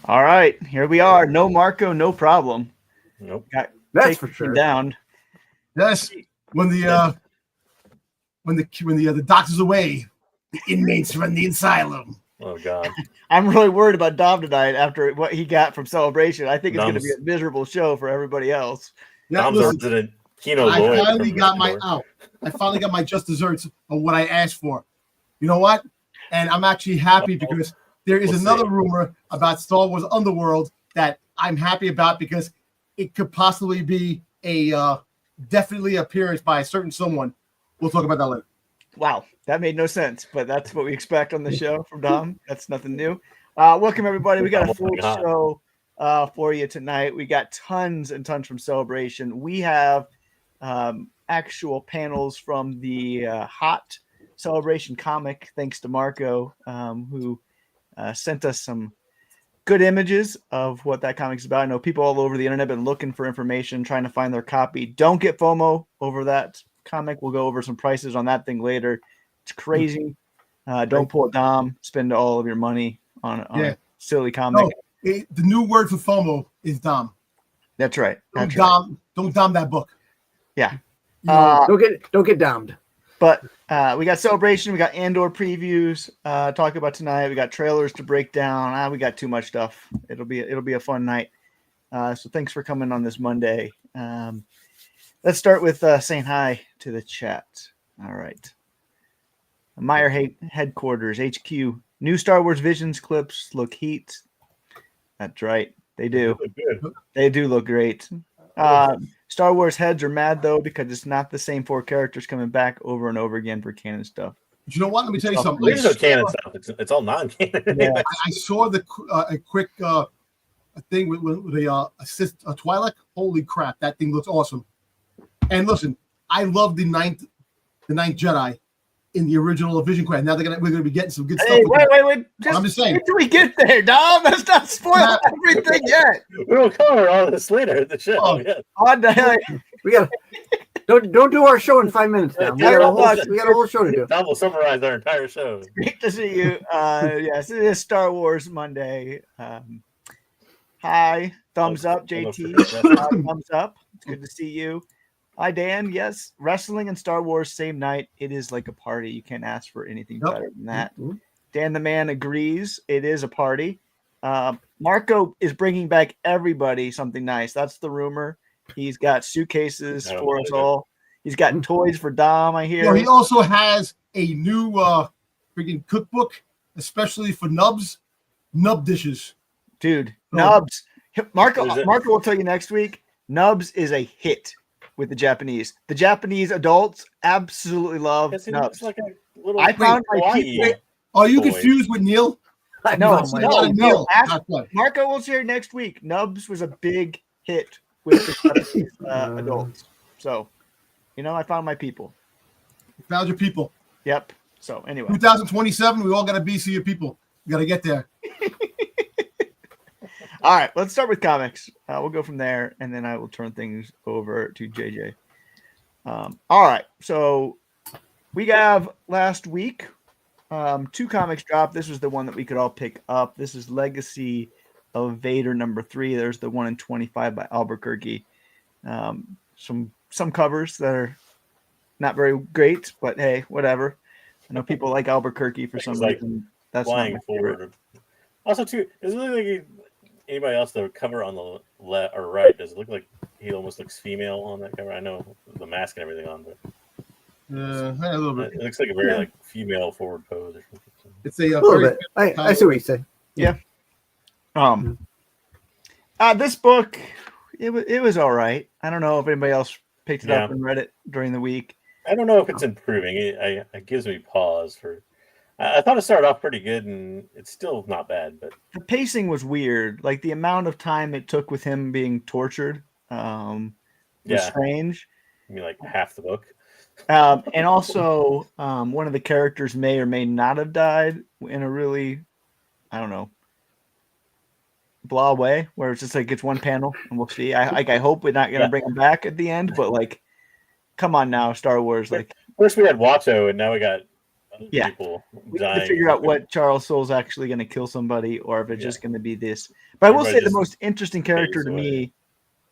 All right, here we are. No Marco, no problem. Nope. That's for sure. Down. Yes, when the doctor's away, the inmates run the asylum. Oh God. I'm really worried about Dom tonight after what he got from Celebration. I think it's going to Dom's- be a miserable show for everybody else. Yeah, Dom's listen, resident Kino I Lloyd finally from got my Gryffindor. out. I finally got my just desserts of what I asked for. You know what? And I'm actually happy because there is another rumor about Star Wars Underworld that I'm happy about because it could possibly be a definitely appearance by a certain someone. We'll talk about that later. Wow, that made no sense, but that's what we expect on the show from Dom. That's nothing new. Welcome, everybody. We got a full show for you tonight. We got tons and tons from Celebration. We have actual panels from the Hot Celebration comic, thanks to Marco, who sent us some good images of what that comic's about. I know people all over the internet have been looking for information, trying to find their copy. Don't get FOMO over that comic. We'll go over some prices on that thing later. It's crazy. Don't pull a Dom. Spend all of your money on a silly comic. No, the new word for FOMO is Dom. That's right. Don't Dom that book. Yeah. Don't get domed. But we got Celebration. We got Andor previews talk about tonight. We got trailers to break down. We got too much stuff. It'll be a fun night. So thanks for coming on this Monday. Let's start with saying hi to the chat. All right. Meyer headquarters, HQ. New Star Wars Visions clips look heat. That's right. They do. They do look great. Star Wars heads are mad, though, because it's not the same 4 characters coming back over and over again for canon stuff. But you know what? Let me tell you something. There's no canon stuff. It's all non-canon. Yeah. I saw a quick thing with a Twi'lek. Holy crap, that thing looks awesome. And listen, I love the ninth Jedi in the original Vision Quest. Now we're gonna be getting some good stuff. Wait. I'm just saying. Wait till we get there, Dom. Let's not spoil everything yet. We'll cover all this later in the show. On the hell. We got don't do our show in 5 minutes now. We got a whole show to do. Tom will summarize our entire show. Great to see you. Yes, it is Star Wars Monday. Hi, thumbs up, JT. Thumbs up. It's good to see you. Hi, Dan. Yes, wrestling and Star Wars same night. It is like a party. You can't ask for anything better than that. Mm-hmm. Dan the man agrees. It is a party. Marco is bringing back everybody something nice. That's the rumor. He's got suitcases for us all. He's got toys for Dom, I hear. Well, he also has a new freaking cookbook, especially for nub dishes. Dude, nubs. Marco will tell you next week, nubs is a hit with the Japanese. The Japanese adults absolutely love nubs. Like a little I found my people. Are you confused with Neil? No. Marco will share next week. Nubs was a big hit with the Japanese adults. So, I found my people. You found your people. Yep. So, anyway. 2027, we all got to be your people. We got to get there. All right, let's start with comics. We'll go from there, and then I will turn things over to JJ. All right, so we have last week 2 comics dropped. This was the one that we could all pick up. This is Legacy of Vader #3. There's the 1 in 25 by Albuquerque. Some covers that are not very great, but hey, whatever. I know people like Albuquerque for some reason. That's flying not my forward. favorite. Also, too, does it look like anybody else the cover on the left or right? Does it look like he almost looks female on that cover? I know the mask and everything on, but a little bit. It looks like a very female forward pose or something. It's a little bit. I see what you say. Yeah. This book, it was all right. I don't know if anybody else picked it up and read it during the week. I don't know if it's improving. It gives me pause for. I thought it started off pretty good, and it's still not bad. But the pacing was weird. Like the amount of time it took with him being tortured was strange. I mean, like half the book. And also, one of the characters may or may not have died in a really, I don't know, blah way, where it's just like it's one panel and we'll see. I hope we're not going to bring him back at the end, but like, come on now, Star Wars. Like first we had Watto, and now we got Yeah. People We need to dying. figure out what Charles Soule's actually going to kill somebody, or if it's Yeah. just going to be this. But I will Everybody say the just most interesting character fades to away. me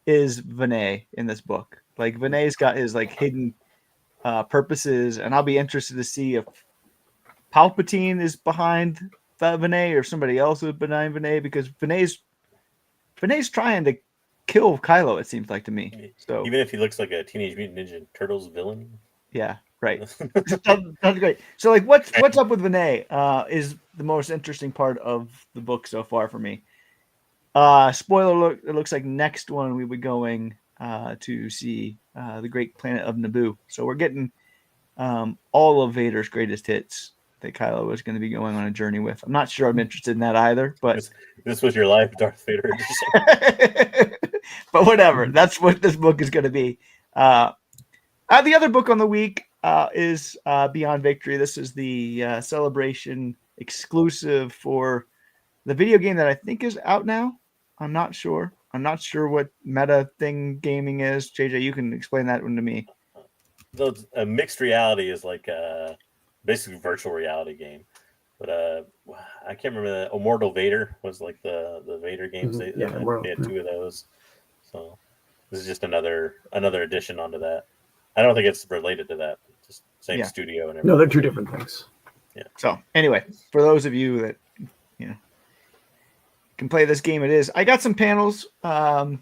is Vinay in this book. Like Vinay's got his like hidden purposes, and I'll be interested to see if Palpatine is behind that Vinay or somebody else is behind Vinay, because Vinay's trying to kill Kylo, it seems like to me. So Even if he looks like a Teenage Mutant Ninja Turtles villain. yeah, right. That's great. So like what's up with Vinay is the most interesting part of the book so far for me. Spoiler alert, it looks like next one we will be going to see the great planet of Naboo. So we're getting all of Vader's greatest hits that Kylo is going to be going on a journey with. I'm not sure I'm interested in that either, but this was your life, Darth Vader. but whatever. That's what this book is going to be. The other book on the week is Beyond Victory. This is the Celebration exclusive for the video game that I think is out now. I'm not sure. I'm not sure what meta thing gaming is. JJ, you can explain that one to me. A mixed reality is like basically virtual reality game. But I can't remember that. Immortal Vader was like the Vader games. They had 2 of those. So this is just another addition onto that. I don't think it's related to that. Just same studio and everything. No, they're 2 different things. Yeah. So anyway, for those of you that can play this game, it is. I got some panels. I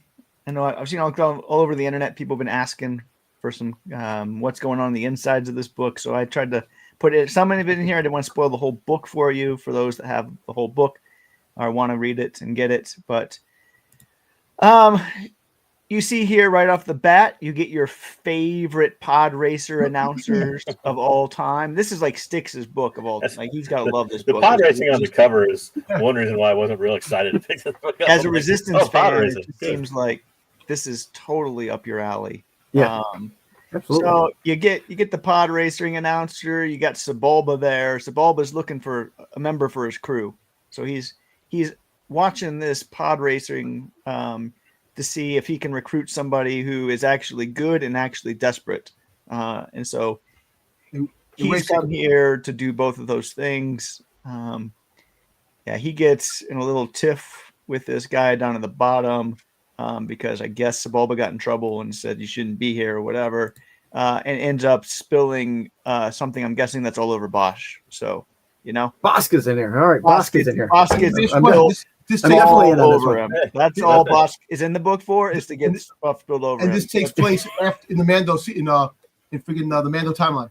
know I've seen all over the internet. People have been asking for some what's going on in the insides of this book. So I tried to put some of it in here. I didn't want to spoil the whole book for you, for those that have the whole book or want to read it and get it. But you see here right off the bat, you get your favorite pod racer announcers of all time. This is like Styx's book of all time. Like he's got to love this book. The pod racing on the cover is one reason why I wasn't real excited to pick this book up. As a Resistance fan, racing. It seems like this is totally up your alley. Yeah. Absolutely. So you get the pod racing announcer. You got Sebulba there. Sebulba's looking for a member for his crew. So he's watching this pod racing to see if he can recruit somebody who is actually good and actually desperate. And so he's come here to do both of those things. He gets in a little tiff with this guy down at the bottom because I guess Sebulba got in trouble and said you shouldn't be here or whatever, and ends up spilling something. I'm guessing that's all over Bosch. So, Bosca's in there. All right, Bosca's in here. Bosca's This I'm takes definitely in on this over one. him. That's all Bosch is in the book for, is to get stuff spilled over and him. this takes place in the Mando in the Mando timeline.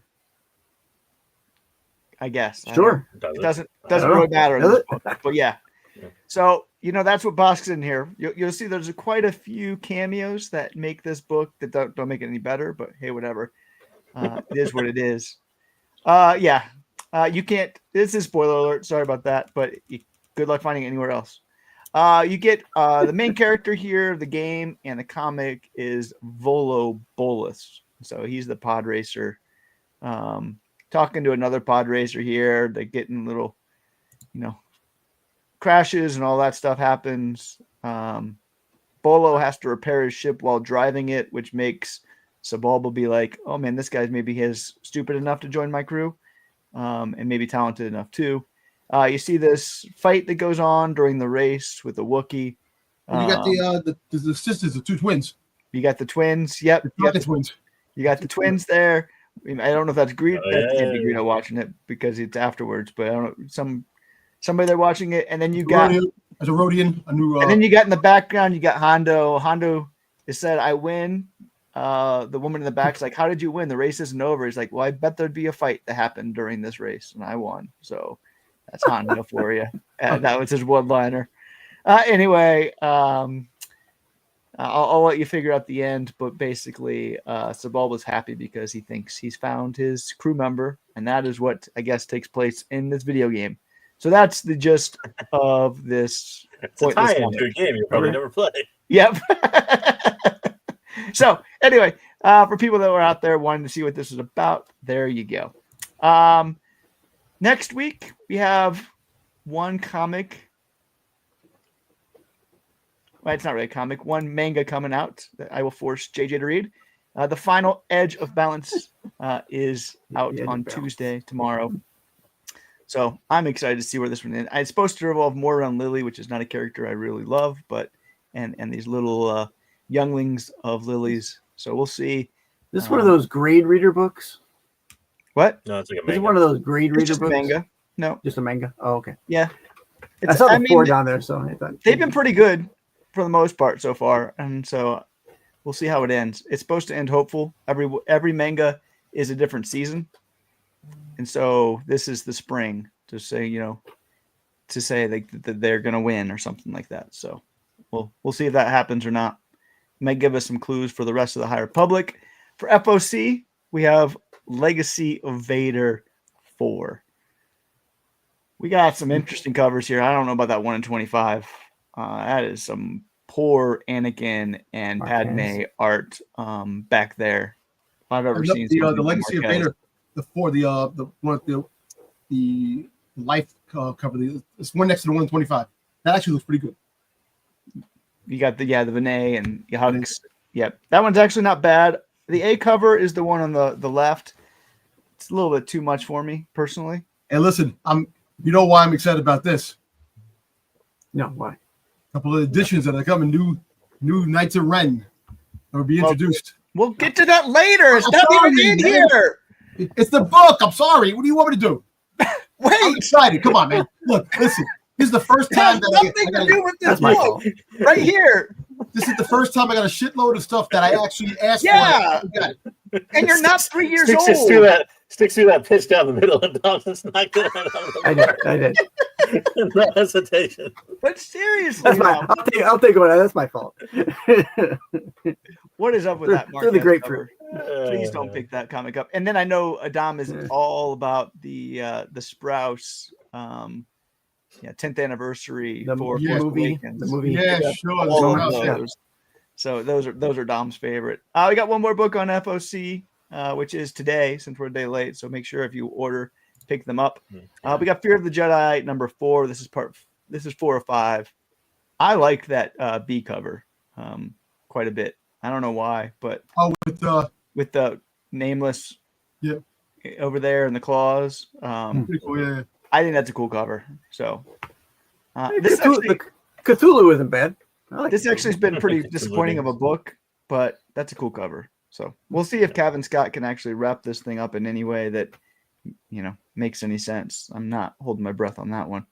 I guess. Sure. It doesn't really matter in this book. But yeah. So, that's what Bosk's in here. You'll see there's quite a few cameos that make this book that don't make it any better, but hey, whatever. It is what it is. You can't, this is spoiler alert. Sorry about that, but good luck finding it anywhere else. You get the main character here, the game and the comic is Volo Bolus. So he's the pod racer. Talking to another pod racer here. They're getting little, crashes and all that stuff happens. Bolo has to repair his ship while driving it, which makes Sebulba be like, oh man, this guy's maybe stupid enough to join my crew, and maybe talented enough too. You see this fight that goes on during the race with the Wookiee. And you got the sisters, the 2 twins. You got the twins. Yep. The twins. You got the twins there. I don't know if that's Greedo. That can't be Greedo watching it because it's afterwards. But I don't know, somebody there watching it, and then you got as a Rodian, a new. And then you got in the background, you got Hondo. Hondo has said, "I win." The woman in the back's like, "How did you win? The race isn't over." He's like, "Well, I bet there'd be a fight that happened during this race, and I won." So that's Hondo for you. And that was his one-liner. Anyway, I'll let you figure out the end, but basically, Sebulba was happy because he thinks he's found his crew member, and that is what I guess takes place in this video game. So that's the gist of this. It's a tie-in to a game you probably never played. Yep. So anyway, for people that were out there wanting to see what this is about, there you go. Next week we have one comic. Well, it's not really a comic. One manga coming out that I will force JJ to read. The Final Edge of Balance is out on Tuesday tomorrow. So I'm excited to see where this one is. It's supposed to revolve more around Lily, which is not a character I really love, but and these little younglings of Lilies. So we'll see. This is one of those grade reader books. What? No, it's like a Is it manga. one of those grade reader just books? Manga. No, just a manga. Oh, okay. Yeah, I saw the 4 down there, so I thought they've been pretty good for the most part so far, and so we'll see how it ends. It's supposed to end hopeful. Every manga is a different season, and so this is the spring to say that they're going to win or something like that. So we'll see if that happens or not. It might give us some clues for the rest of the High Republic. For FOC, we have Legacy of Vader 4. We got some interesting covers here. I don't know about that 1 in 25. That is some poor Anakin and Padme art back there. If I've ever seen the Legacy of Vader, the life cover. It's one next to the 1 in 25. That actually looks pretty good. You got the Vinay and Hux. Yep, that one's actually not bad. The A cover is the one on the left. It's a little bit too much for me personally. And listen, you know why I'm excited about this? No, why? A couple of editions that are coming, new Knights of Ren that will be introduced. We'll get to that later. It's not even in here. It's the book. I'm sorry. What do you want me to do? Wait. I'm excited. Come on, man. Look, listen. This is the first time that nothing to do with this book. Right here. This is the first time I got a shitload of stuff that I actually asked for. Yeah. And you're not 3 years old. Sticks through that pitch down the middle and Dom is not good. I did. No hesitation. But seriously, I'll take one. That's my fault. What is up with that? Through the grapefruit. Please don't pick that comic up. And then I know Adam is all about the Sprouse 10th anniversary the movie. Yeah, sure. All of those. So those are Dom's favorite. We got one more book on FOC, which is today, since we're a day late. So make sure if you order, pick them up. We got Fear of the Jedi number 4. This is 4 or 5. I like that B cover quite a bit. I don't know why, but with the nameless over there and the claws. Pretty cool, yeah. I think that's a cool cover. So Cthulhu isn't bad. This actually has been pretty disappointing of a book, but that's a cool cover. So we'll see if Kevin Scott can actually wrap this thing up in any way that makes any sense. I'm not holding my breath on that one.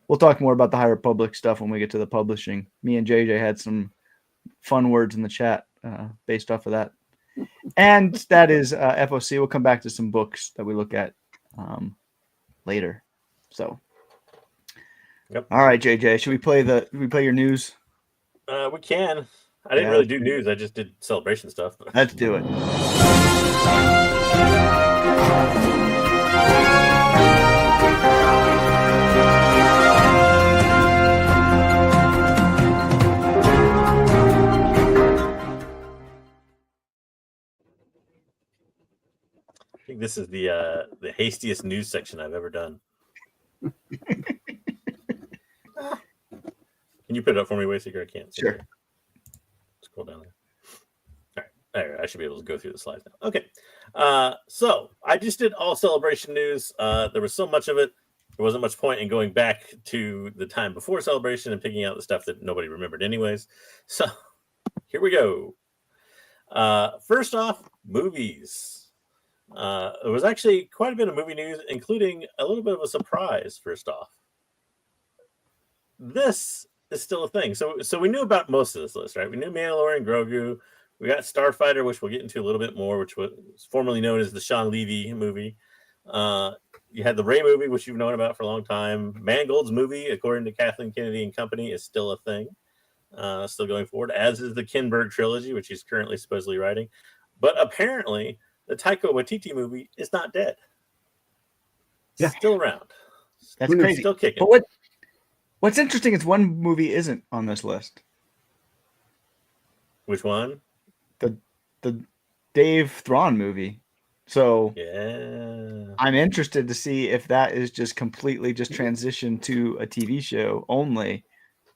We'll talk more about the High Republic stuff when we get to the publishing. Me and JJ had some fun words in the chat based off of that. And that is FOC. We'll come back to some books that we look at later. So, All right, JJ, should we play your news? We can. I didn't really do news. I just did celebration stuff. Let's do it. I think this is the hastiest news section I've ever done. Can you put it up for me, Wayseeker? I can't. Sure. Scroll down there. All right. I should be able to go through the slides now. Okay. So I just did all celebration news. There was so much of it. There wasn't much point in going back to the time before celebration and picking out the stuff that nobody remembered anyways. So here we go. First off, movies. There was actually quite a bit of movie news, including a little bit of a surprise. First off, this is still a thing. So we knew about most of this list, right? We knew Mandalorian, Grogu. We got Starfighter, which we'll get into a little bit more, which was formerly known as the Sean Levy movie. You had the Rey movie, which you've known about for a long time. Mangold's movie, according to Kathleen Kennedy and Company, is still a thing, still going forward, as is the Kinberg trilogy, which he's currently supposedly writing. But apparently, the Taika Waititi movie is not dead. Yeah. Still around. That's crazy. Still kicking. But what's interesting is one movie isn't on this list. Which one? The Dave Thrawn movie. So yeah, I'm interested to see if that is just completely just transitioned to a TV show only,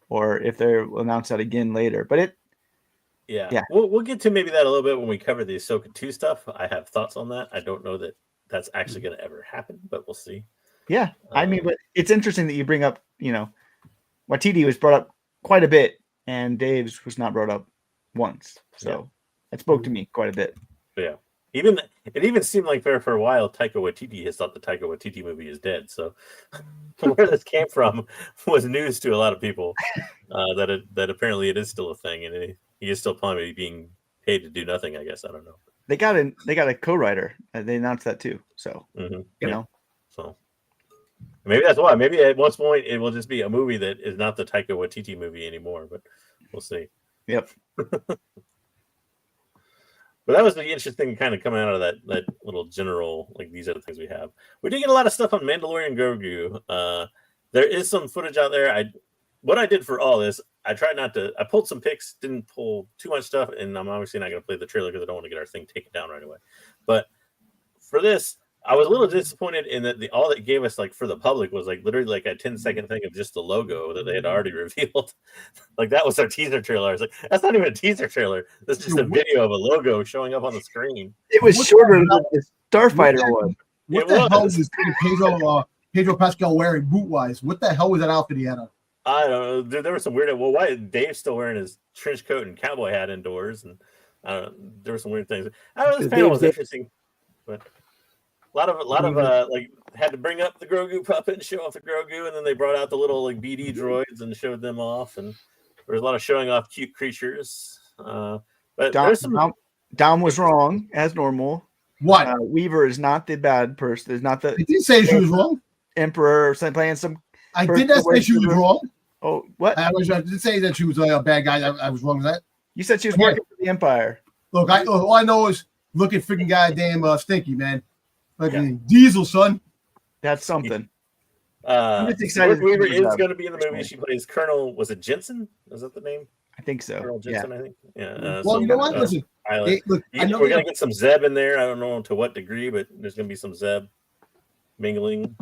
or if they'll announce that again later. But we'll get to maybe that a little bit when we cover the Ahsoka 2 stuff. I have thoughts on that. I don't know that that's actually going to ever happen, but we'll see. Yeah, I mean, but it's interesting that you bring up, Watiti was brought up quite a bit, and Dave's was not brought up once. So it spoke to me quite a bit. Yeah. It even seemed like for a while, Taika Waititi has thought the Taika Waititi movie is dead. So where this came from was news to a lot of people. That apparently it is still a thing, and he is still probably being paid to do nothing. I guess I don't know. They got a co-writer. They announced that too. So so maybe that's why. Maybe at one point it will just be a movie that is not the Taika Waititi movie anymore. But we'll see. Yep. But that was the interesting thing kind of coming out of that little general, like, these are the things we have. We did get a lot of stuff on Mandalorian Grogu. There is some footage out there. What I did for all this, I tried not to. I pulled some pics, didn't pull too much stuff, and I'm obviously not going to play the trailer because I don't want to get our thing taken down right away. But for this, I was a little disappointed in that all that gave us, like, for the public was, like, literally like a 10-second thing of just the logo that they had already revealed. Like, that was our teaser trailer. I was like, that's not even a teaser trailer. That's just a video of a logo showing up on the screen. It was shorter than the Starfighter one. What the hell was Pedro Pascal wearing boot-wise? What the hell was that outfit he had on? I don't know. Dude, there was some weird. Well, why is Dave still wearing his trench coat and cowboy hat indoors? And I don't know. There were some weird things. I don't know. This panel was interesting, but a lot of like, had to bring up the Grogu puppet and show off the Grogu, and then they brought out the little, like, BD droids and showed them off, and there was a lot of showing off cute creatures. But there's some. Dom was wrong as normal. What? Weaver is not the bad person. There's not the. I didn't say she was wrong. Emperor or playing some. I did not say she was wrong. Oh, what? I didn't say that she was a bad guy. I was wrong with that. You said she was working for the Empire. Look, all I know is look at freaking goddamn Stinky, man. Fucking Diesel, son. That's something. I'm just excited. Weaver is going to be in the movie. She plays Colonel. Was it Jensen? Is that the name? I think so. Colonel Jensen, I think. Yeah. Well, you know what? Listen. Look, we're going to get some Zeb in there. I don't know to what degree, but there's going to be some Zeb mingling.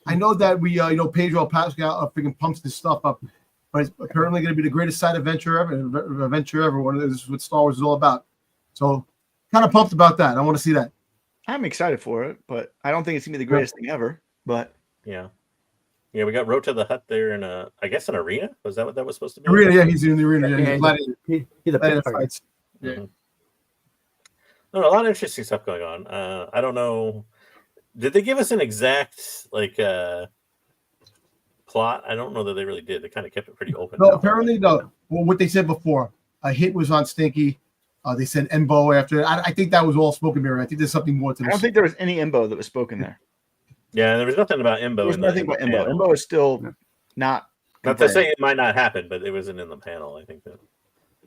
I know that we, Pedro Pascal freaking pumps this stuff up, but it's apparently going to be the greatest side adventure ever. This is what Star Wars is all about. So, kind of pumped about that. I want to see that. I'm excited for it, but I don't think it's going to be the greatest thing ever. But yeah, we got Rota the Hutt there in I guess an arena. Was that what that was supposed to be? Arena, yeah, he's in the arena. He's a pit fights. Yeah. Mm-hmm. No, a lot of interesting stuff going on. I don't know. Did they give us an exact, like, plot? I don't know that they really did. They kind of kept it pretty open. No, apparently, no. Well, what they said before, a hit was on Stinky. They said Embo after. I think that was all spoken mirror. I think there's something more to this. I don't think there was any Embo that was spoken there. Yeah, there was nothing about Embo. There was nothing about Embo. Embo is still not. Not to say it might not happen, but it wasn't in the panel. I think that.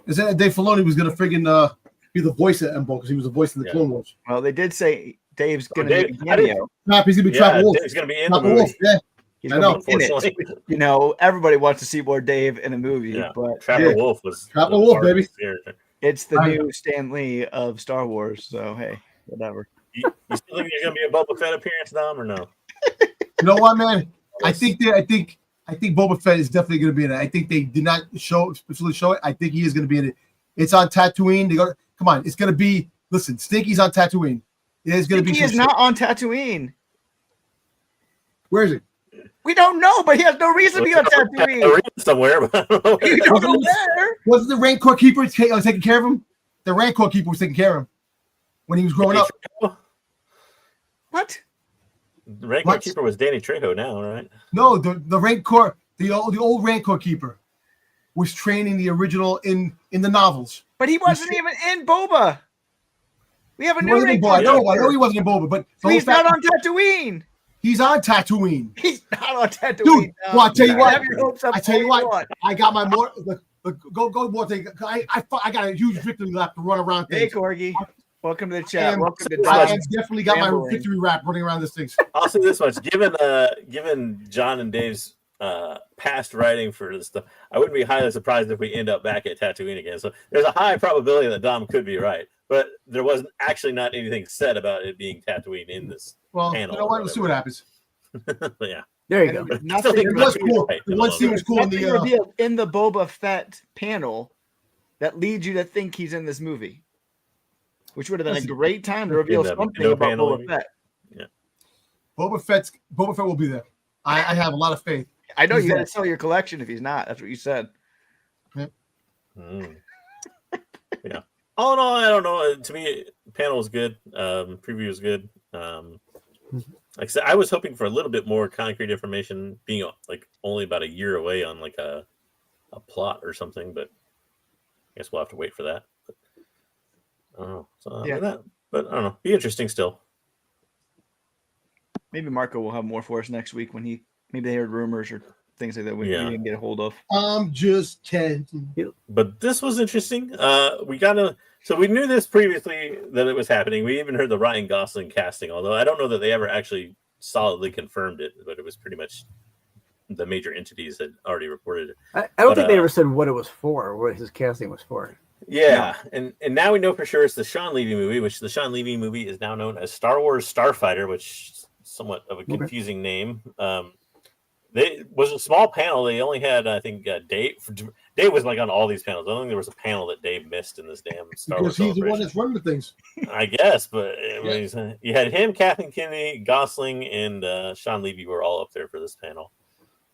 Is that Dave Filoni was going to friggin' be the voice of Embo because he was the voice in the Clone Wars. Well, they did say Dave's going to be a cameo. He's going to be Trapper Wolf. He's going to be in the movie. Yeah. He's going to be in it. Everybody wants to see more Dave in a movie. Yeah. But Trapper Wolf was Trapper Wolf, baby. It's the new Stan Lee of Star Wars. So, hey, whatever. You still think there's going to be a Boba Fett appearance, Dom, or no? You know what, man? I think Boba Fett is definitely going to be in it. I think they did not specifically show it. I think he is going to be in it. It's on Tatooine. Come on, it's going to be. Listen, Stinky's on Tatooine. It is going to be. He is not on Tatooine. Where is he? We don't know, but he has no reason to be on Tatooine. Somewhere, but I don't know. You don't know where. Wasn't the Rancor Keeper taking care of him? The Rancor Keeper was taking care of him when he was growing up. What? The Rancor Keeper was Danny Trejo now, right? No, the Rancor, the old Rancor Keeper was training the original in the novels. But he wasn't even in Boba. We have a new Rancor. I know he wasn't in Boba, but so he's not on Tatooine. He's on Tatooine. He's not on Tatooine. Dude, well, I tell you what. I tell you what. I got my more. Go more thing. I got a huge victory lap to run around. Hey, Corgi. Welcome to the chat. Welcome to I have definitely got my victory rap running around this thing. I'll say this much: given John and Dave's past writing for this stuff, I wouldn't be highly surprised if we end up back at Tatooine again. So there's a high probability that Dom could be right, but there wasn't actually not anything said about it being Tatooine in this. Well, panel you know what? We'll see what happens. Yeah, there you go. It was cool. The one scene was cool in the Boba Fett panel that leads you to think he's in this movie. Which would have been a great time to reveal something about Boba Fett. Yeah. Boba Fett will be there. I have a lot of faith. I know you got to sell your collection if he's not. That's what you said. Yeah. All in all, I don't know. To me, the panel was good. Preview was good. Like I said, I was hoping for a little bit more concrete information, being like only about a year away on like a plot or something. But I guess we'll have to wait for that. But, I don't know. So but I don't know. Be interesting still. Maybe Marco will have more for us next week when maybe they heard rumors or things like that we didn't get a hold of. I'm just kidding. But this was interesting. So we knew this previously that it was happening. We even heard the Ryan Gosling casting, although I don't know that they ever actually solidly confirmed it, but it was pretty much the major entities had already reported it. I don't think they ever said what it was for, what his casting was for. Yeah, and now we know for sure it's the Sean Levy movie, which the Sean Levy movie is now known as Star Wars Starfighter, which is somewhat of a confusing name. They was a small panel. They only had, I think, Dave. Dave was like on all these panels. I don't think there was a panel that Dave missed in this damn Star Wars. Because he's the one that's running the things. I guess, but you had him, Kathleen Kennedy, Gosling, and Sean Levy were all up there for this panel.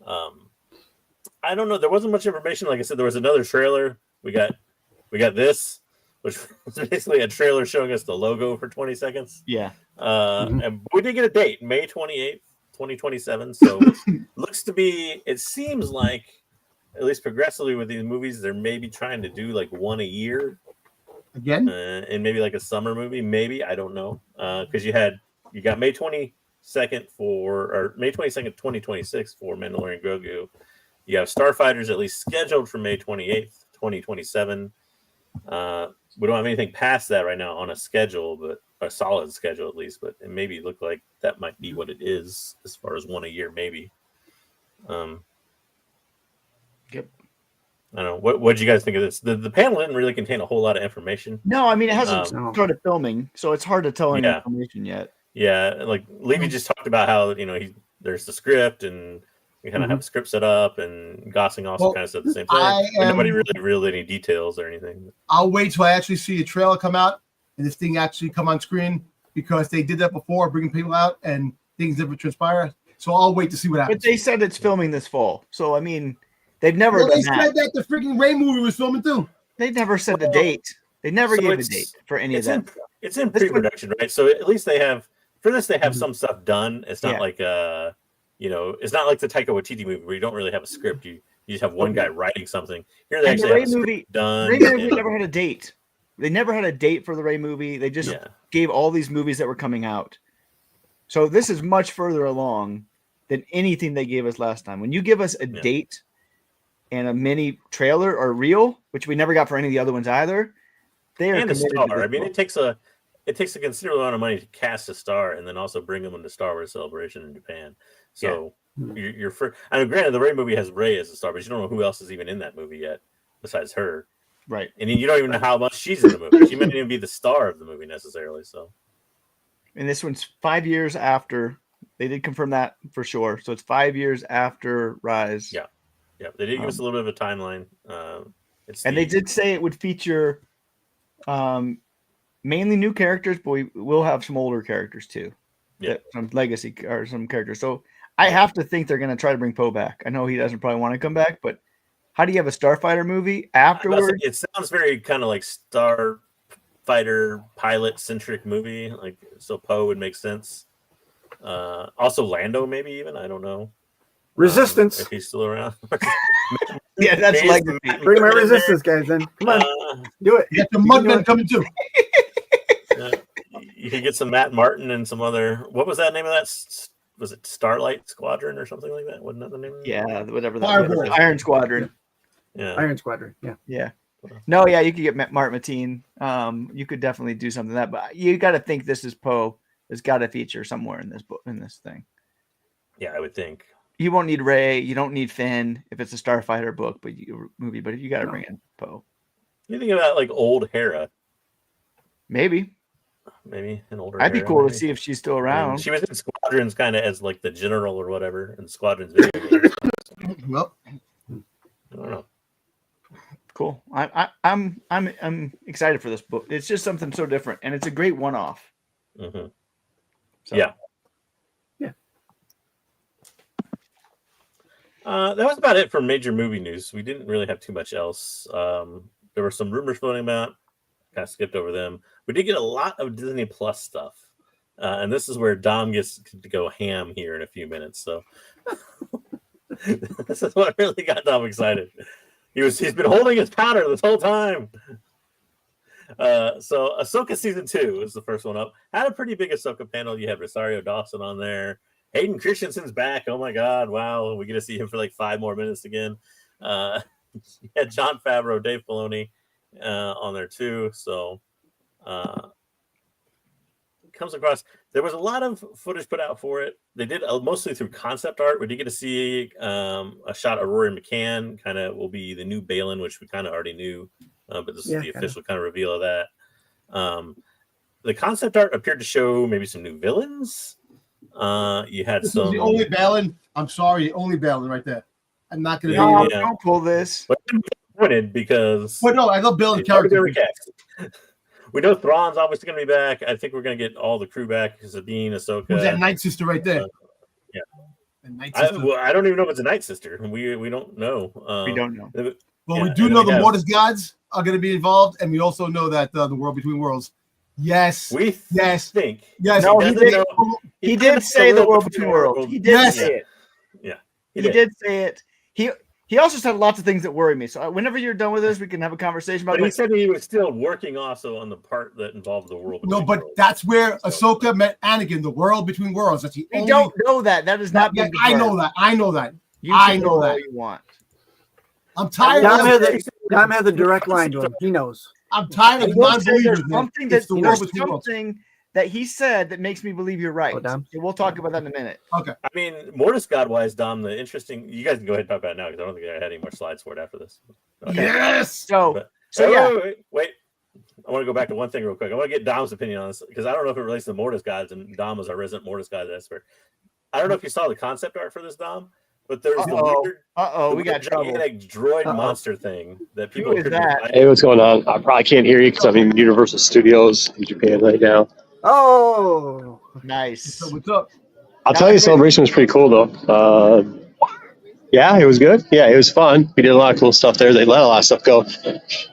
I don't know. There wasn't much information. Like I said, there was another trailer. We got this, which was basically a trailer showing us the logo for 20 seconds. Yeah. And we did get a date, May 28th. 2027. So it seems like, at least progressively with these movies, they're maybe trying to do like one a year again, and maybe like a summer movie. Maybe, I don't know, because you got May 22nd May 22nd 2026 for Mandalorian Grogu. You have Starfighters at least scheduled for May 28th 2027. We don't have anything past that right now on a schedule, but a solid schedule at least, but it maybe look like that might be what it is as far as one a year, maybe. Yep. I don't know. What did you guys think of this? The panel didn't really contain a whole lot of information. No, I mean, it hasn't started filming, so it's hard to tell any information yet. Yeah, like Levy just talked about how there's the script and we kind of have a script set up, and Gosling also kind of said the same thing. Nobody really revealed any details or anything. I'll wait till I actually see a trailer come out and this thing actually come on screen, because they did that before, bringing people out and things never transpire. So I'll wait to see what happens. But they said it's filming this fall. So, I mean, they've never they said that the freaking Ray movie was filming too. They never said the date. They never gave a date for any of that. It's in pre-production, right? So at least they have some stuff done. It's not like it's not like the Taika Waititi movie where you don't really have a script. You just have one guy writing something. Here they actually have a script done. Ray movie never had a date. They never had a date for the Ray movie. They just gave all these movies that were coming out. So this is much further along than anything they gave us last time. When you give us a date and a mini trailer or reel, which we never got for any of the other ones either, they are and committed a star. to I mean, it takes a considerable amount of money to cast a star and then also bring them into Star Wars Celebration in Japan. So you're first. I mean, granted, the Ray movie has Ray as a star, but you don't know who else is even in that movie yet besides her. Right. And you don't even know how much she's in the movie. She might not even be the star of the movie necessarily. So, and this one's 5 years after. They did confirm that for sure. So it's 5 years after Rise. Yeah. They did give us a little bit of a timeline. They did say it would feature mainly new characters, but we will have some older characters too. Yeah. Some legacy or some characters. So I have to think they're going to try to bring Poe back. I know he doesn't probably want to come back, but how do you have a Starfighter movie afterwards? It sounds very kind of like Starfighter pilot-centric movie. Like, so Poe would make sense. Also Lando, maybe even. I don't know. Resistance. If he's still around. Yeah, that's like bring my resistance, guys. Then come on, do it. You got the Mudmen coming too. You could get some Matt Martin and some other. What was that name of that? Was it Starlight Squadron or something like that? Wasn't that the name of it? Yeah, whatever that was. Iron Squadron. Yeah. Iron Squadron. Yeah. No, yeah, you could get Mark Mateen. You could definitely do something like that, but you got to think this is Poe. It's got to feature somewhere in this book, in this thing. Yeah, I would think. You won't need Rey. You don't need Finn if it's a Starfighter book, but movie. But you got to bring in Poe. You think about like old Hera? Maybe an older. I'd be Hera, cool maybe. to see if she's still around. I mean, she was in Squadrons, kind of as like the general or whatever, in Squadrons video. Well, I don't know. Cool. I'm excited for this book. It's just something so different, and it's a great one-off. Mm-hmm. So. Yeah. That was about it for major movie news. We didn't really have too much else. There were some rumors floating about. Kind of skipped over them. We did get a lot of Disney Plus stuff, and this is where Dom gets to go ham here in a few minutes. So this is what really got Dom excited. He's been holding his powder this whole time. So Ahsoka season 2 is the first one up. Had a pretty big Ahsoka panel. You had Rosario Dawson on there. Hayden Christensen's back. Oh my God! Wow, we get to see him for like 5 more minutes again. You had Jon Favreau, Dave Filoni on there too. So comes across. There was a lot of footage put out for it. They did mostly through concept art. We did get to see a shot of Rory McCann. Kind of will be the new Balin, which we kind of already knew, but this is the official kind of reveal of that. The concept art appeared to show maybe some new villains. You had this some. Was the only Balin. I'm sorry, only Balin right there. I'm not going to. Don't pull this. But I'm disappointed because. But no, I love Balin's character. We know Thrawn's obviously going to be back. I think we're going to get all the crew back. Sabine, Ahsoka. Who's that Night Sister right there? Yeah. I don't even know if it's a Night Sister. We don't know. We don't know. Well, we do know the Mortis gods are going to be involved, and we also know that the World Between Worlds. Yes. Think. Yes. No, he did say the World Between Worlds. He did say it. Yeah. He did say it. He also said lots of things that worry me. So whenever you're done with this, we can have a conversation about it. But he said he was still working also on the part that involved the world. No, but that's where Ahsoka met Anakin, the World Between Worlds. That's the only... don't know that. That is not. I know that. I know that. You know that. You want. I'm tired. Dom had the direct line to him. He knows. I'm tired of non-believers. Something that he said that makes me believe you're right. We'll talk about that in a minute. Okay. I mean, Mortis God-wise, Dom, the interesting... You guys can go ahead and talk about it now because I don't think I had any more slides for it after this. Okay. Yes! Wait. I want to go back to one thing real quick. I want to get Dom's opinion on this because I don't know if it relates to the Mortis gods, and Dom is our resident Mortis god expert. I don't know if you saw the concept art for this, Dom, but there's the weird... we got trouble. Droid monster thing that people... Who is that? Hey, what's going on? I probably can't hear you because I'm in Universal Studios in Japan right now. Oh, nice. What's up? I'll tell you, celebration was pretty cool though. Yeah, it was good. Yeah, it was fun. We did a lot of cool stuff there. They let a lot of stuff go.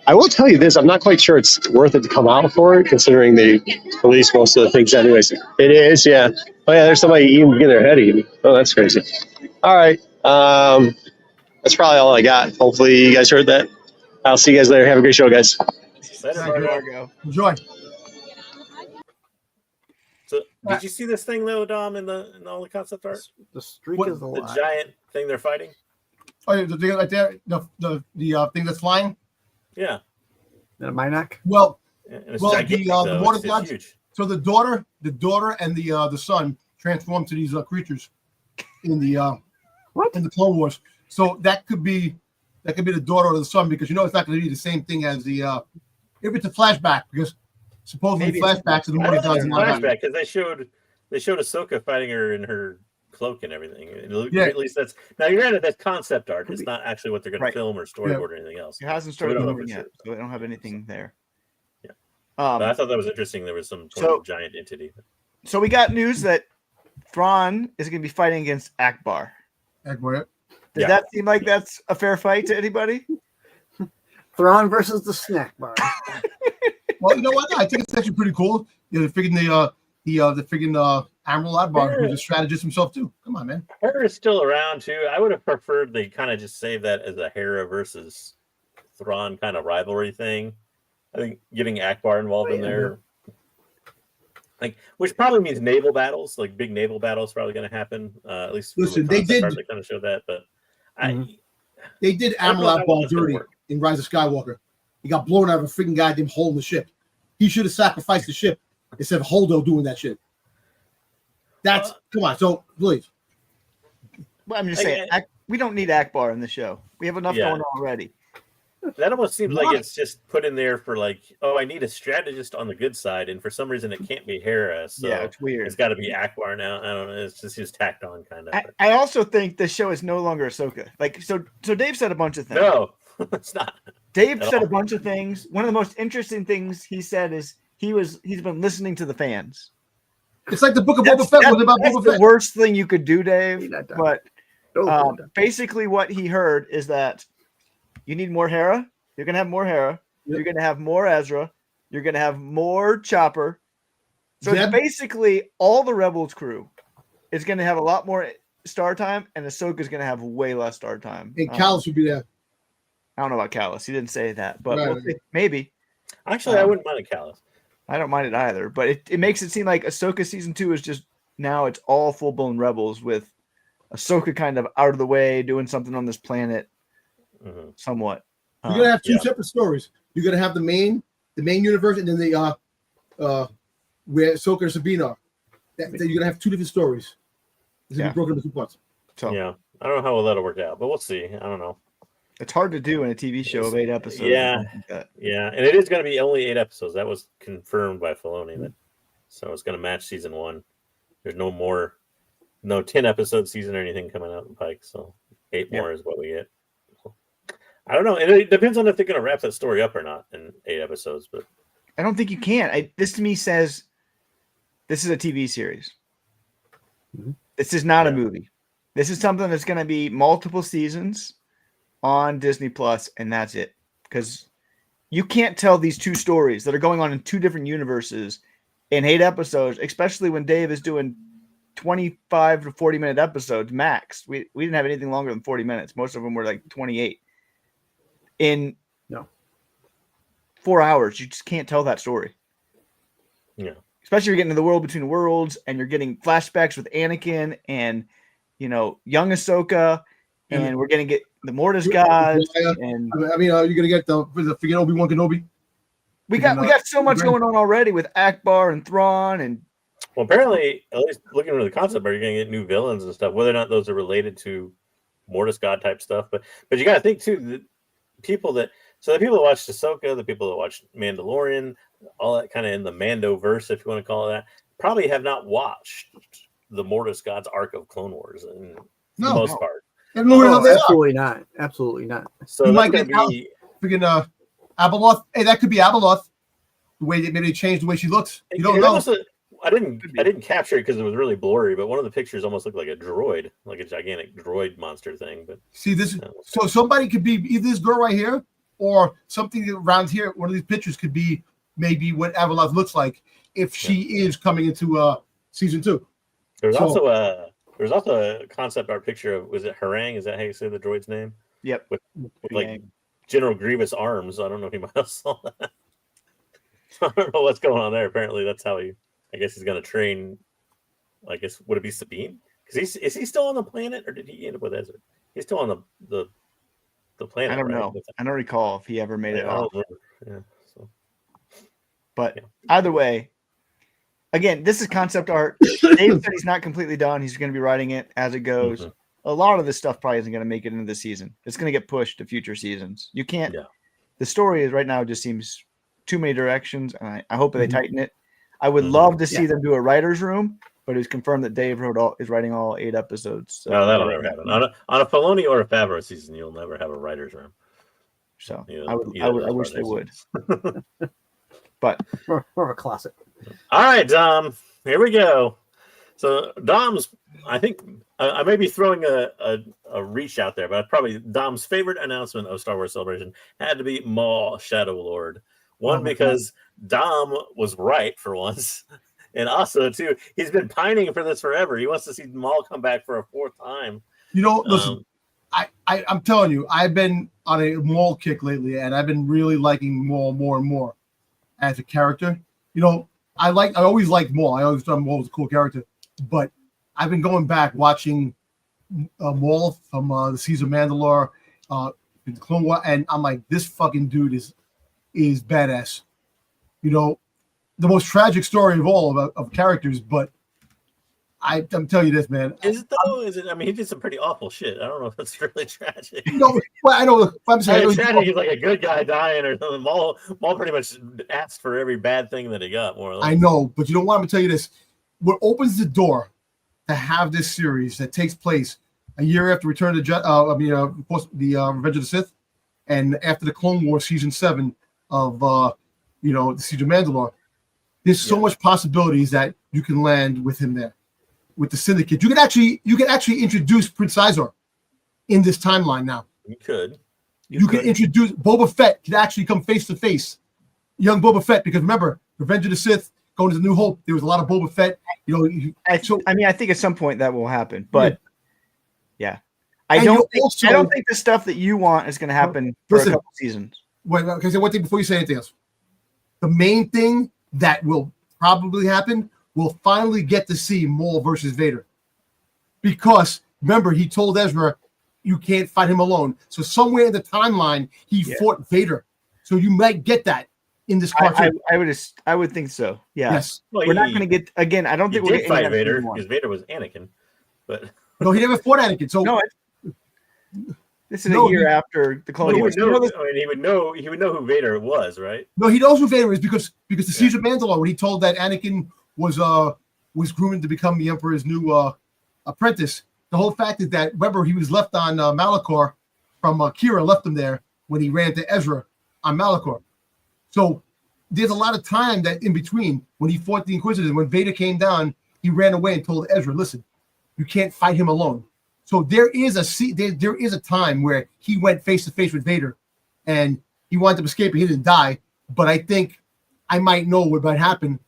I will tell you this: I'm not quite sure it's worth it to come out for it, considering they released most of the things anyways. It is, yeah. Oh yeah, there's somebody even getting their head eaten. Oh, that's crazy. All right, that's probably all I got. Hopefully, you guys heard that. I'll see you guys later. Have a great show, guys. Later, enjoy. So, did you see this thing though, Dom, in all the concept art? The streak is alive. The giant thing they're fighting. Oh, yeah, the thing right there, the thing that's flying. Yeah. Is my neck? Well, the Mortis gods. So the daughter, and the son transform to these creatures in the in the Clone Wars. So that could be the daughter or the son because it's not going to be the same thing as the. If it's a flashback because. Supposedly flashbacks of the Mortis gods. Flashback because they showed Ahsoka fighting her in her cloak and everything. At least that's now. Granted, that's concept art. It's not actually what they're going to film or storyboard or anything else. It hasn't started moving yet, so they don't have anything there. Yeah, but I thought that was interesting. There was some sort of giant entity. So we got news that Thrawn is going to be fighting against Akbar. Akbar. Does that seem like that's a fair fight to anybody? Thrawn versus the snack bar. Well, you know what? I think it's actually pretty cool. They're figuring the freaking Admiral Akbar, who's a strategist himself too. Come on, man. Hera is still around too. I would have preferred they kind of just save that as a Hera versus Thrawn kind of rivalry thing. I think getting Akbar involved in there, which probably means naval battles, like big naval battles, probably going to happen. At least listen, they did. They kind of showed that, but they did Admiral Akbar dirty in Rise of Skywalker. He got blown out of a freaking goddamn hole in the ship. He should have sacrificed the ship instead of Holdo doing that shit. That's come on. So please. Well, I'm just saying we don't need Akbar in the show. We have enough going on already. That almost seems like it's just put in there for I need a strategist on the good side, and for some reason it can't be Hera. So it's weird. It's got to be Akbar now. I don't know. It's just tacked on kind of. I also think the show is no longer Ahsoka. So Dave said a bunch of things. No, it's not. Dave said a bunch of things. One of the most interesting things he said is he's been listening to the fans. It's like the book of Boba Fett was about Boba Fett. The worst thing you could do, Dave. But Basically, what he heard is that you need more Hera. You're gonna have more Hera. Yep. You're gonna have more Ezra. You're gonna have more Chopper. So it's basically all the Rebels crew is gonna have a lot more star time, and Ahsoka's gonna have way less star time. And Callus would be there. I don't know about Callus. He didn't say that, but we'll see. Maybe. Actually, I wouldn't mind a Callus. I don't mind it either, but it makes it seem like Ahsoka season 2 is just now it's all full blown Rebels with Ahsoka kind of out of the way doing something on this planet, somewhat. You're gonna have two separate stories. You're gonna have the main universe, and then the where Ahsoka and Sabine are. You're gonna have two different stories. It's gonna be broken into 2 parts. So yeah, I don't know how well that'll work out, but we'll see. I don't know. It's hard to do in a TV show of 8 episodes. Yeah, and it is going to be only 8 episodes. That was confirmed by Filoni. So it's going to match season 1. There's no 10 episode season or anything coming out in Pike. So 8 more is what we get. I don't know. And it depends on if they're going to wrap that story up or not in 8 episodes. But I don't think you can. This to me says this is a TV series. This is not a movie. This is something that's going to be multiple seasons on Disney Plus, and that's it. Because you can't tell these 2 stories that are going on in 2 different universes in 8 episodes, especially when Dave is doing 25 to 40 minute episodes max. We didn't have anything longer than 40 minutes. Most of them were like 28. In 4 hours, you just can't tell that story. Yeah. Especially if you're getting to the world between worlds and you're getting flashbacks with Anakin and, young Ahsoka, and we're going to get the Mortis gods. And I mean, you're gonna get the forget Obi-Wan Kenobi. We got so much going on already with Akbar and Thrawn and. Well, apparently, at least looking into the concept, you're going to get new villains and stuff. Whether or not those are related to Mortis God type stuff, but you got to think too. The people that watched Ahsoka, the people that watched Mandalorian, all that kind of in the Mando verse, if you want to call it that, probably have not watched the Mortis God's arc of Clone Wars in the most part. Absolutely not. Absolutely not. So you might get freaking Abeloth. Hey, that could be Abeloth. The way maybe they changed the way she looks. You don't know. I didn't capture it because it was really blurry, but one of the pictures almost looked like a droid, like a gigantic droid monster thing. But see this, so somebody could be either this girl right here or something around here. One of these pictures could be maybe what Abeloth looks like if she is coming into season 2. There's also a concept art picture of, was it Harang? Is that how you say the droid's name? Yep. With like General Grievous arms. I don't know if anybody else saw that. I don't know what's going on there. Apparently, that's how I guess he's going to train. I guess would it be Sabine? Because is he still on the planet, or did he end up with Ezra? He's still on the planet. I don't know. I don't recall if he ever made it off. Yeah. But either way, again, this is concept art. Dave said he's not completely done. He's going to be writing it as it goes. Mm-hmm. A lot of this stuff probably isn't going to make it into the season. It's going to get pushed to future seasons. You can't. Yeah. The story is right now just seems too many directions, and I hope that they tighten it. I would love to see them do a writer's room, but it's confirmed that Dave is writing all 8 episodes. So no, that'll never happen. On a Filoni or a Favreau season, you'll never have a writer's room. So I wish they would. But more of a classic. All right, Dom. Here we go. So Dom's, I think I may be throwing a reach out there, but probably Dom's favorite announcement of Star Wars Celebration had to be Maul Shadow Lord. One, because Dom was right for once, and also too, he's been pining for this forever. He wants to see Maul come back for a 4th time. Listen, I'm telling you, I've been on a Maul kick lately, and I've been really liking Maul more and more as a character. I always liked Maul. I always thought Maul was a cool character, but I've been going back watching Maul from the Season of Mandalore, in Clone Wars, and I'm like, this fucking dude is badass. The most tragic story of all of characters, but I'm telling you this, man. Is it though? Is it? I mean, he did some pretty awful shit. I don't know if that's really tragic. No, well, I know. I'm saying tragic. He's like a good guy dying or something. Maul pretty much asked for every bad thing that he got, more or less. I know, but you know what? I'm gonna tell you this. What opens the door to have this series that takes place a year after Return of the of course, the Revenge of the Sith, and after the Clone Wars season 7 of the Siege of Mandalore. There's so much possibilities that you can land with him there, with the Syndicate. You can actually introduce Prince Sizar in this timeline now. You could. You could introduce Boba Fett could actually come face to face, young Boba Fett, because remember, Revenge of the Sith, going to the New Hope, there was a lot of Boba Fett. I think at some point that will happen, but yeah. I don't think the stuff that you want is going to happen for a couple seasons. Wait, okay, so one thing before you say anything else. The main thing that will probably happen, we'll finally get to see Maul versus Vader. Because remember, he told Ezra, you can't fight him alone. So somewhere in the timeline, he fought Vader. So you might get that in this cartoon. I would think so. Yeah. Yes. Well, we're not going to get again. I don't think we're going to fight Vader because Vader was Anakin, but no, he never fought Anakin. So no, this is a year after the Clone Wars. He would know who Vader was, right? No, he knows who Vader is because the Siege of Mandalore, when he told that Anakin was groomed to become the Emperor's new apprentice. The whole fact is that, remember, he was left on Malachor from Kira left him there when he ran to Ezra on Malachor. So there's a lot of time that in between when he fought the Inquisitors. When Vader came down, he ran away and told Ezra, listen, you can't fight him alone. So there is a time where he went face to face with Vader, and he wanted to escape. He didn't die, but I think I might know what might happen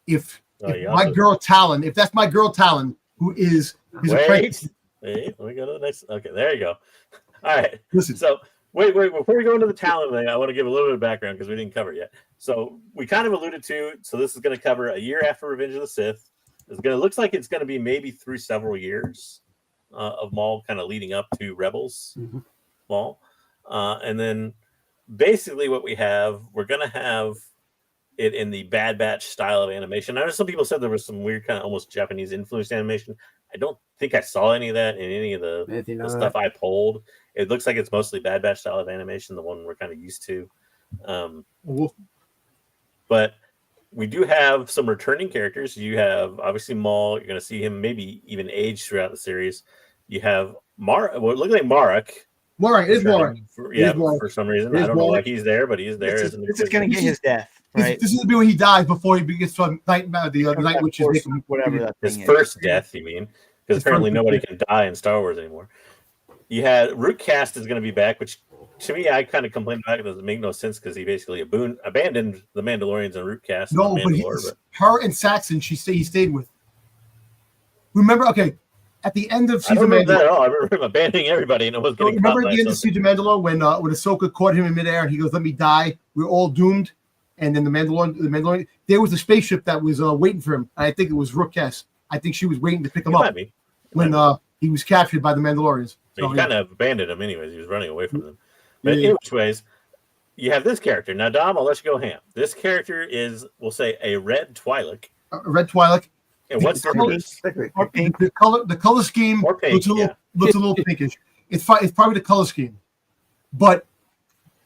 if my girl Talon, if that's my girl Talon, who is his apprentice. Wait, let me go to the next. Okay, there you go. All right. Listen. So wait. Before we go into the Talon thing, I want to give a little bit of background because we didn't cover it yet. So we kind of alluded to. So this is going to cover a year after Revenge of the Sith. Looks like it's going to be maybe through several years of Maul, kind of leading up to Rebels, Maul, and then basically what we're going to have it in the Bad Batch style of animation. I know some people said there was some weird kind of almost Japanese influenced animation. I don't think I saw any of that in any of the stuff I pulled. It looks like it's mostly Bad Batch style of animation, the one we're kind of used to. But we do have some returning characters. You have obviously Maul. You're going to see him maybe even age throughout the series. You have Marek. Well, looking like Marek. Marek is Marek. For some reason. I don't know why he's there, but he's there. This is going to get his death. Right. This is when he dies before he gets from the night which is whatever that his first death. You mean? Because apparently nobody can die in Star Wars anymore. You had Root Cast is going to be back, which to me I kind of complained about. It doesn't make no sense because he basically abandoned the Mandalorians and Root Cast. No, but her and Saxon he stayed with. Remember? Okay, at the end of Siege of Mandalore, that at all. I remember him abandoning everybody, and it was getting. Remember at the end of Siege of Mandalore when Ahsoka caught him in midair and he goes, "Let me die. We're all doomed." And then the Mandalorian, there was a spaceship that was waiting for him. I think it was Rook Kess. I think she was waiting to pick him up when he was captured by the Mandalorians. So he kind of abandoned him anyways. He was running away from them. But anyways, you have this character. Now, Dom, I'll let you go ham. This character is, we'll say, a red Twi'lek. A red Twi'lek. And what's the color? The color scheme looks a little pinkish. It's probably the color scheme. But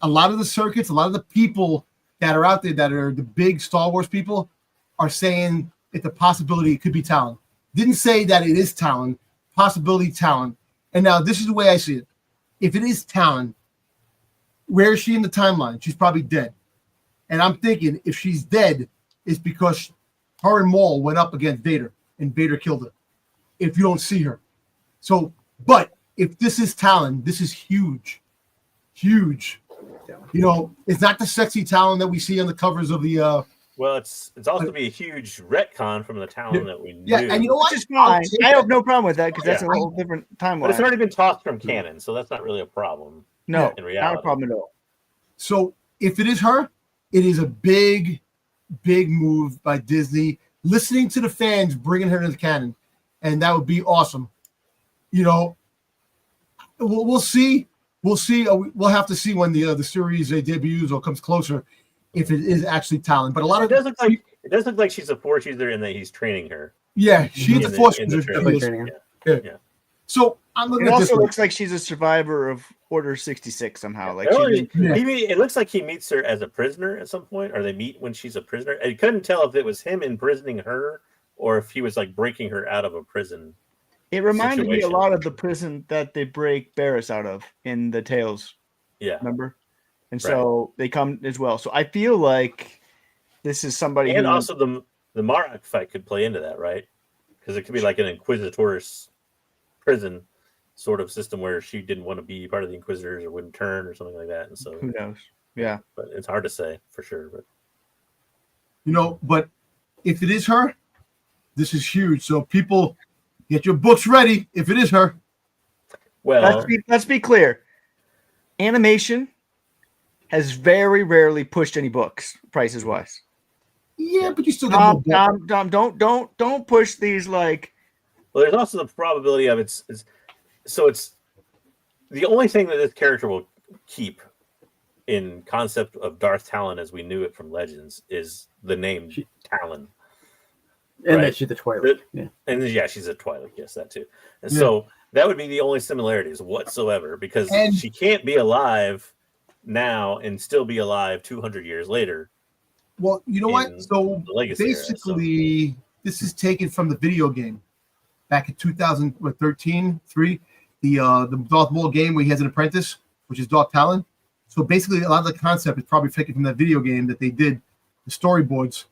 a lot of the circuits, a lot of the people that are out there that are the big Star Wars people are saying it's a possibility it could be Talon. Didn't say that it is Talon, possibility Talon. And now this is the way I see it. If it is Talon, where is she in the timeline? She's probably dead. And I'm thinking if she's dead, it's because her and Maul went up against Vader and Vader killed her. If you don't see her. So, but if this is Talon, this is huge. Huge. You know, it's not the sexy Talon that we see on the covers of the. Well, it's also to be a huge retcon from the Talon that we knew. Yeah, and you know what? Which is fine. I have no problem with that because that's a whole different timeline. But it's already been tossed from canon, so that's not really a problem. No, in reality, not a problem at all. So if it is her, it is a big, big move by Disney, listening to the fans, bringing her into the canon, and that would be awesome. You know, we'll see. We'll see. We'll have to see when the series debuts or comes closer if it is actually Talon. But a lot of it does look like she's a Force user and that he's training her. Yeah, she's a Force user. Yeah. So I'm looking. It also looks like she's a survivor of Order 66 somehow. Like it looks like he meets her as a prisoner at some point, or they meet when she's a prisoner. I couldn't tell if it was him imprisoning her or if he was like breaking her out of a prison. It reminded me a lot of the prison that they break Barriss out of in the Tales. Yeah. Remember? And so they come as well. So I feel like this is somebody and also the Marek fight could play into that, right? Because it could be like an Inquisitor's prison sort of system where she didn't want to be part of the Inquisitors or wouldn't turn or something like that. And so who knows? Yeah, but it's hard to say for sure. But but if it is her, this is huge. So people, get your books ready. If it is her, well, let's be clear. Animation has very rarely pushed any books prices wise. Yeah, but you still got Dom, don't push these like. Well, there's also the probability of it's the only thing that this character will keep in concept of Darth Talon as we knew it from Legends is the name Talon. And that she's a Twilight. And she's a Twilight. Yes, that too. And so that would be the only similarities whatsoever because she can't be alive now and still be alive 200 years later. Well, you know what? So basically, this is taken from the video game back in 2013, the Darth Maul game where he has an apprentice, which is Darth Talon. So basically, a lot of the concept is probably taken from that video game that they did the storyboards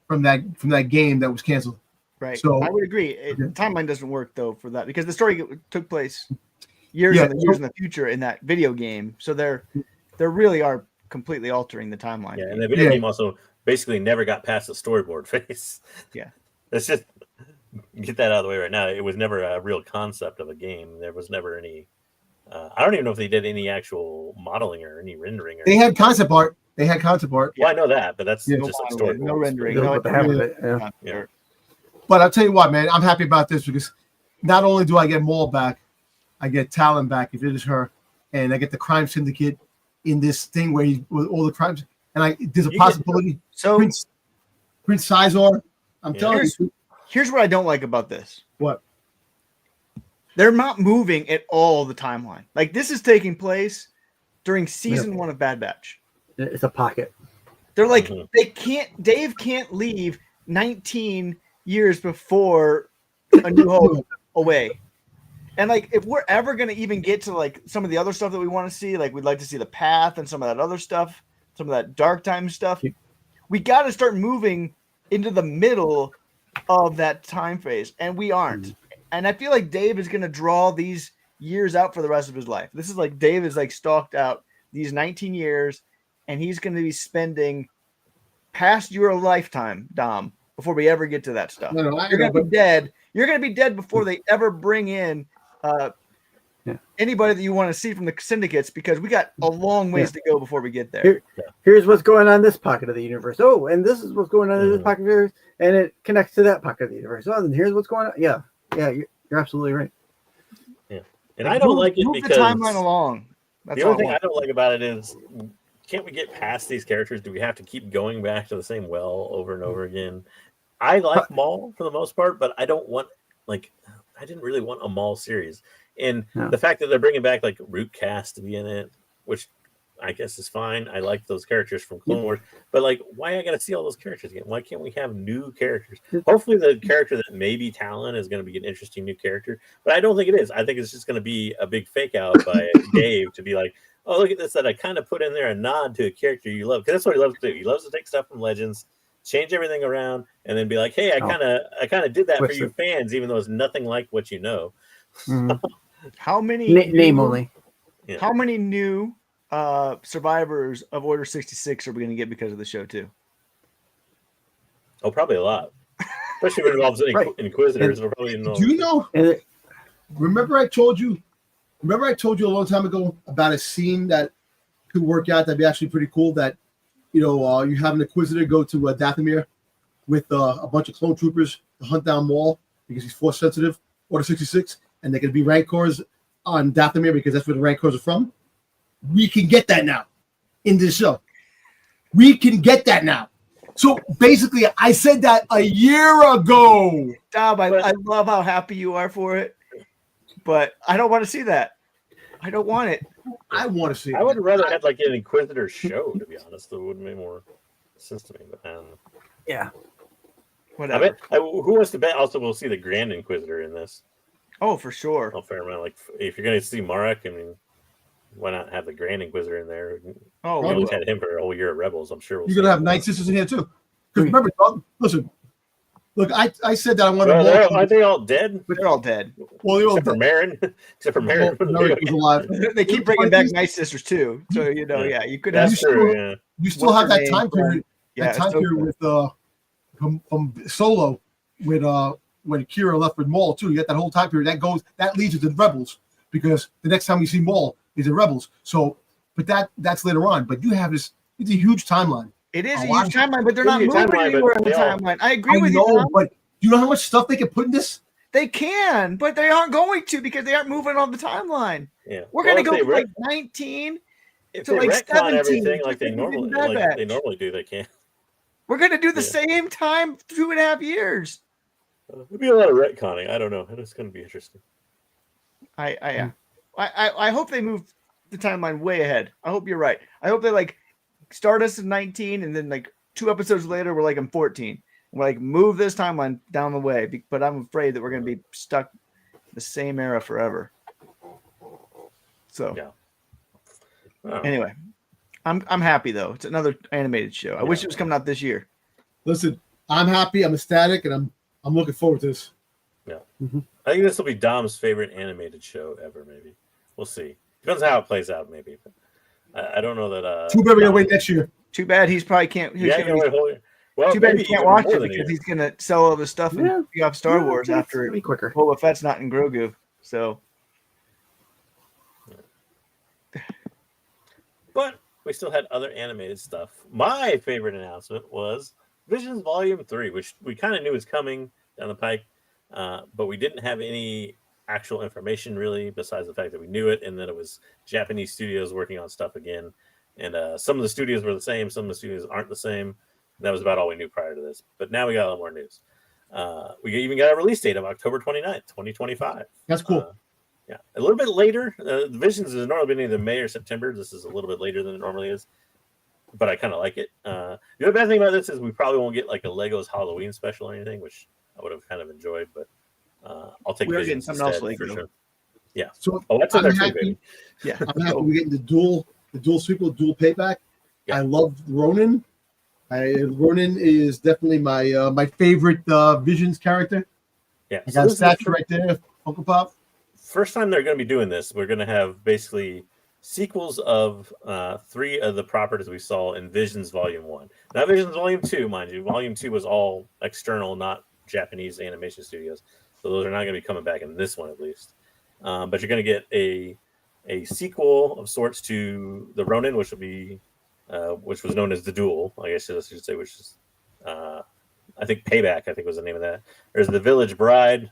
from that game that was canceled. Right. So I would agree. The timeline doesn't work though for that because the story took place years in the future in that video game. So they really are completely altering the timeline. Yeah, and the video game also basically never got past the storyboard phase. Yeah. Let's just get that out of the way right now. It was never a real concept of a game. There was never any. I don't even know if they did any actual modeling or any rendering. They had concept art. Well, I know that, but that's just a storyboard. No rendering. But I'll tell you what, man, I'm happy about this because not only do I get Maul back, I get Talon back if it is her, and I get the crime syndicate in this thing where with all the crimes, and there's a possibility. So Prince Sizor, I'm telling you. Here's what I don't like about this. What? They're not moving at all the timeline. Like this is taking place during season 1 of Bad Batch. It's a pocket. They're like Dave can't leave 19 years before A New Hope away. And like if we're ever gonna even get to like some of the other stuff that we want to see, like we'd like to see the path and some of that other stuff, some of that dark time stuff, we gotta start moving into the middle of that time phase. And we aren't. And I feel like Dave is gonna draw these years out for the rest of his life. This is like Dave is like stalked out these 19 years, and he's gonna be spending past your lifetime, Dom, before we ever get to that stuff. You're gonna be dead. You're gonna be dead before they ever bring in anybody that you want to see from the syndicates because we got a long ways to go before we get there. Here's what's going on in this pocket of the universe. Oh, and this is what's going on in this pocket of the universe, and it connects to that pocket of the universe. Oh, and here's what's going on. Yeah, you're absolutely right. Yeah, and I don't like it because the timeline along. That's the only thing I don't like about it is can't we get past these characters? Do we have to keep going back to the same well over and over again? I like Maul for the most part, but I don't want I didn't really want a Maul series. And the fact that they're bringing back like Root Cast to be in it, which I guess is fine. I like those characters from Clone Wars, but like, why I got to see all those characters again? Why can't we have new characters? Hopefully, the character that may be Talon is going to be an interesting new character, but I don't think it is. I think it's just going to be a big fake out by Dave to be like, oh, look at this that I kind of put in there a nod to a character you love, because that's what he loves to do. He loves to take stuff from Legends, change everything around, and then be like, hey, I kind of did that for you fans, even though it's nothing like what you know. How many name only? Yeah. How many new survivors of Order 66 are we going to get because of the show too? Oh, probably a lot. Especially if it involves any Inquisitors. Do you know? Remember I told you a long time ago about a scene that could work out that'd be actually pretty cool. That you have an Inquisitor go to Dathomir with a bunch of clone troopers to hunt down Maul because he's force sensitive. Order 66, and they could be Rancors on Dathomir because that's where the Rancors are from. We can get that now in this show. We can get that now. So basically, I said that a year ago. Dom, I love how happy you are for it, but I don't want to see that. I don't want it. I want to see it. I would rather have like an Inquisitor show, to be honest. That would make more sense to me. But yeah. Whatever. Who wants to bet? Also, we'll see the Grand Inquisitor in this. Oh, for sure. A fair amount. Like, if you're going to see Marek, I mean, why not have the Grand Inquisitor in there? Oh, we always had him for a whole year of Rebels. I'm sure you're going to have Night Sisters in here too. Because remember, listen, Look, I said that I want to. Aren't they all dead? They're all dead. Well, they're all except for Marin. Except for Marin. Marin was alive. They keep bringing back Night Sisters too. So you know, you could have. You still have that time period. Yeah, that time period with from Solo when Kira left with Maul too. You get that whole time period that leads into Rebels because the next time we see Maul is in Rebels. So, but that's later on. But you have it's a huge timeline. It is a huge timeline, but they're not moving anywhere in the timeline. I agree with you. Tom. But do you know how much stuff they can put in this? They can, but they aren't going to because they aren't moving on the timeline. Yeah, we're going to go from like 19 to like 17. Everything like they normally do. They can't. We're going to do the same time 2.5 years. There'll be a lot of retconning. I don't know. It's going to be interesting. I hope they move the timeline way ahead. I hope you're right. I hope they like start us in 19 and then like 2 episodes later we're like in 14. We're like move this timeline down the way, but I'm afraid that we're going to be stuck in the same era forever. So anyway, I'm happy though. It's another animated show. I wish it was coming out this year. Listen, I'm happy. I'm ecstatic, and I'm looking forward to this. Yeah, I think this will be Dom's favorite animated show ever. Maybe we'll see. Depends on how it plays out. Maybe, but I don't know that. Too bad we gotta wait next year. Too bad he's probably can't. Well, too bad he can't watch it because he's gonna sell all the stuff and be off Star Wars after quicker. Boba Fett's not in Grogu, so. But we still had other animated stuff. My favorite announcement was Visions Volume 3, which we kind of knew was coming down the pike, but we didn't have any actual information really, besides the fact that we knew it and that it was Japanese studios working on stuff again. And some of the studios were the same, some of the studios aren't the same. That was about all we knew prior to this. But now we got a lot more news. We even got a release date of October 29th, 2025. That's cool. Yeah, a little bit later. The Visions has normally been either May or September. This is a little bit later than it normally is, but I kind of like it. The other bad thing about this is we probably won't get like a Lego's Halloween special or anything, which I would have kind of enjoyed. But I'll take Visions something else for sure. Yeah. So that's in there too, baby. Yeah, I'm happy we're getting the dual sequel, dual payback. Yeah. I love Ronin. Ronin is definitely my favorite Visions character. Yeah, I got a statue right there, Funko Pop. First time they're going to be doing this, we're going to have basically sequels of 3 of the properties we saw in Visions Volume 1. Not Visions Volume 2, mind you. Volume 2 was all external, not Japanese animation studios. So those are not going to be coming back in this one, at least. But you're going to get a sequel of sorts to the Ronin, which will be which was known as The Duel, I guess I should say, which is I think Payback, I think was the name of that. There's The Village Bride,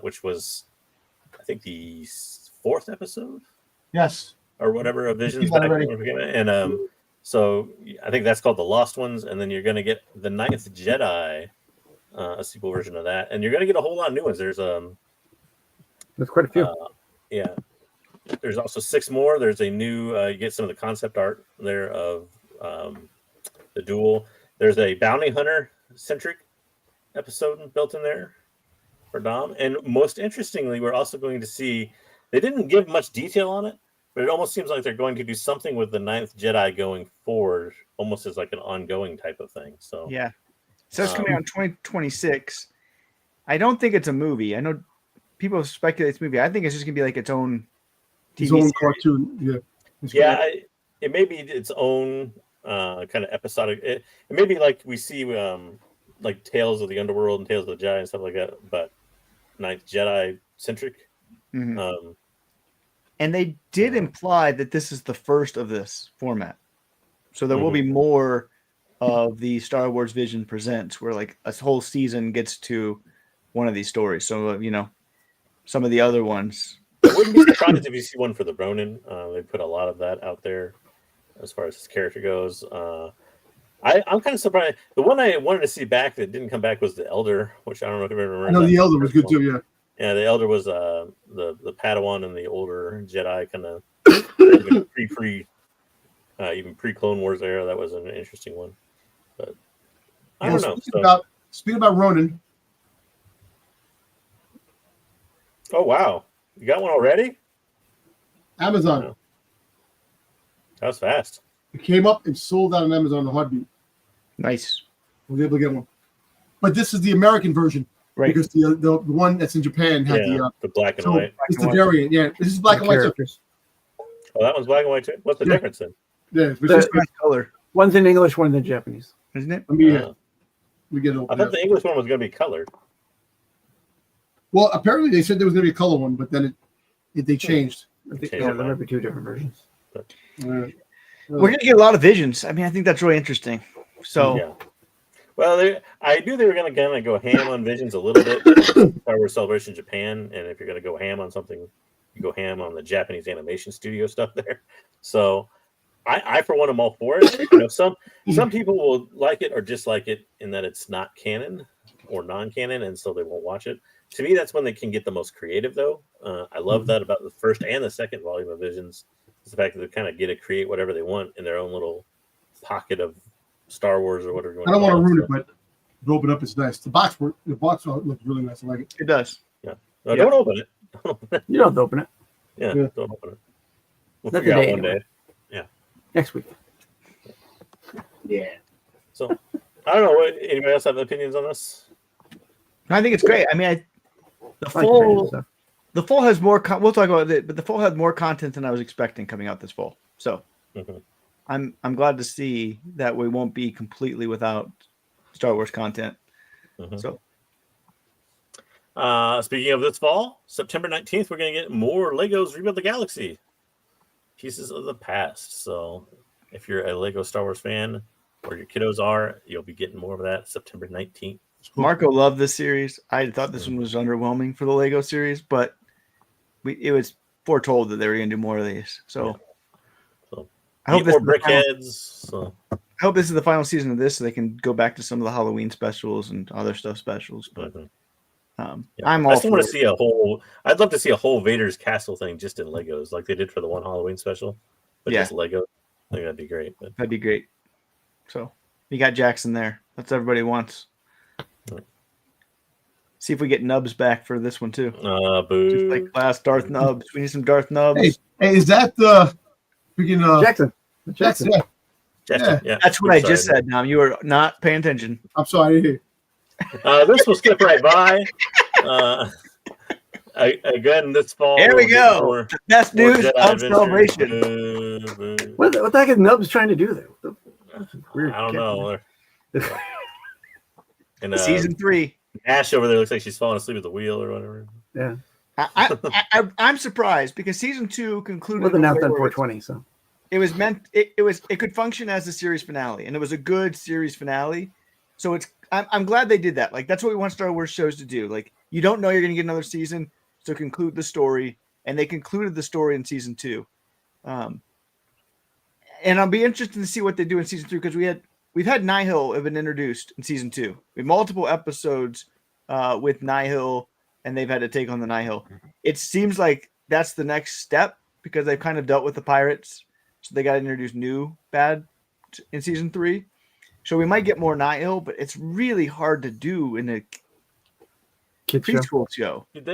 which was I think the 4th episode, yes, or whatever of Visions back and so I think that's called The Lost Ones, and then you're going to get the 9th Jedi, a sequel version of that, and you're going to get a whole lot of new ones. There's quite a few. Yeah, there's also 6 more. There's a new you get some of the concept art there of The Duel. There's a bounty hunter centric episode built in there for Dom, and most interestingly, we're also going to see. They didn't give much detail on it, but it almost seems like they're going to do something with the 9th Jedi going forward, almost as like an ongoing type of thing. So yeah, so it's coming out in 2026. I don't think it's a movie. I know people speculate it's a movie. I think it's just gonna be like its own TV cartoon. Yeah, it may be its own kind of episodic. It may be like we see like Tales of the Underworld and Tales of the Jedi and stuff like that, but 9th Jedi centric. Mm-hmm. And they did imply that this is the first of this format. So there will be more of the Star Wars Vision Presents where like a whole season gets to one of these stories. So, some of the other ones. I wouldn't be surprised if you see one for the Ronin. They put a lot of that out there as far as his character goes. I'm kind of surprised. The one I wanted to see back that didn't come back was the Elder, which I don't know if you remember. I know the Elder was good too, yeah. Yeah, the Elder was the Padawan and the older Jedi kind of even pre-Clone Wars era. That was an interesting one. But I don't know. Speaking about Ronin. Oh wow. You got one already? Amazon. Oh. That was fast. It came up and sold out on Amazon in a heartbeat. Nice. I was able to get one. but this is the American version, right? Because the one that's in Japan had the black and white. It's the variant. Yeah, this is black and white. Oh, that one's black and white too. What's the difference then? Yeah, it's just color. One's in English, one's in Japanese, isn't it? We get it. I thought the English one was going to be colored. Well, apparently they said there was going to be a color one, but then they changed. There might be 2 different versions. We're going to get a lot of visions. I mean, I think that's really interesting. So, yeah. Well, I knew they were going to kind of go ham on visions a little bit. Star Wars Celebration Japan, and if you're going to go ham on something, you go ham on the Japanese animation studio stuff there. So, I for one am all for it. You know, some people will like it or dislike it in that it's not canon or non-canon, and so they won't watch it. To me, that's when they can get the most creative, though. I love that about the first and the second volume of Visions, is the fact that they kind of get to create whatever they want in their own little pocket of Star Wars or whatever you want. I don't want to ruin it, but open up, it's nice. The box looks really nice. I like it. It does. Yeah. No, don't open it. You don't open it. Yeah, don't open it. We'll Not figure out today, one anyway. day. Yeah. Next week. Yeah. So, I don't know. Anybody else have opinions on this? I think it's great. I mean, the fall has more. We'll talk about it, but the fall had more content than I was expecting coming out this fall. So, I'm glad to see that we won't be completely without Star Wars content. So, speaking of this fall, September 19th, we're going to get more Legos Rebuild the Galaxy, Pieces of the Past. So, if you're a Lego Star Wars fan, or your kiddos are, you'll be getting more of that September 19th. Marco loved this series. I thought this one was underwhelming for the Lego series, but it was foretold that they were going to do more of these. So, I hope more brickheads. I hope this is the final season of this, so they can go back to some of the Halloween specials and other stuff specials. But I'm all. I still want to see a whole. I'd love to see a whole Vader's Castle thing just in Legos, like they did for the one Halloween special, but just Lego. I think that'd be great. But. That'd be great. So you got Jackson there. That's what everybody wants. See if we get Nubs back for this one too. Boo. Just like last Darth Nubs. We need some Darth Nubs. Hey, is that the freaking Jackson? Jackson, yeah. That's what I just said. Now you were not paying attention. I'm sorry. This will skip right by. Again, this fall. There we go. Best news of Celebration. What the heck is Nubs trying to do there? Weird. I don't know. And, Season 3. Ash over there looks like she's falling asleep at the wheel or whatever. Yeah. I'm surprised because season 2 concluded. It was announced on 420, so it was meant. It could function as a series finale, and it was a good series finale. So I'm glad they did that. Like that's what we want Star Wars shows to do. Like you don't know you're going to get another season, so conclude the story, and they concluded the story in season 2. And I'll be interested to see what they do in season 3 because we've had Nihil have been introduced in season 2. We have multiple episodes with Nihil, and they've had to take on the Nihil. It seems like that's the next step because they've kind of dealt with the pirates, so they got to introduce new bad in season 3. So we might get more Nihil, but it's really hard to do in a preschool show. Did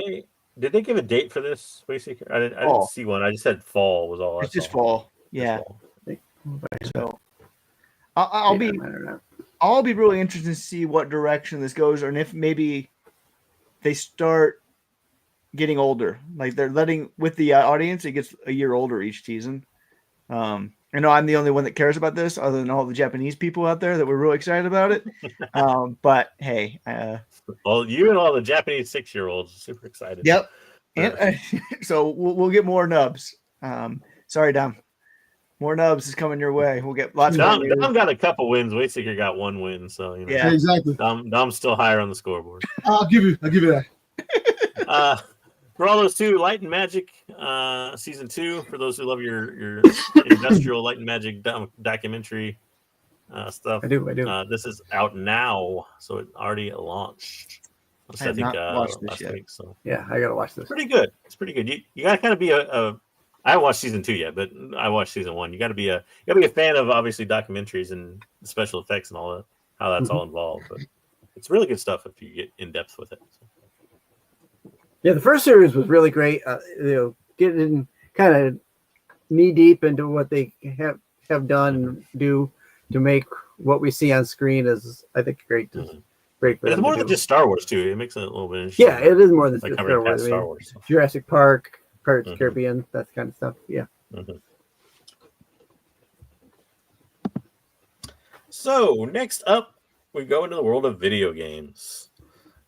they give a date for this? Wayseeker? I didn't see one. I just said fall was all. It's just fall. Yeah. So I'll be really interested to see what direction this goes, or if maybe they start getting older. Like they're letting with the audience, it gets a year older each season. I know I'm the only one that cares about this, other than all the Japanese people out there that were really excited about it. But hey, well, you and all the Japanese 6-year-olds are super excited. Yep. And so we'll get more Nubs. Sorry, Dom. More Nubs is coming your way. We'll get lots. Dom got a couple wins. Wayseeker got 1 win. So yeah, exactly. Dom's still higher on the scoreboard. I'll give you that. For all those 2, Light and Magic season 2. For those who love your industrial Light and Magic documentary stuff, I do. This is out now, so it already launched. I have not watched this yet. Week, so. Yeah, I gotta watch this. Pretty good. It's pretty good. You gotta kind of be a I haven't watched season 2 yet, but I watched season 1. You gotta be a fan of obviously documentaries and the special effects and all that, how that's all involved. But it's really good stuff if you get in depth with it. So. Yeah, the first series was really great. Getting kind of knee deep into what they have done and do to make what we see on screen is, I think, great great for them. It's more to than do. just Star Wars too. It makes it a little bit interesting. Yeah, it is more than like just covering Star Wars. past Star Wars. So. Jurassic Park, Pirates of the Caribbean, that kind of stuff. Yeah. Mm-hmm. So next up, we go into the world of video games.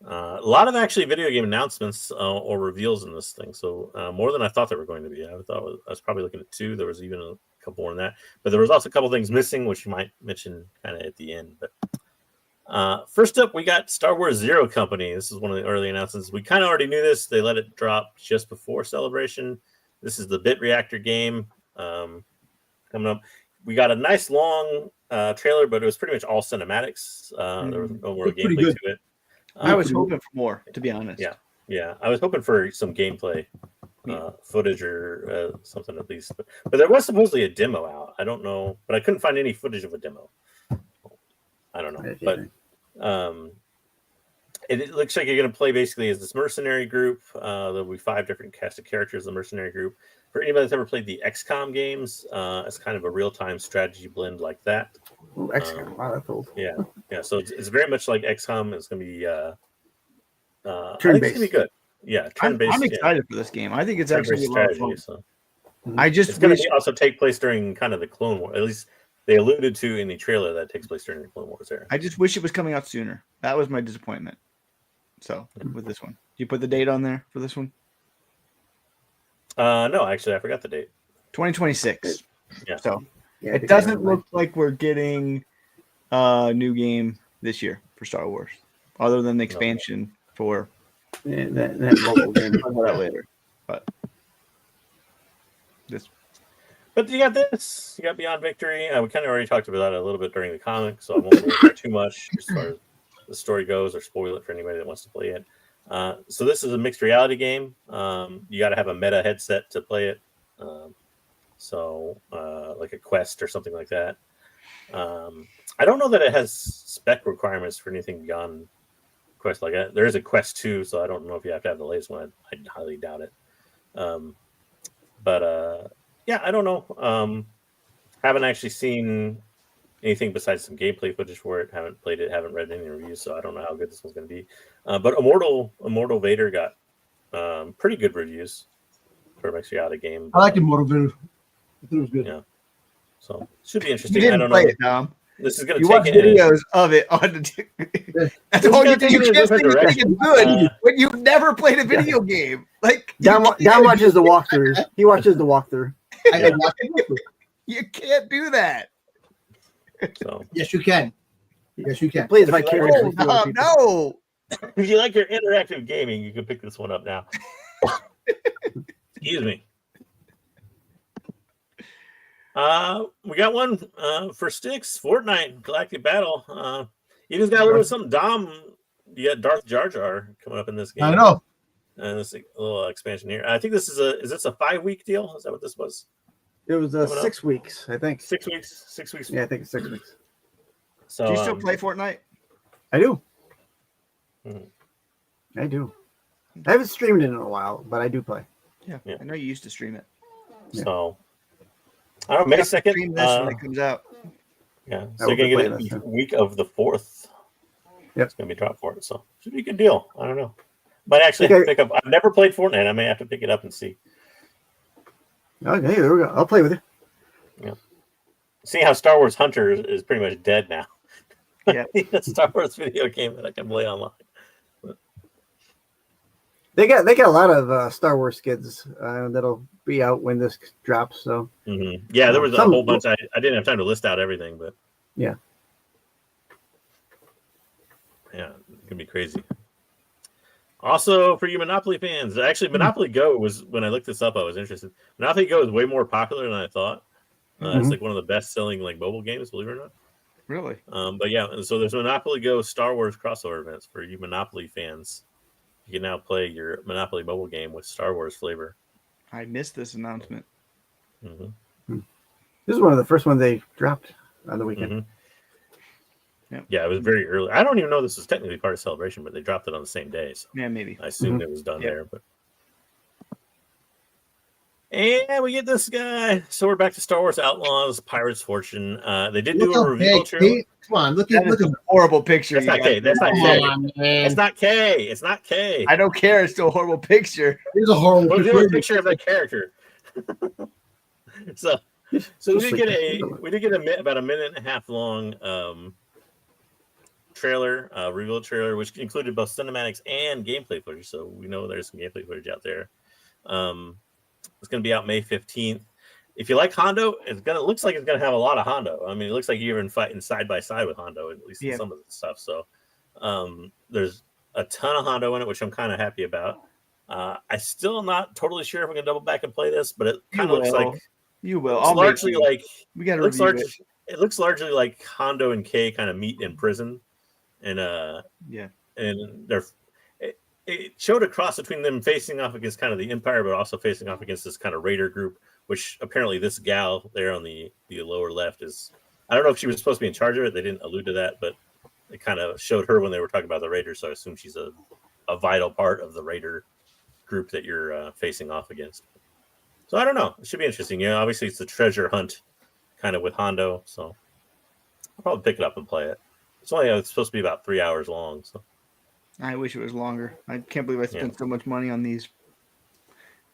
A lot of actually video game announcements or reveals in this thing. So more than I thought there were going to be. I was probably looking at 2. There was even a couple more than that. But there was also a couple things missing, which you might mention kind of at the end. But first up, we got Star Wars Zero Company. This is one of the early announcements. We kind of already knew this. They let it drop just before Celebration. This is the Bit Reactor game coming up. We got a nice long trailer, but it was pretty much all cinematics. There was no more gameplay to it. I was hoping for more, to be honest. Yeah. I was hoping for some gameplay footage or something at least. But there was supposedly a demo out. I don't know, but I couldn't find any footage of a demo. I don't know. But it looks like you're going to play basically as this mercenary group. There'll be 5 different cast of characters in the mercenary group. For anybody that's ever played the XCOM games, it's kind of a real-time strategy blend like that. Ooh, XCOM. Wow, that's old. Yeah. So it's very much like XCOM. It's going to be turn-based. I think it's going to be good. Yeah, turn-based. I'm excited for this game. I think it's turn-based actually a lot of fun. So. It's going to also take place during kind of the Clone War. At least they alluded to in the trailer that takes place during the Clone Wars era. I just wish it was coming out sooner. That was my disappointment. So with this one, you put the date on there for this one? No, actually, I forgot the date. 2026. Yeah. So it doesn't look like we're getting a new game this year for Star Wars, other than the expansion for that mobile game. I'll talk about that later. But you got this. You got Beyond Victory. We kind of already talked about that a little bit during the comic, so I won't go into too much as far as the story goes or spoil it for anybody that wants to play it. So this is a mixed reality game. You got to have a meta headset to play it. Like a Quest or something like that. I don't know that it has spec requirements for anything beyond Quest like that. There is a Quest 2, so I don't know if you have to have the latest one. I highly doubt it. Yeah, I don't know. Haven't actually seen anything besides some gameplay footage for it. Haven't played it. Haven't read any reviews, so I don't know how good this one's going to be. But Immortal Vader got pretty good reviews for a mixed reality game. I like Immortal Vader. I thought it was good. Yeah, so should be interesting. You didn't I don't play know. It, Tom. This is going to you take watch videos of it on the. That's all you do. You can't think it's good, but you've never played a video game. Like Don watches the walkthrough. He watches the walkthrough. You can't do that. So yes, you can. Yes, you can. Please, vicariously. No. If you like your interactive gaming, you can pick this one up now. Excuse me. We got one for sticks. Fortnite Galactic Battle. Even's got a little something. Dom, you got Darth Jar Jar coming up in this game. I know. And this little expansion here. I think this is a 5-week deal? Is that what this was? It was 6 weeks, I think. 6 weeks. 6 weeks. Yeah, I think it's 6 weeks. So do you still play Fortnite? I do. Mm-hmm. I do. I haven't streamed it in a while, but I do play. Yeah. I know you used to stream it. So I don't know, May 2nd. Stream this when it comes out. Yeah. So you're gonna get it week of the 4th. Yep. It's gonna be dropped for it. So should be a good deal. I don't know. Might actually have to pick up. I've never played Fortnite. I may have to pick it up and see. Okay, there we go. I'll play with you. Yeah. Seeing how Star Wars Hunter is pretty much dead now. Yeah. A Star Wars video game that I can play online. But They got a lot of Star Wars skids that'll be out when this drops. So yeah, there was a whole bunch. I didn't have time to list out everything, but yeah, it can be crazy. Also, for you Monopoly fans, actually, Monopoly Go was, when I looked this up, I was interested. Monopoly Go is way more popular than I thought. It's like one of the best-selling like mobile games, believe it or not. Really? But yeah, and so there's Monopoly Go Star Wars crossover events for you Monopoly fans. You can now play your Monopoly mobile game with Star Wars flavor. I missed this announcement. This is one of the first ones they dropped on the weekend. Yep. Yeah, it was very early. I don't even know this was technically part of Celebration, but they dropped it on the same day. So yeah, maybe. I assumed it was done there. But And we get this guy. So we're back to Star Wars Outlaws, Pirates Fortune. They did do Look a reveal trailer. Come on, look at a horrible picture. That's not K. That's not K. It's not K. It's not K. I don't care. It's still a horrible picture. It's a horrible picture. We'll do a picture of that character. so we did get about a minute and a half long trailer, reveal trailer, which included both cinematics and gameplay footage. So we know there's some gameplay footage out there. It's going to be out May 15th. If you like Hondo, it looks like it's going to have a lot of Hondo. I mean, it looks like you're even fighting side by side with Hondo, at least in some of the stuff. So there's a ton of Hondo in it, which I'm kind of happy about. I still not totally sure if I'm going to double back and play this, but it kind of looks like you will. It's largely like we got to review it. It looks largely like Hondo and Kay kind of meet in prison, and and it showed a cross between them facing off against kind of the Empire, but also facing off against this kind of Raider group, which apparently this gal there on the lower left is. I don't know if she was supposed to be in charge of it. They didn't allude to that, but it kind of showed her when they were talking about the Raiders. So I assume she's a vital part of the Raider group that you're facing off against. So I don't know. It should be interesting. You know, obviously it's the treasure hunt kind of with Hondo. So I'll probably pick it up and play it. It's supposed to be about 3 hours long. So I wish it was longer. I can't believe I spent so much money on these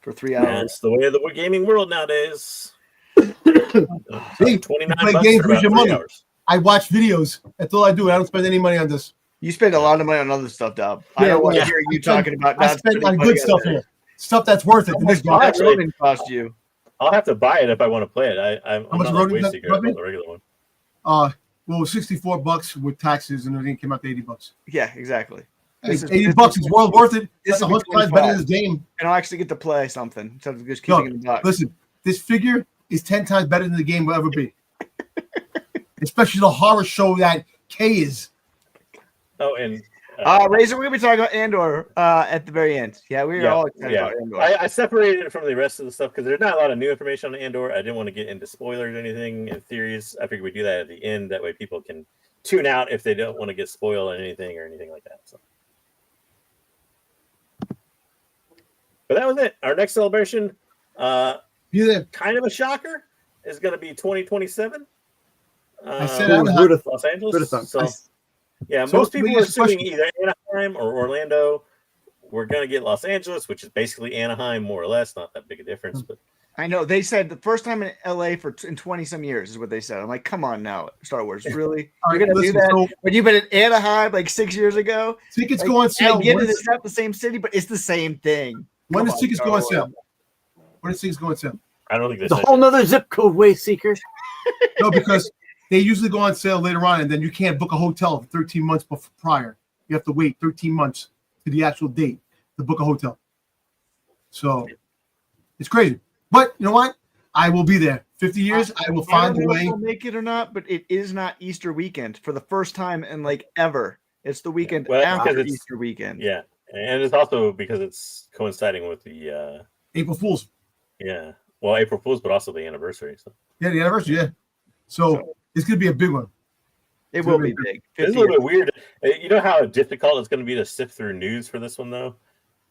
for 3 hours. That's the way of the gaming world nowadays. See, $29 games for with your money. hours. I watch videos. That's all I do. I don't spend any money on this. You spend a lot of money on other stuff, Dub. I don't want to hear you talking about I spend on good stuff here. Stuff that's worth it. How much Ronin cost you? I'll have to buy it if I want to play it. I'm How much not Ronin like the regular one. Well, it was $64 with taxes, and everything came out to $80. Yeah, exactly. Hey, $80 is well worth it. It's 100 times better than this game. And I'll actually get to play something instead of just keeping it in the box. Listen, this figure is 10 times better than the game will ever be. Especially the horror show that K is. Oh, and Razor, we're going to be talking about Andor at the very end. Yeah, we are all excited about Andor. I separated it from the rest of the stuff because there's not a lot of new information on Andor. I didn't want to get into spoilers or anything and theories. I figured we do that at the end. That way people can tune out if they don't want to get spoiled on anything or anything like that. So. But that was it. Our next celebration, kind of a shocker, is going to be 2027. I said Los Angeles. So, yeah, most people are assuming either Anaheim or Orlando. We're going to get Los Angeles, which is basically Anaheim, more or less. Not that big a difference, but I know they said the first time in LA in 20 some years is what they said. I'm like, come on now, Star Wars, really? You're going to do that when you've been in Anaheim like 6 years ago? Tickets go on sale. I get it, it's not the same city, but it's the same thing. When does tickets go on sale? When does tickets go on sale? I don't think it's a whole nother zip code, way seekers. No, because they usually go on sale later on, and then you can't book a hotel 13 months prior. You have to wait 13 months to the actual date to book a hotel. So it's crazy. But you know what? I will be there. 50 years, I will find a way. I don't know if we'll make it or not, but it is not Easter weekend for the first time in like ever. It's the weekend after Easter weekend. Yeah. And it's also because it's coinciding with the April Fool's. Yeah. Well, April Fool's, but also the anniversary. So. Yeah, the anniversary, yeah. So it's going to be a big one. It will be big. It's a little bit weird. You know how difficult it's going to be to sift through news for this one, though?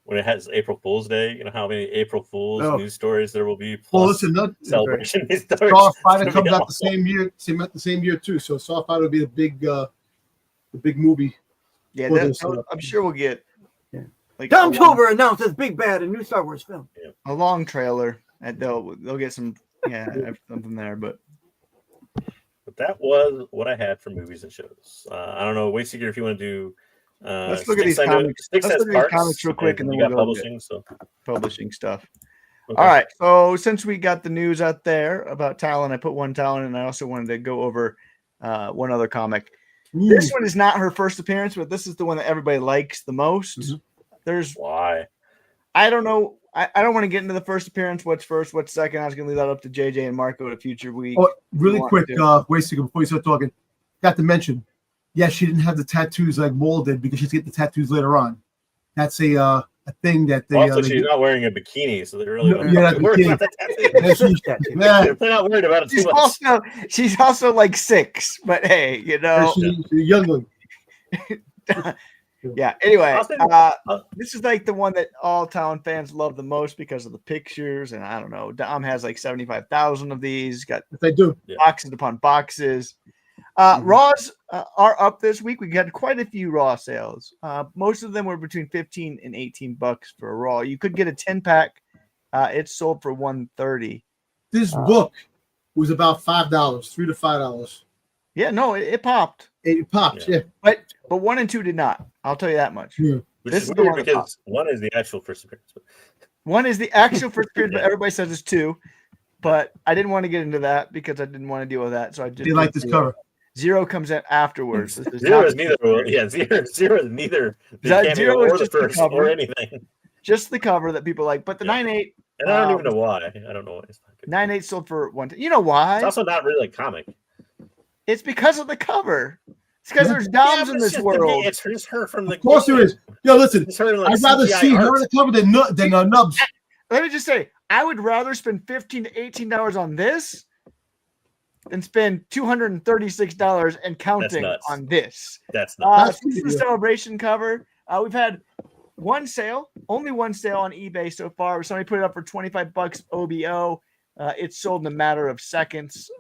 When it has April Fool's Day, you know how many April Fool's news stories there will be? Well, listen, celebration news stories. Starfighter comes out the same year too. So Starfighter will be the big movie. Yeah, I'm sure we'll get. Like Tom Tolver announces big bad a new Star Wars film. Yeah. A long trailer, and they'll get some something there, but that was what I had for movies and shows. I don't know, Wayseeker, if you want to do. Let's look at these comics. Let's look at these comics real quick, and then we'll go publishing stuff. Okay. All right. So since we got the news out there about Talon, I put one Talon, and I also wanted to go over one other comic. This one is not her first appearance, but this is the one that everybody likes the most. Mm-hmm. There's why I don't know. I don't want to get into the first appearance. What's first? What's second? I was going to leave that up to JJ and Marco at a future week. Oh, really quick, Wayseeker, before you start talking, got to mention. Yes, she didn't have the tattoos like Maul did because she's getting the tattoos later on. That's a thing that they. Also, she's not wearing a bikini, so they're really not worried about that. They're not worried about it too much. She's also like 6, but hey, you know, she's a youngling. Yeah. Anyway, Austin- this is like the one that all Talon fans love the most because of the pictures, and I don't know. Dom has like 75,000 of these. Got They do. boxes upon boxes. Raws are up this week. We got quite a few raw sales. Most of them were between $15 and $18 for a raw. You could get a 10-pack. It's sold for $130. This book was about $5, $3 to $5. Yeah, no, it popped. It popped, yeah. But 1 and 2 did not. I'll tell you that much. Yeah. Which This is is the weird one that because one is the actual first appearance. 1 is the actual first appearance, but everybody says it's 2. But I didn't want to get into that because I didn't want to deal with that. So I just They like this cover. 0 comes in afterwards. This is Zero not- is neither. Yeah, zero is neither. The Zero cameo is or the just the first cover. or anything. just the cover that people like. But the 9.8, And I don't even know why. I don't know why it's not good. 9.8 sold for $1. You know why? It's also not really a comic. It's because of the cover. It's because there's Doms in this world. It's just her from the. Of course there is. Yo, listen, It's her in, like, I'd rather CGI see her art. on the cover than Nubs. Let me just say, I would rather spend $15 to $18 on this than spend $236 and counting nuts. on this. That's not. This is the celebration cover. We've had only one sale on eBay so far. Somebody put it up for $25 OBO. It sold in a matter of seconds.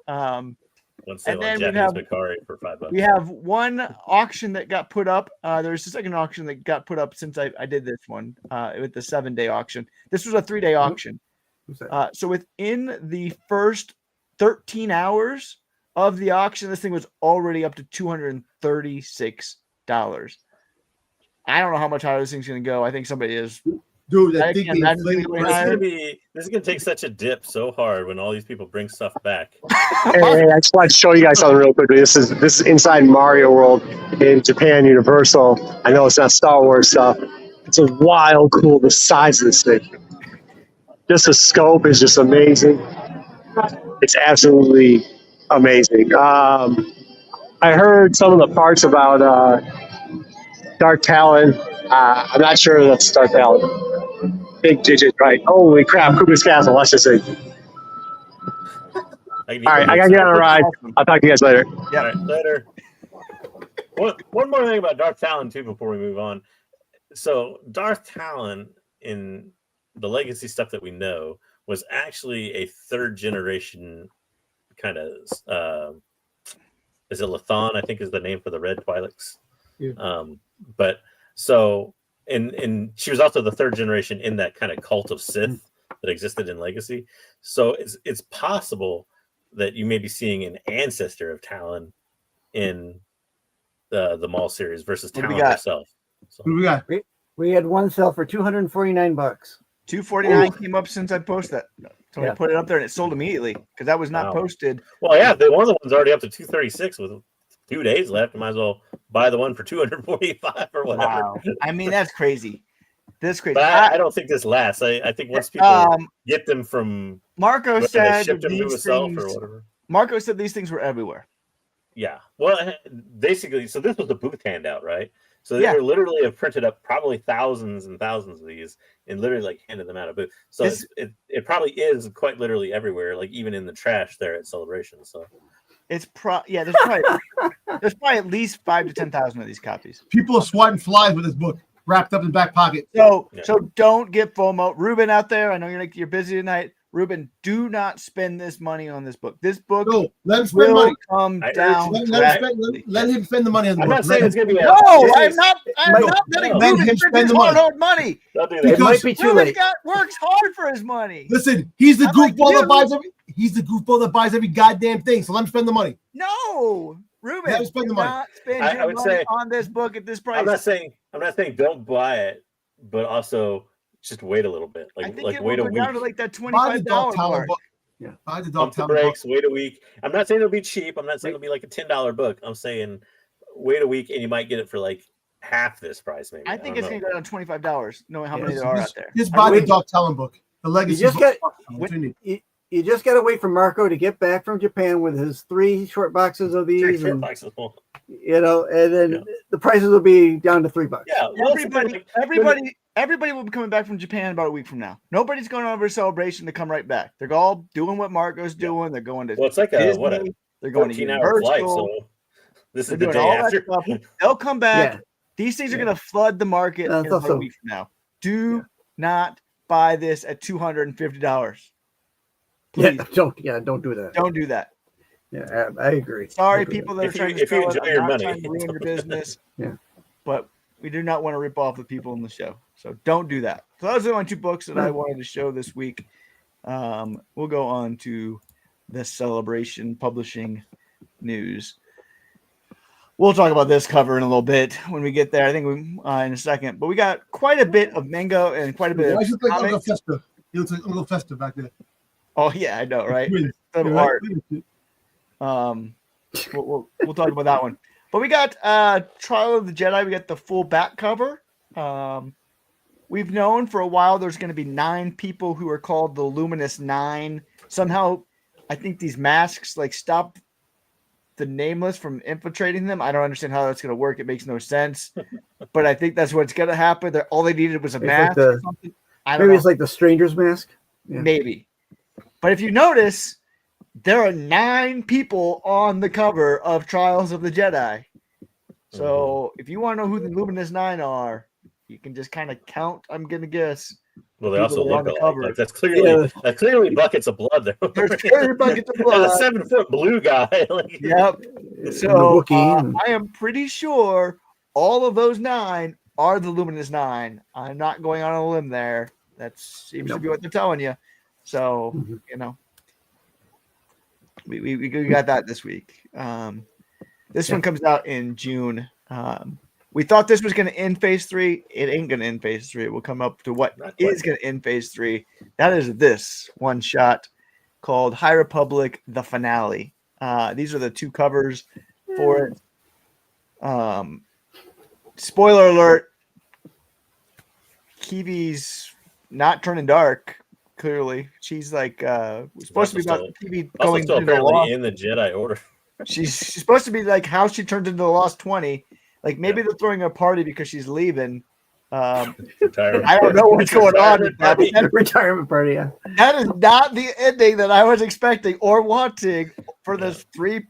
One sale and on then we Japanese Macari for $5. We have one auction that got put up. There's a second auction that got put up since I did this one with the 7-day auction. This was a 3-day auction. So within the first 13 hours of the auction, this thing was already up to $236. I don't know how much higher this thing's going to go. I think somebody is. Dude, I think this is gonna take such a dip so hard when all these people bring stuff back. Hey, I just want to show you guys something real quickly. This is inside Mario World in Japan, Universal. I know it's not Star Wars stuff. It's a wild, cool. The size of this thing. Just the scope is just amazing. It's absolutely amazing. I heard some of the parts about Dark Talon. I'm not sure that's Dark Talon. Big digit, right? Holy crap, Kuba's Castle. Let's just see. All right, I gotta get on a ride. I'll talk to you guys later. Yeah, all right, later. One more thing about Dark Talon too before we move on. So Dark Talon in the legacy stuff that we know was actually a 3rd generation kind of is it Lathan, I think is the name for the red Twi'leks. Yeah. But so and she was also the 3rd generation in that kind of cult of Sith that existed in Legacy. So it's possible that you may be seeing an ancestor of Talon in the Maul series versus Talon herself. So. What do we got? We had one sell for $249. $249 came up since I posted that. So I put it up there and it sold immediately because that was not posted. Well, yeah, one of the ones already up to $236 with 2 days left. Might as well buy the one for $245 or whatever. Wow. I mean, that's crazy. That's crazy. But I don't think this lasts. I think once people get them from Marco said shipped them to himself or whatever. Marco said these things were everywhere. Yeah. Well, basically, so this was the booth handout, right? So they were literally have printed up probably thousands and thousands of these and literally like handed them out of booth. So it probably is quite literally everywhere, like even in the trash there at Celebration. So it's there's probably at least 5,000 to 10,000 of these copies. People are swatting flies with this book wrapped up in the back pocket. So don't get FOMO. Ruben out there, I know you're busy tonight. Ruben, do not spend this money on this book. This book let him spend money. Come down. Let him spend the money on the book. I'm not saying it's going to be I'm not letting Ruben spend his hard money. It might be too late. Works hard for his money. Listen, he's the goofball that buys every goddamn thing. So let him spend the money. No, Ruben, do spend the money. Not spend your money on this book at this price. I'm not saying don't buy it, but also just wait a little bit. Like wait a week. Down to like that $25 mark. Yeah, buy the Pump the brakes. Wait a week. I'm not saying it'll be cheap. I'm not saying it'll be like a $10 book. I'm saying wait a week and you might get it for like half this price. Maybe I think it's going to go down $25, knowing how many there are out there. Just buy the Dark Talon book. The Legacy. You just got to wait for Marco to get back from Japan with his 3 short boxes of these, and then the prices will be down to $3. Yeah, everybody will be coming back from Japan about a week from now. Nobody's going over to Celebration to come right back. They're all doing what Marco's doing. They're going to it's like Disney. They're going to Universal. Flight, so this is the day after. They'll come back. These things are going to flood the market in about a week from now. Do not buy this at $250. Please. Don't do that. Don't do that. Yeah, I agree. Sorry, people that are trying to sell it. I'm not money. trying to ruin your business. Yeah. But we do not want to rip off the people in the show. So don't do that. So those are my 2 books that I wanted to show this week. We'll go on to the Celebration Publishing news. We'll talk about this cover in a little bit when we get there. I think we in a second. But we got quite a bit of manga and quite a bit of comics. He looks like Uncle Festa back there. Oh yeah, I know, right? Some art. We'll talk about that one. But we got Trial of the Jedi. We got the full back cover. We've known for a while there's going to be 9 people who are called the Luminous 9. Somehow, I think these masks stop the Nameless from infiltrating them. I don't understand how that's going to work. It makes no sense. But I think that's what's going to happen. All they needed was a mask. Or something. Maybe it's like the Stranger's mask. Yeah. Maybe. But if you notice, there are 9 people on the cover of Trials of the Jedi. So if you want to know who the Luminous 9 are, you can just kind of count, I'm going to guess. Well, they also look alike. That's clearly buckets of blood there. There's clearly buckets of blood. And a 7-foot blue guy. Yep. So I am pretty sure all of those 9 are the Luminous 9. I'm not going on a limb there. That seems to be what they're telling you. So, we got that this week. This one comes out in June. We thought this was going to end phase 3. It ain't going to end phase 3. It will come up to what is going to end phase 3. That is this one shot called High Republic, the finale. These are the 2 covers for it. Spoiler alert. Kiwi's not turning dark. Clearly, she's supposed to be about Kiwi going still apparently in the Jedi Order. She's supposed to be how she turned into the Lost 20. Maybe they're throwing a party because she's leaving. I don't know what's going on with that. Retirement party, yeah. That is not the ending that I was expecting or wanting for this 3,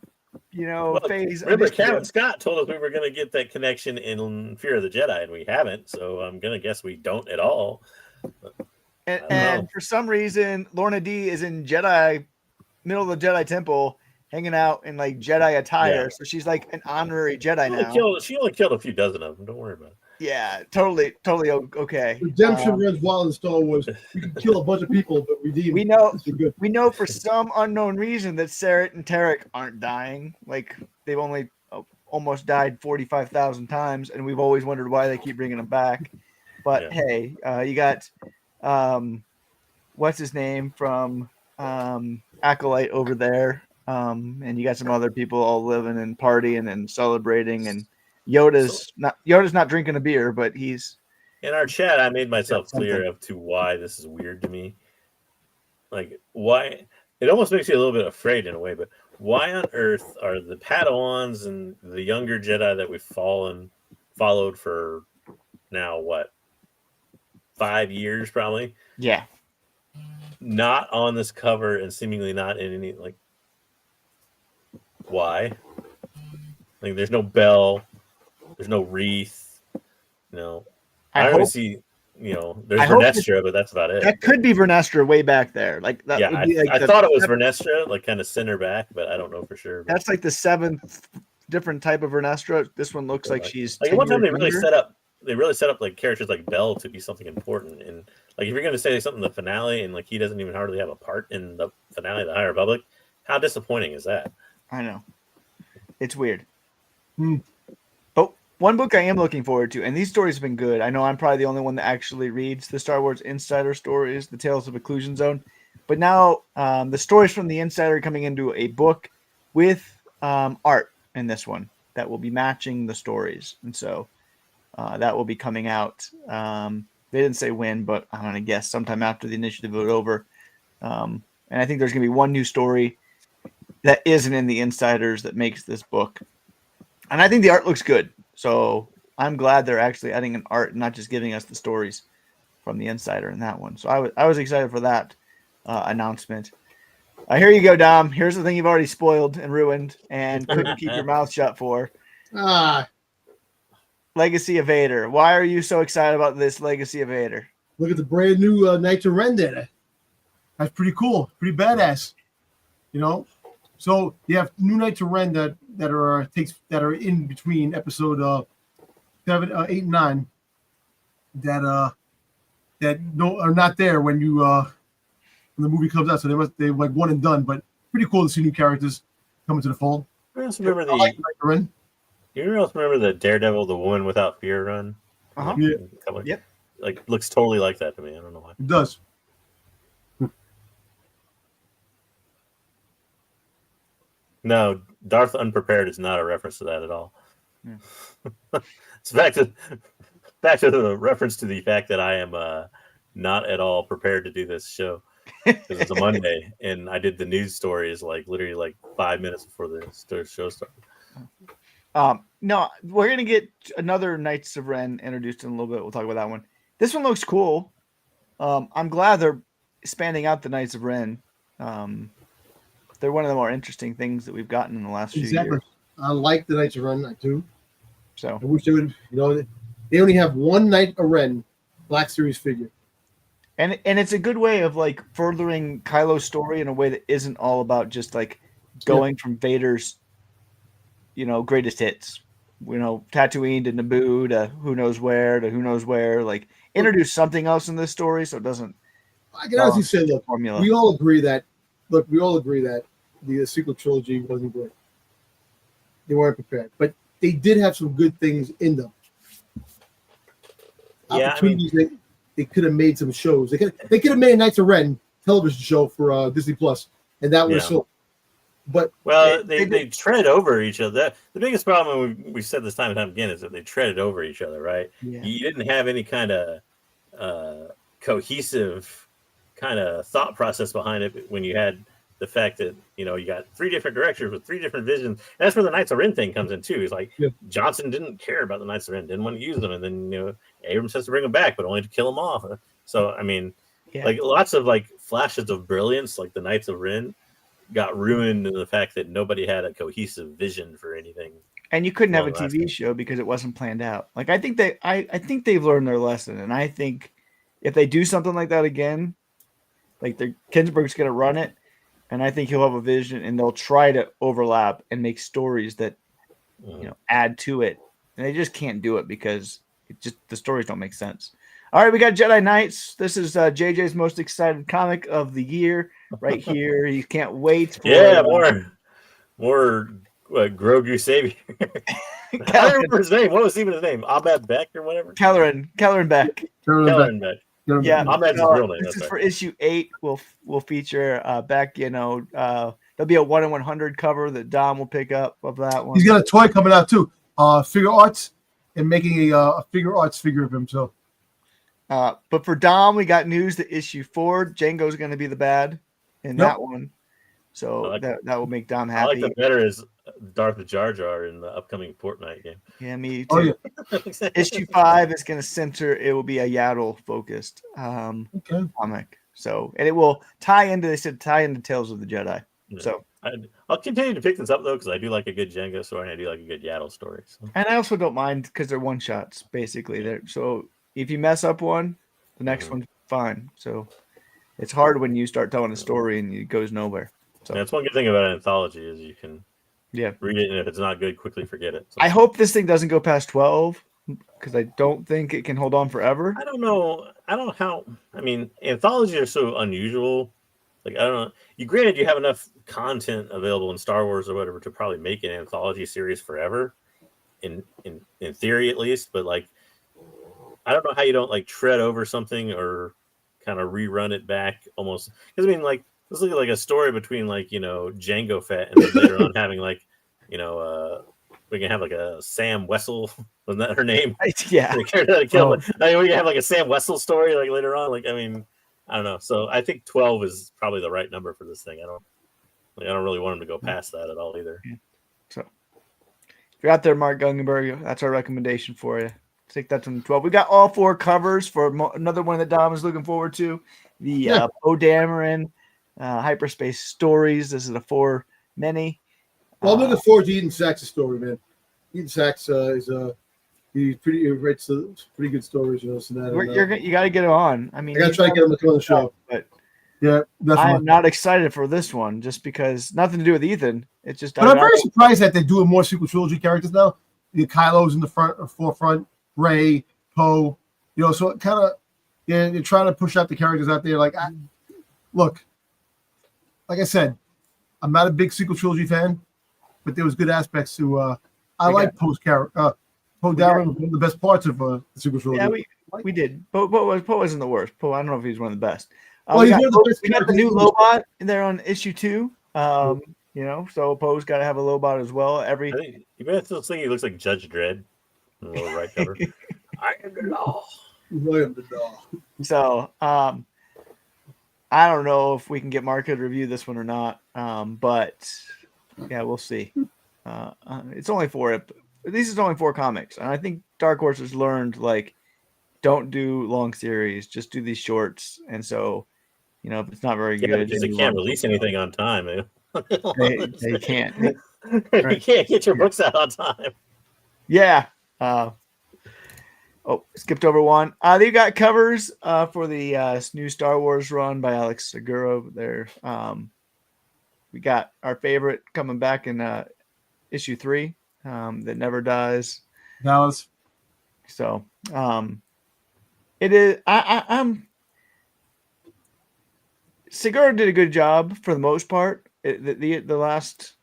phase. Remember, Karen Scott told us we were going to get that connection in Fear of the Jedi, and we haven't. So I'm going to guess we don't at all. And for some reason, Lorna D is in middle of the Jedi Temple, hanging out in Jedi attire. Yeah. So she's an honorary Jedi now. She only killed a few dozen of them. Don't worry about it. Yeah, totally okay. Redemption runs wild in Star Wars. You can kill a bunch of people, but redeem. We know for some unknown reason that Sarah and Tarek aren't dying. They've only almost died 45,000 times, and we've always wondered why they keep bringing them back. But hey, you got what's his name from Acolyte over there. And you got some other people all living and partying and celebrating, and Yoda's not drinking a beer, but he's in our chat. I made myself clear as to why this is weird to me. Why it almost makes you a little bit afraid in a way, but why on earth are the Padawans and the younger Jedi that we've followed for now 5 years probably? Yeah. Not on this cover and seemingly not in any why? There's no bell, there's no wreath. I already see. There's Vernestra, but that's about it. That could be Vernestra way back there. That yeah, would be I thought it was Vernestra, kind of center back, but I don't know for sure. That's the 7th different type of Vernestra. This one looks like she's. One time they really set up characters like Bell to be something important, and if you're going to say something in the finale, and he doesn't even hardly have a part in the finale of the High Republic, how disappointing is that? I know. It's weird. But one book I am looking forward to, and these stories have been good. I know I'm probably the only one that actually reads the Star Wars Insider stories, the Tales of Occlusion Zone. But now the stories from the Insider are coming into a book with art in this one that will be matching the stories. And so that will be coming out. They didn't say when, but I'm going to guess sometime after the initiative is over. And I think there's going to be one new story that isn't in the Insiders that makes this book. And I think the art looks good. So I'm glad they're actually adding an art and not just giving us the stories from the Insider in that one. So I was excited for that announcement. Here you go, Dom. Here's the thing you've already spoiled and ruined and couldn't keep your mouth shut for. Legacy of Vader. Why are you so excited about this Legacy of Vader? Look at the brand new Knights of Ren there. That's pretty cool, pretty badass. You know, so you have new Knights of Ren that are in between episode 7, 8, and 9 that are not there when the movie comes out. So they're like one and done, but pretty cool to see new characters coming to the fold. I also remember you also remember the Daredevil, the Woman Without Fear run? Uh-huh. Yeah. Yep. Like looks totally like that to me. I don't know why. It does. No, Darth Unprepared is not a reference to that at all. Yeah. It's back to the reference to the fact that I am not at all prepared to do this show because it's a Monday and I did the news stories like literally like 5 minutes before the show started. No, we're gonna get another Knights of Ren introduced in a little bit. We'll talk about that one. This one looks cool. I'm glad they're expanding out the Knights of Ren. They're one of the more interesting things that we've gotten in the last few years. I like the Knights of Ren, I do. So I wish they would, they only have one Knight of Ren Black Series figure. And it's a good way of like furthering Kylo's story in a way that isn't all about just like going from Vader's, greatest hits. Tatooine to Naboo to who knows where. Like introduce something else in this story so it doesn't. I can honestly say, look, we all agree that the sequel trilogy wasn't great. They weren't prepared, but they did have some good things in them. Yeah, opportunities they could have made some shows. They could have made a Knights of Ren television show for Disney Plus, and that was so. But they tread over each other. The biggest problem we said this time and time again is that they treaded over each other. Right? Yeah. You didn't have any kind of cohesive kind of thought process behind it when you had the fact that you got 3 different directors with 3 different visions. And that's where the Knights of Ren thing comes in too. It's like Johnson didn't care about the Knights of Ren, didn't want to use them, and then Abrams has to bring them back, but only to kill them off. So I mean, like lots of like flashes of brilliance, like the Knights of Ren, got ruined in the fact that nobody had a cohesive vision for anything. And you couldn't have a TV show because it wasn't planned out. Like I think they've learned their lesson, and I think if they do something like that again, like Kinsberg's going to run it. And I think he'll have a vision, and they'll try to overlap and make stories that, add to it. And they just can't do it because the stories don't make sense. All right, we got Jedi Knights. This is JJ's most excited comic of the year right here. He can't wait. More Grogu Savior. I don't remember his name. What was even his name? Abed Beck or whatever? Kelleran Beck. Kelleran Beck. Yeah, Ahmed's his real name. This is for issue 8. We'll feature Beck. There'll be a 1-in-100 cover that Dom will pick up of that one. He's got a toy coming out too, figure arts, and making a figure arts figure of himself. But for Dom, we got news that issue 4, Django's going to be the bad in that one. So that will make Dom happy. I like the better is Darth Jar Jar in the upcoming Fortnite game. Yeah, me too. Issue 5 is going to center. It will be a Yaddle focused comic. So, and it will tie into Tales of the Jedi. Yeah. So I'll continue to pick this up though because I do like a good Django story and I do like a good Yaddle story. So. And I also don't mind because they're one shots basically. So if you mess up one, the next one's fine. So it's hard when you start telling a story and it goes nowhere. So that's one good thing about an anthology is you can read it, and if it's not good, quickly forget it. So. I hope this thing doesn't go past 12 because I don't think it can hold on forever. I don't know how. I mean, anthologies are so unusual. Like I don't know. Granted, you have enough content available in Star Wars or whatever to probably make an anthology series forever, in theory at least. But like, I don't know how you don't like tread over something or kind of rerun it back almost. Because I mean, like. Let's look at like a story between like Jango Fett and then later on having like we can have like a Sam Wessel, wasn't that her name? Yeah. We can have like a Sam Wessel story like later on. Like I mean, I don't know. So I think 12 is probably the right number for this thing. I don't really want him to go past that at all either. Yeah. So if you're out there, Mark Gungenberg, that's our recommendation for you. Take that to 12. We got all 4 covers for another one that Dom is looking forward to. The Poe Dameron. Hyperspace Stories. This is a 4 mini. Well, I'm looking forward to Eden Sachs' story, man. Eden Sachs is He writes pretty good stories, you know. So that you got to get it on. I mean, I got to try to get him to come on the show. But yeah, I'm not excited for this one just because nothing to do with Ethan. It's just. But I'm very surprised that they're doing more sequel trilogy characters now. The Kylo's in the forefront, Rey, Poe. You know, so it kind of they're trying to push out the characters out there. Like, look, like I said, I'm not a big sequel trilogy fan, but there was good aspects to. I like Poe's character. Poe Dameron was one of the best parts of the sequel trilogy. Yeah, we did. Poe wasn't the worst. Poe, I don't know if he's one of the best. Well, he's one of the best. We got the new Lobot in there on issue 2. You know, so Poe's got to have a Lobot as well. You better still think he looks like Judge Dredd in the lower right cover. I am the law. I am the law. So, I don't know if we can get Mark to review this one or not. But yeah, we'll see. It's only 4. This is only 4 comics, and I think Dark Horse has learned like, don't do long series, just do these shorts. And so, you know, if it's not very good, because they can't release anything on time. They can't. You can't get your books out on time. Yeah. Skipped over one. They got covers for the new Star Wars run by Alex Segura there. We got our favorite coming back in issue 3, that never dies. Dallas. So it is. I'm. Segura did a good job for the most part. The last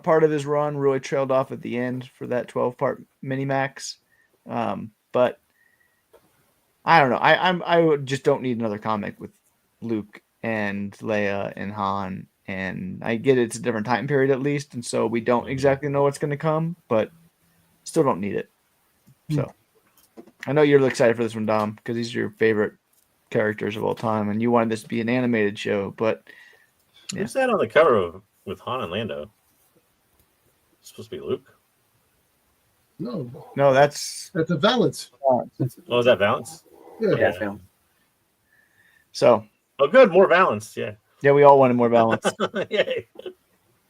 part of his run really trailed off at the end for that 12-part minimax. But I don't know. I just don't need another comic with Luke and Leia and Han. And I get it's a different time period at least, and so we don't exactly know what's going to come, but still don't need it. So I know you're excited for this one, Dom, because these are your favorite characters of all time, and you wanted this to be an animated show, but who's that on the cover with Han and Lando? It's supposed to be Luke. No, that's a Valance. Oh, is that Valance? Yeah. So. Oh, good, more Valance. Yeah, we all wanted more balance. Yay.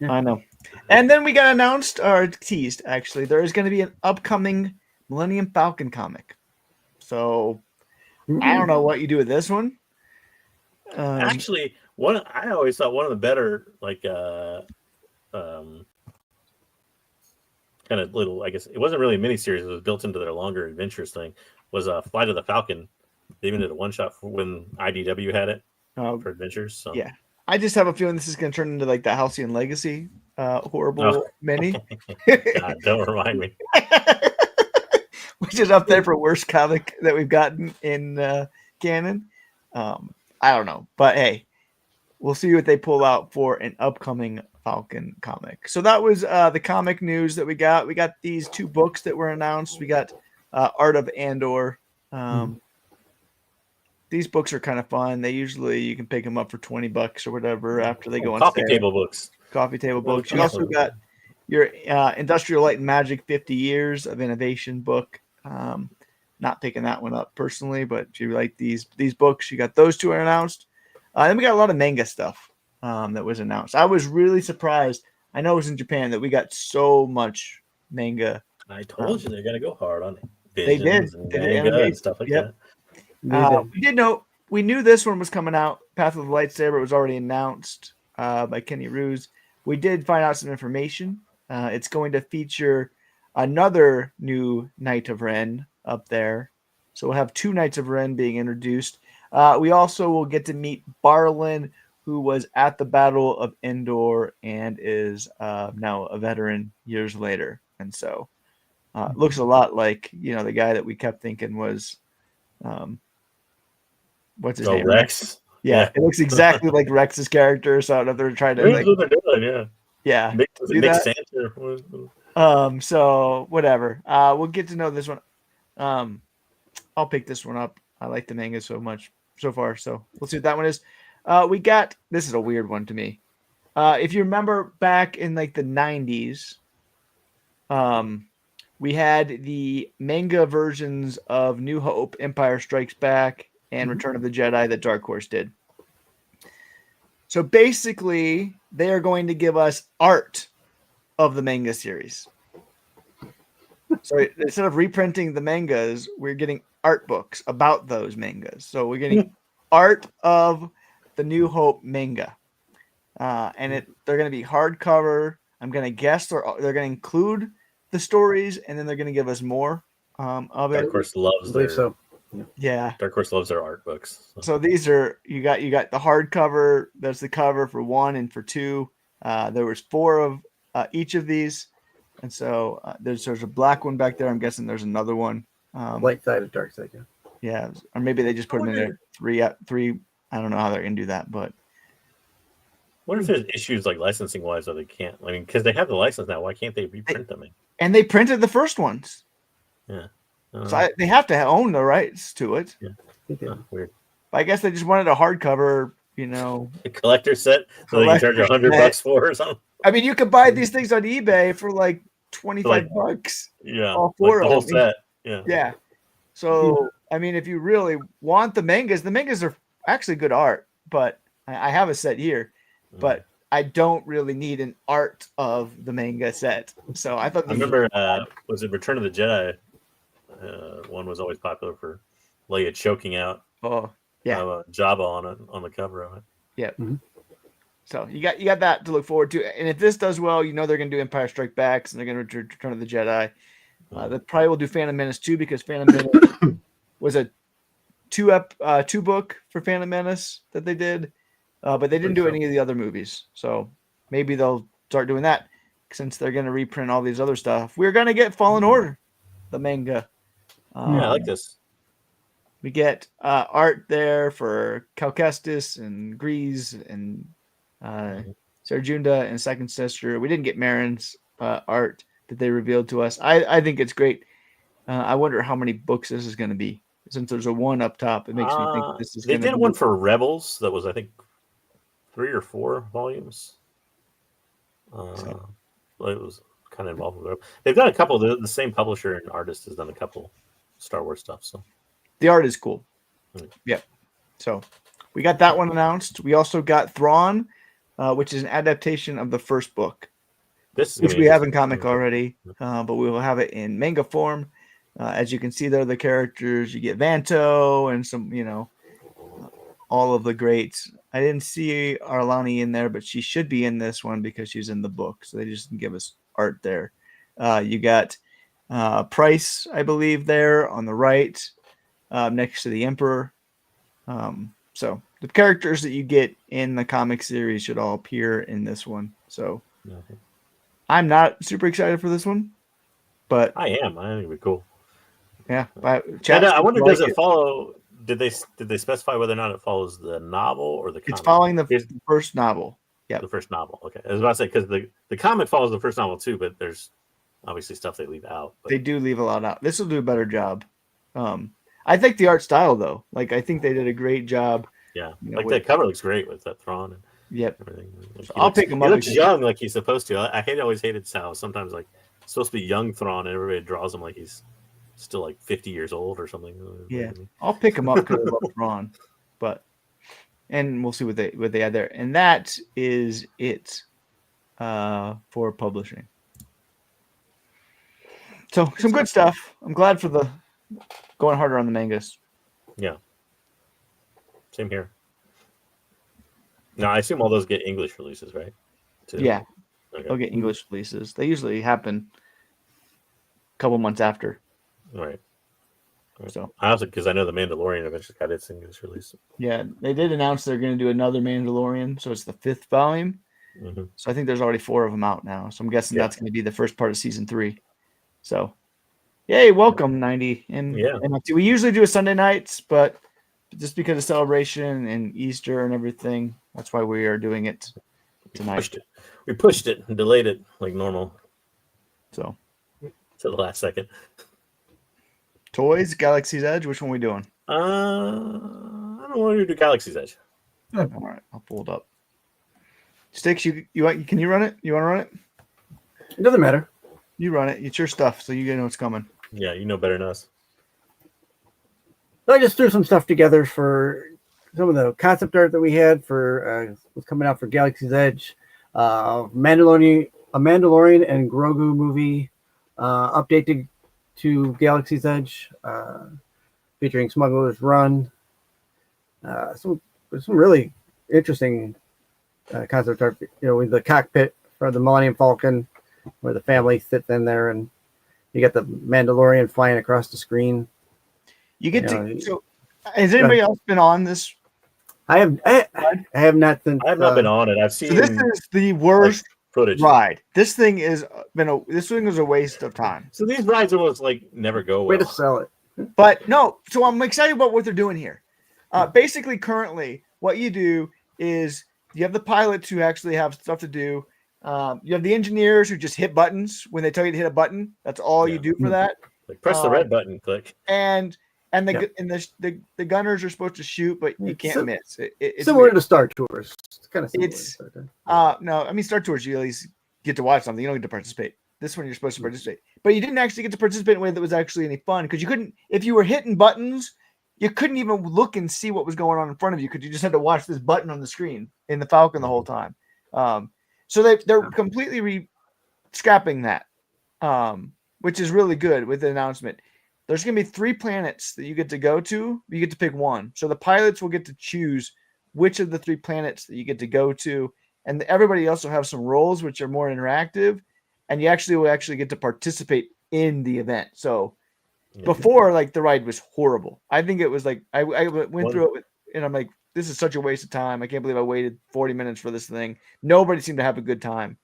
I know. And then we got announced, or teased, actually, there is going to be an upcoming Millennium Falcon comic. So I don't know what you do with this one. Actually, I always thought one of the better, like, kind of little, I guess, it wasn't really a miniseries. It was built into their longer adventures thing, was Flight of the Falcon. They even did a one-shot for when IDW had it for adventures. So. Yeah. I just have a feeling this is going to turn into like the Halcyon Legacy horrible mini. God, don't remind me. Which is up there for worst comic that we've gotten in canon. I don't know. But hey, we'll see what they pull out for an upcoming Falcon comic. So that was the comic news that we got. We got these 2 books that were announced. We got Art of Andor. These books are kind of fun. You can pick them up for $20 or whatever after they go on coffee sale. Table books. Coffee table books. You also got your Industrial Light and Magic 50 Years of Innovation book. Not picking that one up personally, but if you like these books, you got those 2 are announced. Then we got a lot of manga stuff that was announced. I was really surprised. I know it was in Japan that we got so much manga. I told you they're going to go hard on it. They did. They did and stuff like that. We did know. We knew this one was coming out. Path of the Lightsaber was already announced by Kenny Ruse. We did find out some information. It's going to feature another new Knight of Ren up there. So we'll have 2 Knights of Ren being introduced. We also will get to meet Barlin, who was at the Battle of Endor and is now a veteran years later. And so looks a lot like, the guy that we kept thinking was what's his name? Rex. Yeah, it looks exactly like Rex's character. So I don't know if they're trying to Nick Santa. So whatever. We'll get to know this one. I'll pick this one up. I like the manga so much so far. So we'll see what that one is. This is a weird one to me. If you remember back in like the 90s, we had the manga versions of New Hope, Empire Strikes Back, and Return of the Jedi that Dark Horse did. So basically, they are going to give us art of the manga series. So instead of reprinting the mangas, we're getting art books about those mangas. So we're getting art of the New Hope manga. And they're going to be hardcover. I'm going to guess they're going to include the stories, and then they're going to give us more of it. Dark Horse loves their Dark Horse loves their art books. So these are you got the hardcover. There's the cover for 1 and for 2. There was 4 of each of these, and so there's a black one back there. I'm guessing there's another one. Light side and dark side, yeah. Yeah, or maybe they just put them in there. 3. I don't know how they're going to do that, but. What if there's issues like licensing wise that they can't? I mean, because they have the license now, why can't they reprint them? And they printed the first ones. Yeah. So they have to own the rights to it. Yeah. Weird. But I guess they just wanted a hardcover, a collector set, so they can charge $100 for or something. I mean, you could buy these things on eBay for like $25. Yeah, all 4 the of whole them. set. Yeah. Yeah. So I mean, if you really want the mangas are actually good art. But I have a set here, but I don't really need an art of the manga set. So I thought. I remember, was it Return of the Jedi? One was always popular for Leia choking out. Oh yeah, Jabba on the cover of it. Yeah. Mm-hmm. So you got that to look forward to, and if this does well, they're going to do Empire Strike Backs, and they're going to Return of the Jedi. They probably will do Phantom Menace too, because Phantom Menace was a 2 book for Phantom Menace that they did, but they didn't do any of the other movies. So maybe they'll start doing that since they're going to reprint all these other stuff. We're going to get Fallen Order, the manga. I like this. We get art there for Cal Kestis and Grease and Serjunda and Second Sister. We didn't get Marin's art that they revealed to us. I think it's great. I wonder how many books this is going to be. Since there's a 1 up top, it makes me think this is. They did one for Rebels that was, I think, 3 or 4 volumes. It was kind of involved with Rebels. They've done a couple. The same publisher and artist has done a couple Star Wars stuff. So the art is cool. Yeah. So we got that one announced. We also got Thrawn, which is an adaptation of the first book, which we have in comic already, but we will have it in manga form. As you can see, there are the characters. You get Vanto and some, all of the greats. I didn't see Arlani in there, but she should be in this one because she's in the book. So they just didn't give us art there. You got Price, I believe, there on the right, next to the Emperor. So the characters that you get in the comic series should all appear in this one. So I'm not super excited for this one, but I am. I think it'd be cool. Yeah, I wonder, does it follow? Did they specify whether or not it follows the novel or the comic? It's following the first novel. Yeah, the first novel. Okay, I was about to say, because the comic follows the first novel too, but there's obviously stuff they leave out. But... They do leave a lot out. This will do a better job. I think the art style though, I think they did a great job. Yeah, that cover looks great with that Thrawn. Yep. Everything. So I'll pick him up. He looks young, like he's supposed to. I always hated how sometimes it's supposed to be young Thrawn, and everybody draws him like he's still 50 years old or something. Yeah, I'll pick him up because I love Thrawn, and we'll see what they add there. And that is it for publishing. So some good stuff. I'm glad for the going harder on the mangas. Yeah. Same here. Now I assume all those get English releases, right? Too? Yeah. Okay. They'll get English releases. They usually happen a couple months after. Right. So I also, because I know the Mandalorian eventually got its English release. Yeah, they did announce they're going to do another Mandalorian, so it's the 5th volume. Mm-hmm. So I think there's already 4 of them out now. So I'm guessing that's going to be the first part of season 3. So, yay! Welcome 90. And we usually do a Sunday nights, but just because of celebration and Easter and everything, that's why we are doing it tonight. We pushed it and delayed it like normal. So to the last second. Toys, Galaxy's Edge. Which one are we doing? I don't want to do Galaxy's Edge. All right, I'll pull it up. Sticks, can you run it? You want to run it? It doesn't matter. You run it. It's your stuff, so you know what's coming. Yeah, you know better than us. So I just threw some stuff together for some of the concept art that we had for what's coming out for Galaxy's Edge, a Mandalorian and Grogu movie, updated to Galaxy's Edge, featuring Smuggler's Run. Some really interesting concept art, with the cockpit for the Millennium Falcon, where the family sits in there, and you get the Mandalorian flying across the screen. So, has anybody else been on this? I have not since. I have not been on it. I've seen. So this is the worst footage ride. This thing is a waste of time. So these rides almost never go well. Way to sell it. But no, so I'm excited about what they're doing here. Basically, currently, what you do is you have the pilots who actually have stuff to do. You have the engineers who just hit buttons when they tell you to hit a button. That's all you do for that. Press the red button, click. And the gunners are supposed to shoot, but you can't miss. It's similar weird. to Star Tours. It's kind of similar. No, I mean Star Tours, you at least get to watch something. You don't get to participate. This one you're supposed to participate, but you didn't actually get to participate in a way that was actually any fun because you couldn't. If you were hitting buttons, you couldn't even look and see what was going on in front of you because you just had to watch this button on the screen in the Falcon the whole time. So they're completely scrapping that, which is really good with the announcement. There's going to be 3 planets that you get to go to. You get to pick one. So the pilots will get to choose which of the 3 planets that you get to go to. And everybody else will have some roles, which are more interactive. And you will get to participate in the event. So before, the ride was horrible. I think it was I went through it and I'm like, this is such a waste of time. I can't believe I waited 40 minutes for this thing. Nobody seemed to have a good time.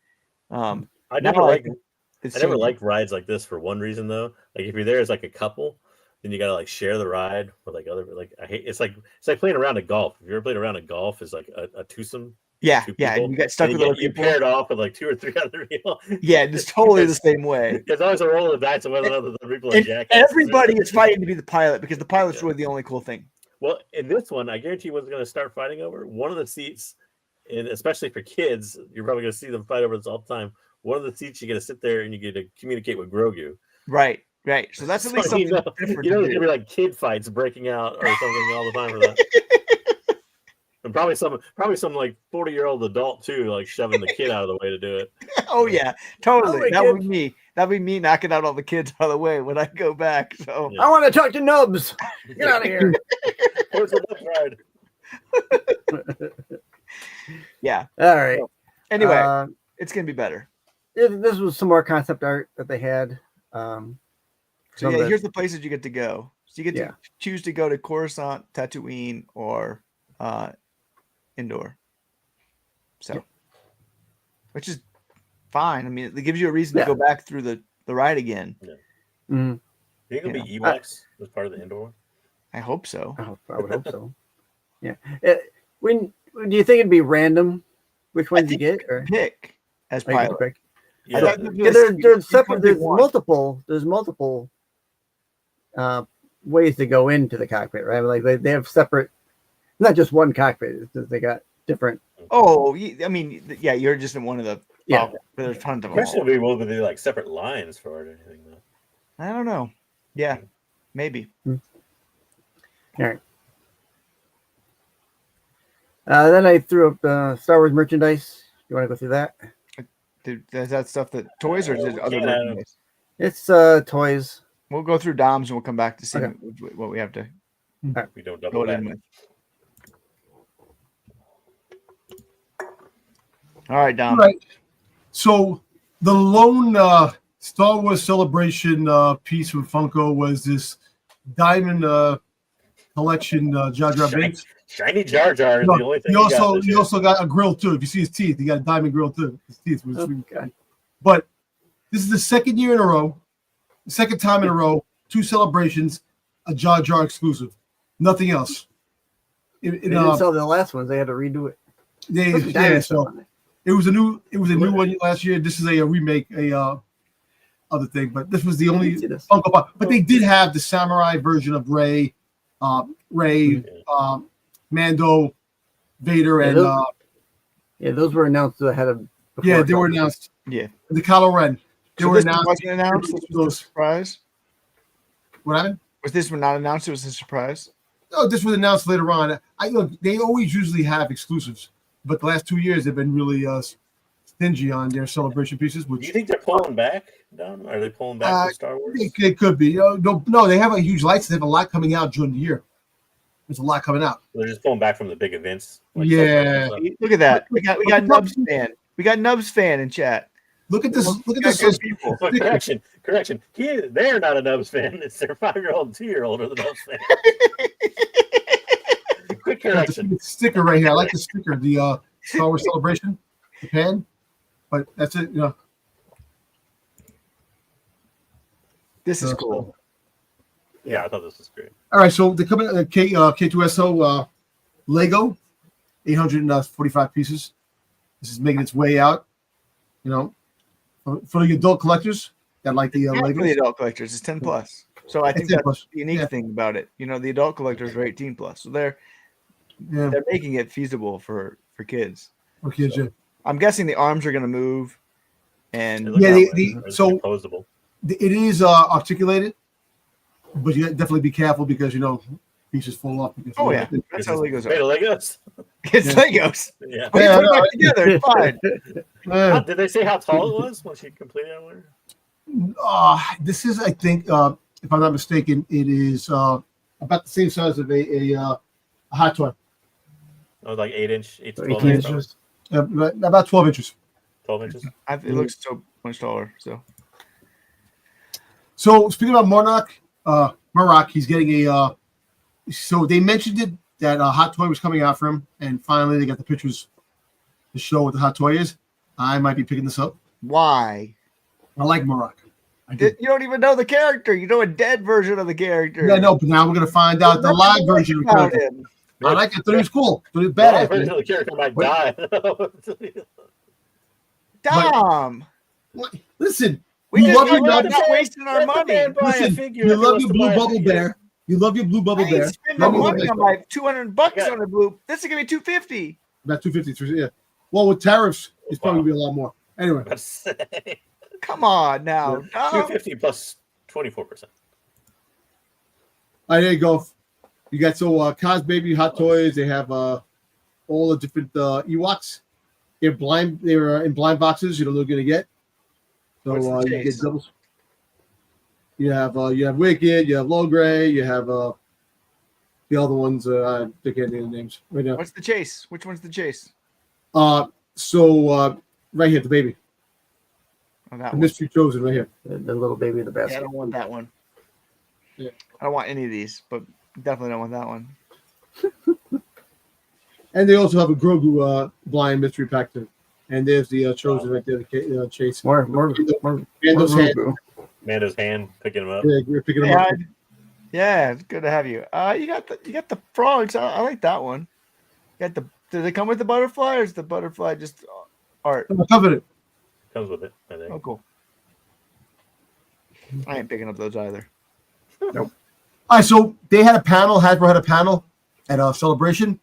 I never liked rides like this for one reason though. If you're there as a couple, then you gotta share the ride with other I hate it's like playing around at golf. If you ever played around at golf, it's a twosome. Yeah. And you get stuck with other people. You paired off with 2 or 3 other people. Yeah, it's totally the same way. There's always a roll of the dice of whether or not the people are jackasses. Everybody is fighting to be the pilot because the pilot's really the only cool thing. Well, in this one, I guarantee you wasn't going to start fighting over one of the seats, and especially for kids, you're probably going to see them fight over this all the time. One of the seats, you get to sit there and you get to communicate with Grogu. Right. So that's at least something different. There's going to be kid fights breaking out or something all the time for that. And probably some 40-year-old adult too, shoving the kid out of the way to do it. Oh yeah, totally. That would be me. That'd be me knocking out all the kids out of the way when I go back. So I want to talk to Nubs. Get out of here. Where's the Nubs ride? Yeah. All right. Anyway, it's gonna be better. This was some more concept art that they had. Here's the places you get to go. So you get to choose to go to Coruscant, Tatooine, or Andor. So, which is fine. I mean, it gives you a reason to go back through the ride again. Yeah. Mm-hmm. Do you think it'll be Ewoks as part of the Andor one? I hope so. I would hope so. Yeah. Do you think it'd be random which ones you get, or pick as pilot? Yeah. There's separate. There's multiple ways to go into the cockpit, right? They have separate. Not just one cockpit. They got different. Oh, I mean, you're just in one of the. Yeah, there's tons of them. Question would be able to do separate lines for it or anything though. I don't know. Yeah, maybe. All right. Then I threw up Star Wars merchandise. You want to go through that? Is that stuff that toys or is it other merchandise? It's toys. We'll go through Dom's and we'll come back to see what we have to. We don't double that. All right, Dom. Right. So the lone Star Wars Celebration piece from Funko was this diamond collection Jar Jar Binks. Shiny Jar Jar is the only thing. He also got a grill too. If you see his teeth, he got a diamond grill too. His teeth was really good. But this is the second time in a row, 2 celebrations, a Jar Jar exclusive. Nothing else. They didn't sell the last ones. They had to redo it. So it was a new one last year. This is a remake, other thing, but this was the only Funko Pop. But they did have the samurai version of Rey, Mando, Vader, and those were announced ahead of. Yeah, they were announced. Yeah, the Kylo Ren. They were announced. Wasn't announced. This was a surprise. What happened? Was this one not announced? It was a surprise. No, this was announced later on. They always usually have exclusives, but the last 2 years they've been really stingy on their celebration pieces. Do Which you think they're pulling back, Don? Are they pulling back from Star Wars? It could be. No, they have a huge license. They have a lot coming out during the year. There's a lot coming out. They're just pulling back from the big events. Like yeah. Look at that. We got Nubs fan. We got Nubs fan in chat. Look at this. Look at this. People. Correction. They're not a Nubs fan. It's their 5-year-old and 2-year-old are the Nubs fan. Quick correction. The sticker right here. I like the sticker. The Star Wars Celebration, Japan. But that's it. This is cool. Yeah, I thought this was great. All right, so they're coming K2SO Lego, 845 pieces. This is making its way out. For the adult collectors that like the Legos. For the adult collectors, it's 10 plus. So I think that's the unique thing about it. The adult collectors are 18 plus. So they're making it feasible for kids. For kids, so, I'm guessing the arms are going to move. And so posable. It is articulated, but you definitely be careful because pieces fall off. Because that's how Legos are. Legos. It's Legos. Yeah. Put it back together. It's fine. Did they say how tall it was when she completed it? This is, I think, if I'm not mistaken, it is about the same size of a hot toy. Oh, like 8 to 12 inches. About 12 inches. 12 inches. It looks so much taller. So speaking about Marok, he's getting a. So they mentioned it that a hot toy was coming out for him, and finally they got the pictures to show what the hot toy is. I might be picking this up. Why? I like Marok. You don't even know the character. You know a dead version of the character. Yeah, no, but now we're gonna find out the live version of the character. I like it. Thought he was cool. Thought he was badass. The version of the character might die. Dom. Listen. We love you. Not wasting our money. Listen, you love your blue bubble bear. You love your blue bubble bear. Spend my money on my $200 on the blue. This is gonna be $250. About $250. Yeah. Well, with tariffs, it's probably gonna be a lot more. Anyway. Come on now. $250 plus 24%. There you go. You got Cos Baby Hot Toys. They have all the different Ewoks. They're blind. They're in blind boxes. You don't know what you're gonna get. So you get doubles. You have Wicked, you have Logray, you have the other ones. I can't think of the names right now. What's the chase? Which one's the chase? So right here, the baby. Oh, that the mystery chosen right here. The little baby in the basket. Yeah, I don't want that one. Yeah, I don't want any of these, but definitely don't want that one. And they also have a Grogu blind mystery pack too. And there's the chosen right there, the chase. More Mando's hand picking him up. Yeah, you're picking him up. Yeah, it's good to have you. You got the frogs. I like that one. Do they come with the butterfly, or is the butterfly just art? Covered it. Comes with it, I think. Oh, cool. I ain't picking up those either. Nope. All right, so they had a panel. Hasbro had a panel at a Celebration,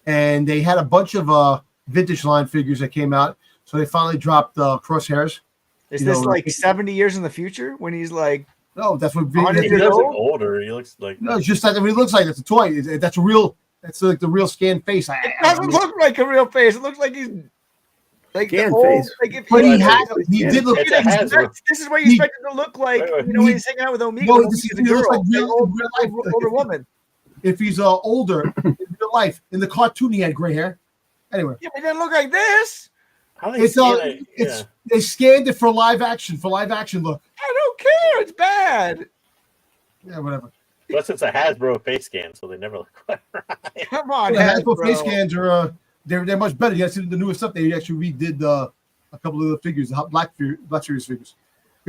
and they had a bunch of vintage line figures that came out. So they finally dropped Crosshairs. Is this like 70 years in the future when he's like? No, that's what. He looks like older. He looks like. No, it's just that he looks like it's a toy. That's real. That's like the real scanned face. It doesn't look like a real face. It looks like he's like scanned face. Like but he did look. This is what you expect him to look like. When he's hanging out with Omega. No, he's a girl, like older woman. If he's older in real life, in the cartoon he had gray hair. Anyway, yeah, but it didn't look like this. They scanned it for live action. For live action look. I don't care. It's bad. Yeah, whatever. Plus, it's a Hasbro face scan, so they never look quite right. Come on, Hasbro face scans are they're much better. You guys see the newest stuff. They actually redid a couple of the figures, the Black Series figures.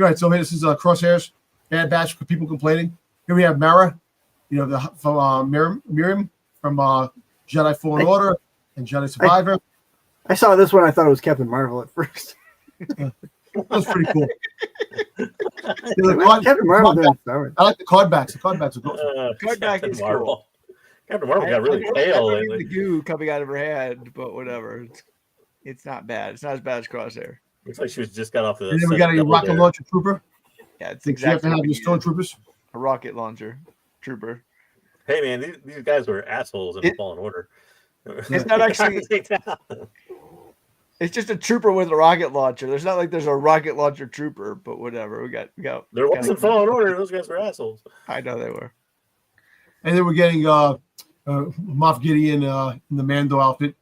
All right, so here this is Crosshairs. Bad Batch for people complaining. Here we have Mara, from Miriam from Jedi Fallen Order and Jedi Survivor. I saw this one. I thought it was Captain Marvel at first. That was pretty cool. Captain Marvel. I like the card backs. The card backs are cool. Card back is cool. Captain Marvel got really pale lately. The goo coming out of her head, but whatever. It's not bad. It's not as bad as Crosshair. Looks like she just got off the. And then we got a rocket launcher trooper. Yeah, it's exactly. You have to have your stormtroopers. A rocket launcher trooper. Hey man, these guys were assholes in Fallen Order. It's not actually. It's just a trooper with a rocket launcher. There's not like there's a rocket launcher trooper, but whatever. We got. There wasn't Fallen Order. Those guys were assholes. I know they were. And then we're getting Moff Gideon in the Mando outfit,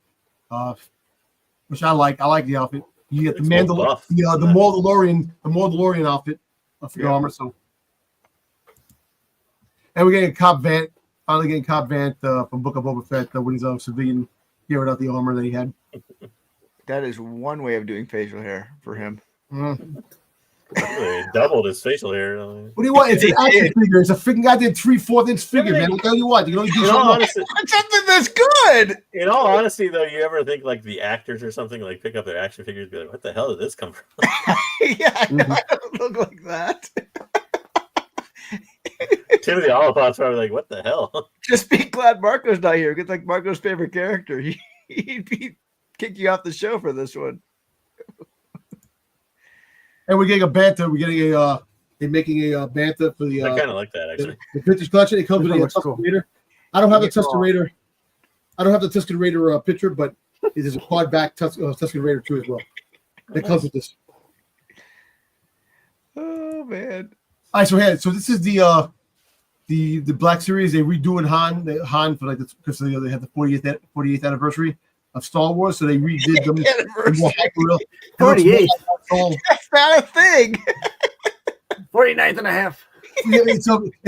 which I like. I like the outfit. You get the Mandalorian outfit of the armor. So, and we're getting Cobb Vanth. Finally getting Cobb Vanth from Book of Boba Fett when he's a civilian here without the armor that he had. That is one way of doing facial hair for him. They doubled his facial hair. What do you want? It's an action figure. It's a freaking goddamn 3/4 inch figure, man. I'll tell you what. You can only do something that's good. In all honesty, though, you ever think like the actors or something like pick up their action figures and be like, what the hell did this come from? Yeah, I don't look like that. Timothy Oliphant's probably like, what the hell? Just be glad Marco's not here. It's like Marco's favorite character. He'd kick you off the show for this one. And we're getting a Bantha. We're getting they're making a Bantha for the. I kind of like that actually. The vintage collection. It comes with a Tusken Raider. I don't have the Tusken Raider. I don't have the Tusken Raider picture, but it is a quad back Tusken Raider too as well. It comes with this. Oh man! All right, so this is the Black Series. They're redoing Han for like because they had the 48th anniversary of Star Wars, so they redid them. 48. That's not a thing. 49th and a half. It's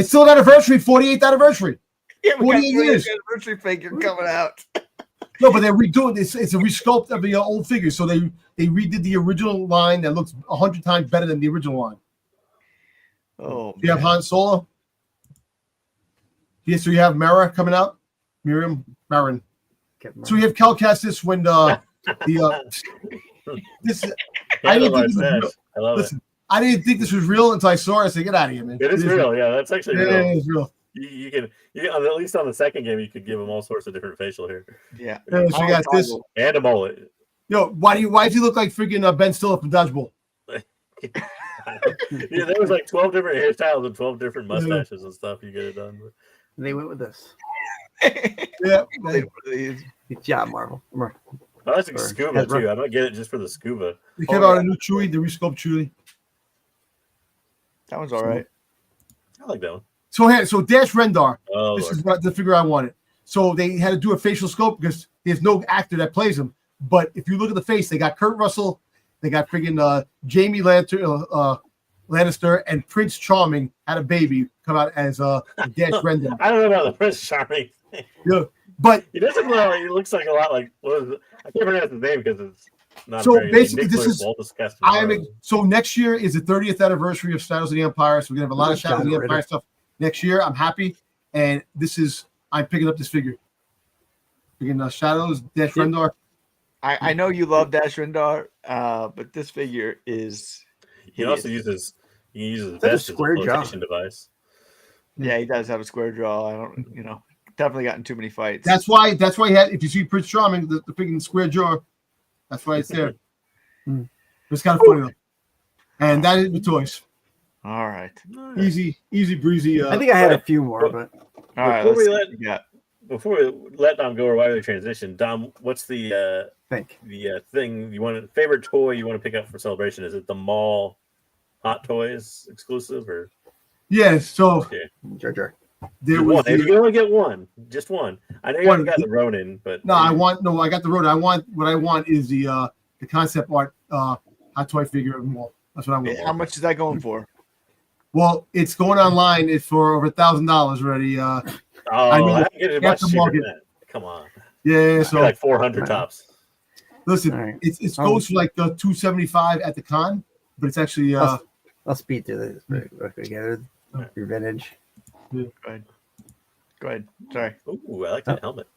still an anniversary, 48th anniversary. Yeah, we 48 got years. Anniversary figure coming out. No, but they're redoing this. It's a resculpt of the old figures. So they redid the original line that looks 100 times better than the original line. Oh, you have Han Solo. Yeah, so you have Mara coming out. Marin. So we have Cal Kestis when this. I didn't think this was real. I love it. I didn't think this was real until I saw it. I said, "Get out of here, man!" It is real. Yeah, that's actually real. Yeah, it is real. You can at least on the second game you could give him all sorts of different facial hair. Yeah. So you got this and a mullet. Yo, why does he look like freaking Ben Stiller from Dodgeball? Yeah, there was like 12 different hairstyles and 12 different mustaches and stuff you could have done. They went with this. Yeah. Good job, Marvel. I like scuba too. I might get it just for the scuba. They came out a new Chewie, the resculpt Chewie. That one's all right. I like that one. So Dash Rendar. Oh, this is the figure I wanted. So they had to do a facial sculpt because there's no actor that plays him. But if you look at the face, they got Kurt Russell, they got freaking Jamie Lannister, and Prince Charming had a baby come out as Dash Rendar. I don't know about the Prince Charming. Yeah, but he doesn't look like, he looks like a lot like I can't pronounce his name because it's not so very basically Nicholas this is so next year is the 30th anniversary of Shadows of the Empire, so we're gonna have a lot of Shadows of the Empire stuff next year. I'm happy, and I'm picking up this figure. Picking Shadows Dash Rendar. I know you love Dash Rendar, but this figure is. He also uses vest as a flotation device. Yeah, he does have a square jaw. I don't, definitely gotten too many fights. That's why he had. If you see Prince Charming, the freaking square jaw, that's why it's there. It's kind of funny though. And that is the toys. All right. Easy breezy. I think I had a few more, but all right. Before we let Dom go or why we transition, Dom, what's the thing you want? Favorite toy you want to pick up for Celebration? Is it the Maul Hot Toys exclusive or? Yeah. So. Jar. You can only get one, just one. I know you haven't got the Ronin, but I got the Ronin. What I want is the concept art hot toy figure of Maul. That's what I want. How much is that going for? Well, it's going online. It's for over $1,000 already. I can get it much cheaper than that. Come on. Yeah, so like 400 tops. Listen, it goes for like $275 at the con, but it's actually I'll speed through this together. Your vintage. Yeah. Go ahead. Sorry. Ooh, I like that helmet.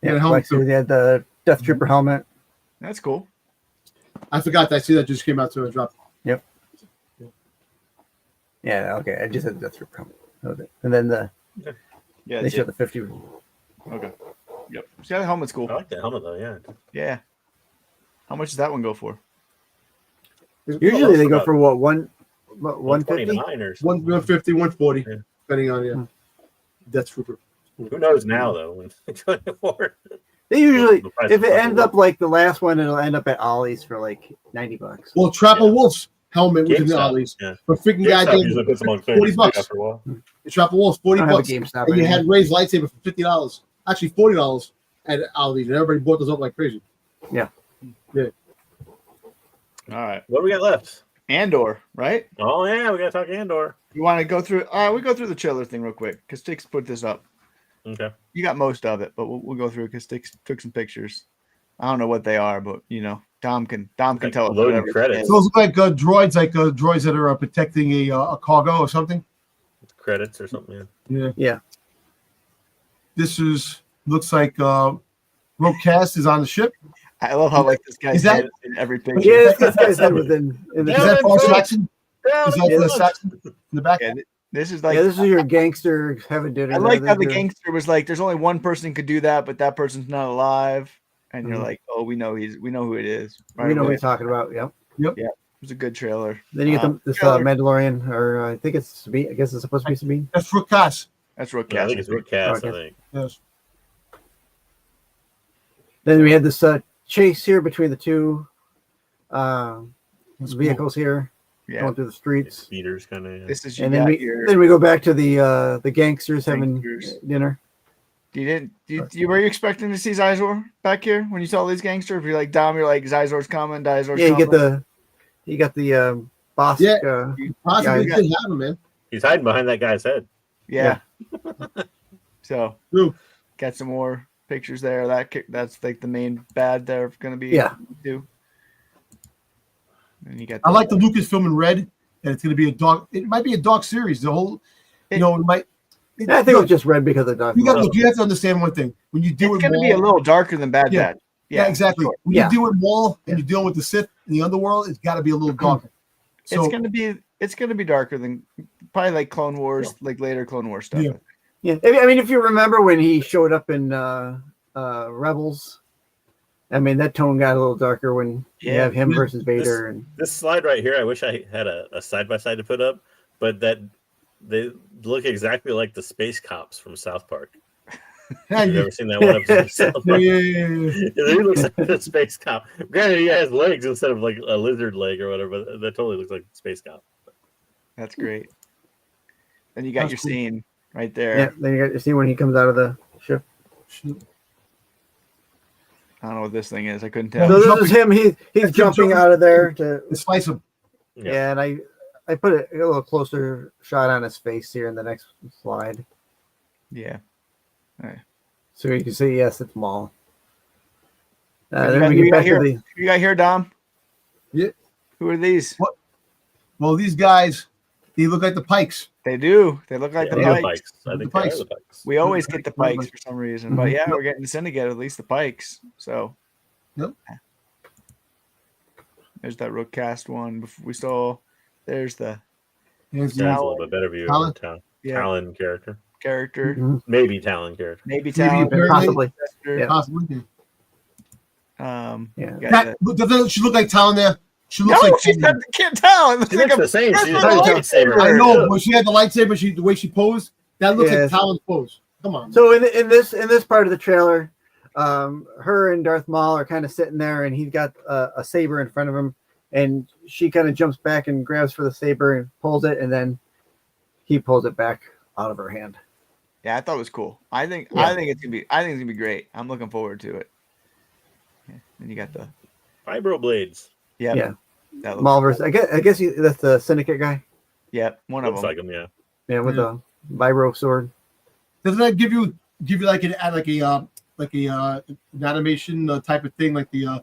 Yeah, the helmet. They had the Death Trooper helmet. That's cool. I forgot that. I see that just came out to a drop. Yep. Yeah. Okay. I just had the Death Trooper helmet. That was it. And then they showed the 50. Okay. Yep. See, the helmet's cool. I like that helmet though. Yeah. Yeah. How much does that one go for? Usually they go for what 150 or 150, 140, depending on Death Trooper. Who knows now though? They usually, The price if of it Trapper ends Wolf. up like the last one, it'll end up at Ollie's for like $90. Well, Trapper Wolf's helmet was in the GameStop, Ollie's. yeah. But freaking GameStop goddamn usually puts them on 40 clearance bucks. after a while. The Trapper Wolf's 40 I don't have a bucks. GameStop And you anymore. had Ray's lightsaber for $50. Actually, $40 at Ollie's. And everybody bought those up like crazy. Yeah. All right. What do we got left? Andor, right? Oh yeah, we gotta talk Andor. You want to go through? We go through the chiller thing real quick because Sticks put this up. Okay. You got most of it, but we'll go through because Sticks took some pictures. I don't know what they are, but Dom can Like tell us. loading whatever it credits. is. Those look like droids, droids that are protecting a cargo or something. Credits or something. Yeah. Yeah. This looks like Rogue Cast is on the ship. I love how like this guy's Is that- head is in every picture. Yeah, this guy's head was in the. Is that Paul Saxon? Is that Yeah, Saxon in the back? Yeah, this is like Yeah, this is your gangster having dinner. I like there. how the They're- gangster was like, "There's only one person could do that, but that person's not alive," and you're Mhm. like, "Oh, we know who it is." We know what away. you're talking about. Yep. It was a good trailer. Then you get this trailer. Mandalorian, or I think it's Sabine. I guess it's supposed to be Sabine. That's Rook Cast. That's Rook Yeah, I Cast. think it's Rook Cast. I Okay. think. Yes. Then we had this chase here between the two vehicles here Yeah, going through the streets. Speeders kind of. this is And you then got we your. go back to the gangsters having Gangsters. dinner. You were you expecting to see Zizor back here when you saw these gangsters? If you're like Dom, you're like Zizor's coming, Zizor's Yeah, coming. you got the boss. Yeah. You- Possibly Yeah. could have him, man. He's hiding behind that guy's head. Yeah. So True. got some more pictures there. That's like the main bad they're gonna be. Yeah. Do. And you got. I like the Lucasfilm in red, and it's going to be a dark. It might be a dark series. The whole, it might. I think it was just red because of the dog. You have to understand one thing. When you do It's it, going to be a little darker than Bad Yeah. Bad. yeah, exactly. sure. When Yeah. you do it Maul and you're dealing with the Sith in the underworld, it's got to be a little darker. So It's going to be darker than probably like Clone Wars, like later Clone Wars stuff. Yeah. Yeah, I mean, if you remember when he showed up in Rebels, I mean that tone got a little darker when you Yeah. have him Yeah. versus Vader, and This slide right here, I wish I had a side by side to put up, but that they look exactly like the space cops from South Park. yeah, Have you yeah, ever seen that one episode of South Park? yeah. Yeah, he looks like the space cop. Granted, he has legs instead of like a lizard leg or whatever, but that totally looks like the space cop. That's great. Then you got That's your cool. scene right there. yeah, then you see when he comes out of the ship. I don't know what this thing is. I couldn't So tell. this is him. He's That's him jumping jumping. out of there to Slice him. yeah, and I put a little closer shot on his face here in the next slide, Yeah. so you can see yes, it's Maul. Who Then you we got get back here? to the You got here, Dom? Yeah. Who are these? What? Well, these guys, they look like the Pikes. They do. They look like Yeah, the they're Pikes. I think The they are Pikes. the Pikes. We always get the Pikes for some reason, but Mhm. yeah, we're getting the Syndicate, at least the Pikes. So Yep. there's that Rook Cast one. We saw. There's the Here's Yeah, it's a the- little bit better view Talon? of the yeah, Talon character. character. Mhm. Maybe Talon character. Maybe Maybe Talon. apparently- possibly. Chester. Yeah. possibly. Yeah. got That, doesn't she look like Talon there? She no, looks like she's not. Can't tell. It looks She like looks a the same. She's That's a a lightsaber. I know, but she had the lightsaber. The way she posed, that looks Yeah. like Talon's pose. Come on. So in this part of the trailer, her and Darth Maul are kind of sitting there, and he's got a saber in front of him, and she kind of jumps back and grabs for the saber and pulls it, and then he pulls it back out of her hand. Yeah, I thought it was cool. I think Yeah. it's gonna be great. I'm looking forward to it. Yeah. And you got the Vibro blades. yeah. Yeah. That looks, Maul versus I guess that's the Syndicate guy. yeah, one of Looks them. like him, yeah. Yeah, with the vibro sword. Doesn't that give you like an animation type of thing, like the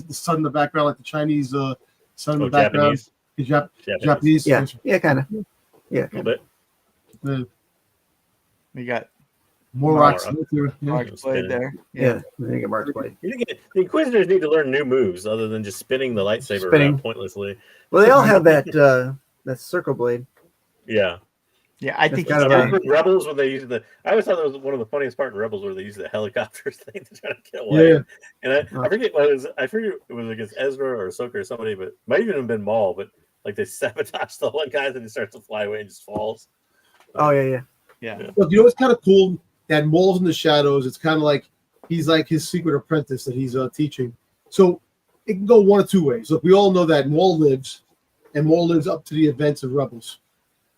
sun in the background, like the Chinese sun in the Oh, background, Japanese. the Japanese. Yeah, kind of. Yeah. A little bit. The You got more More rocks. rock. Yeah. Mark's blade there. Yeah. I think it marks blade. The Inquisitors need to learn new moves other than just spinning the lightsaber Spinning. around pointlessly. Well, they all have that circle blade. Yeah. Yeah, I think It's kind he's of got- a- Remember Rebels when they used I always thought that was one of the funniest part in Rebels where they used the helicopters thing to try to get away. Yeah. And I forget what it was. I forget it was against Ezra or Ahsoka or somebody, but it might even have been Maul. But like they sabotage the one guy, then he starts to fly away and just falls. Oh yeah. yeah. Look, it's kind of cool that Maul's in the shadows. It's kind of like he's like his secret apprentice that he's teaching. So it can go one of two ways. Look, we all know that Maul lives, and Maul lives up to the events of Rebels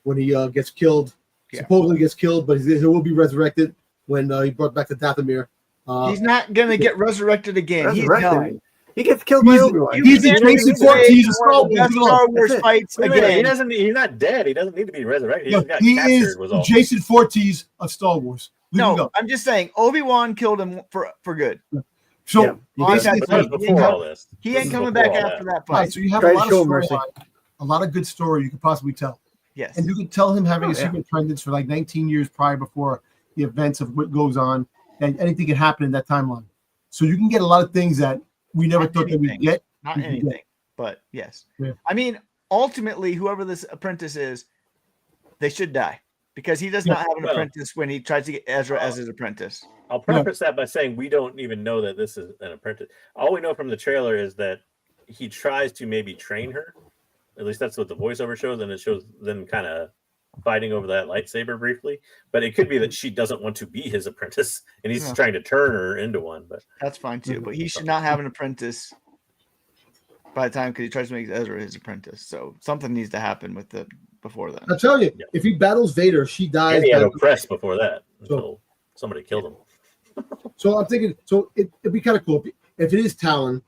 when he gets killed. Yeah. Supposedly gets killed, but he will be resurrected when he brought back the Dathomir. He's not going to get resurrected again. He's done. He gets killed by Obi-Wan. He's the Jason Voorhees of Star Wars fights again. He's not dead. He doesn't need to be resurrected. He is Jason Voorhees of Star Wars. No, I'm just saying Obi-Wan killed him for good. So before all this, he ain't coming back after that fight. Right, so you have a lot of good story you could possibly tell. Yes, and you could tell him having a secret apprentice for like 19 years prior before the events of what goes on, and anything can happen in that timeline. So you can get a lot of things that we never thought that we'd get. Not anything, but yes. Yeah. I mean, ultimately, whoever this apprentice is, they should die because he does not have an apprentice when he tries to get Ezra as his apprentice. I'll preface that by saying we don't even know that this is an apprentice. All we know from the trailer is that he tries to maybe train her. At least that's what the voiceover shows, and it shows them kind of fighting over that lightsaber briefly. But it could be that she doesn't want to be his apprentice, and he's trying to turn her into one. But that's fine too. But he should not have an apprentice by the time because he tries to make Ezra his apprentice. So something needs to happen with the before then. I'll tell you, if he battles Vader, she dies. And he had oppressed before that until somebody killed him. So I'm thinking, it'd be kind of cool if it is Talon.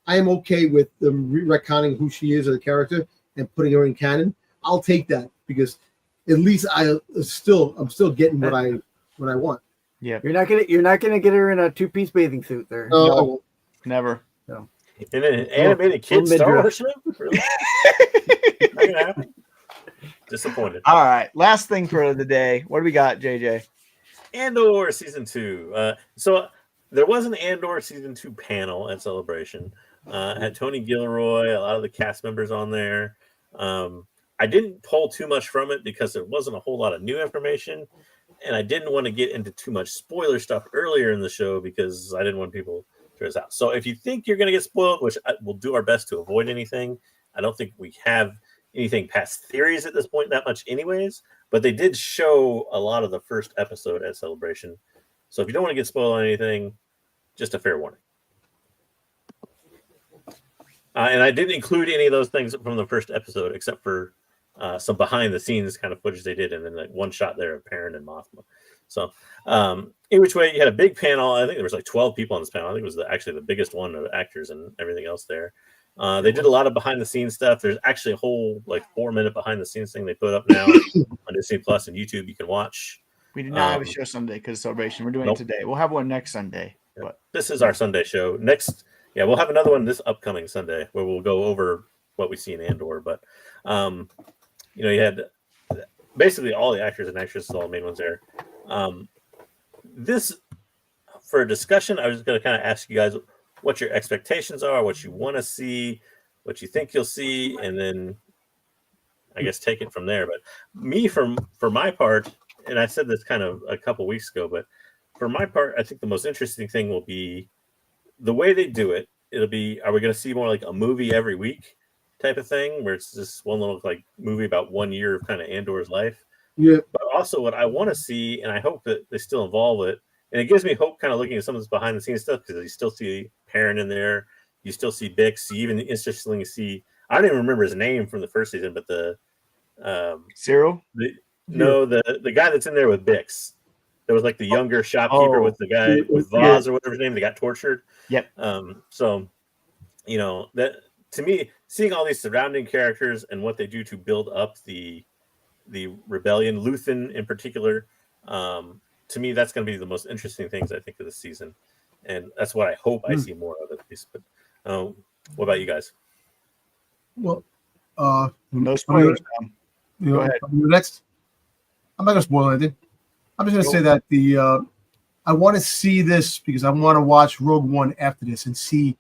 I am okay with them retconning who she is as a character and putting her in canon. I'll take that because at least I'm still getting what I want. Yeah, you're not gonna get her in a 2-piece bathing suit there. No, never. No. In an animated kids Star Wars show, really? Not gonna happen. Disappointed. All right, last thing for the day. What do we got, JJ? Andor season 2. So there was an Andor season 2 panel at Celebration. Had Tony Gilroy, a lot of the cast members on there. I didn't pull too much from it because there wasn't a whole lot of new information, and I didn't want to get into too much spoiler stuff earlier in the show because I didn't want people to miss out. So if you think you're going to get spoiled, which we'll do our best to avoid anything, I don't think we have anything past theories at this point that much anyways, but they did show a lot of the first episode at Celebration. So if you don't want to get spoiled on anything, just a fair warning. And I didn't include any of those things from the first episode, except for some behind the scenes kind of footage they did, and then like one shot there of Perrin and Mothma. So in which way you had a big panel. I think there was like 12 people on this panel. I think it was actually the biggest one of actors and everything else there. They did a lot of behind the scenes stuff. There's actually a whole like 4-minute behind the scenes thing they put up now on Disney Plus and YouTube. You can watch. We did not have a show Sunday because of Celebration. We're doing it today. We'll have one next Sunday. Yeah. But this is our Sunday show. Next, we'll have another one this upcoming Sunday where we'll go over what we see in Andor. But you had basically all the actors and actresses, all the main ones there. This for a discussion, I was going to kind of ask you guys what your expectations are, what you want to see, what you think you'll see, and then I guess take it from there. But me, for my part, and I said this kind of a couple weeks ago, but for my part, I think the most interesting thing will be the way they do it. It'll be, are we going to see more like a movie every week type of thing, where it's just one little like movie about 1 year of kind of Andor's life? Yeah. But also what I want to see, and I hope that they still involve it, and it gives me hope kind of looking at some of this behind the scenes stuff, because you still see Perrin in there, you still see Bix, you even interestingly see, I don't even remember his name from the first season, but the Cyril? The guy that's in there with Bix. There was like the younger shopkeeper with the guy with Voz or whatever his name, they got tortured. Yep. So that to me, seeing all these surrounding characters and what they do to build up the rebellion, Luthen in particular, to me, that's going to be the most interesting things I think of this season, and that's what I hope I see more of at least. But what about you guys? Well, no spoilers. Go ahead. Next, I'm not going to spoil anything. I'm just going to say that I want to see this because I want to watch Rogue One after this and see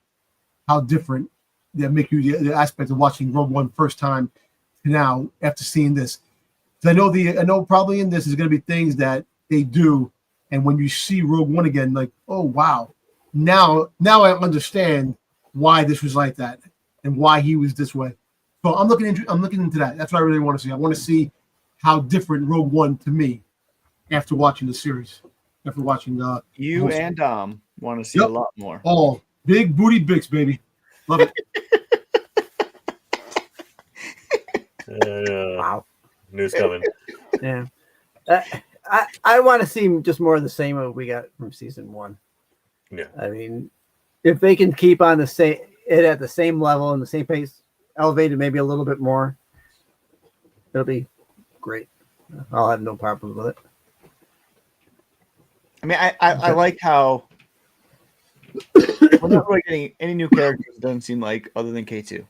how different they make you the aspect of watching Rogue One first time to now after seeing this. I know probably in this is going to be things that they do, and when you see Rogue One again, like, oh wow, now I understand why this was like that and why he was this way. So I'm looking into that. That's what I really want to see. I want to see how different Rogue One to me after watching the series, after watching you and Dom. want to see a lot more. Oh, big booty Bix, baby. Love it. Wow. News coming. Yeah. I want to see just more of the same of we got from season 1. Yeah. I mean, if they can keep on at the same level and the same pace, elevated maybe a little bit more, it'll be great. I'll have no problem with it. I mean, I like how we're not really getting any new characters. It doesn't seem like other than K2,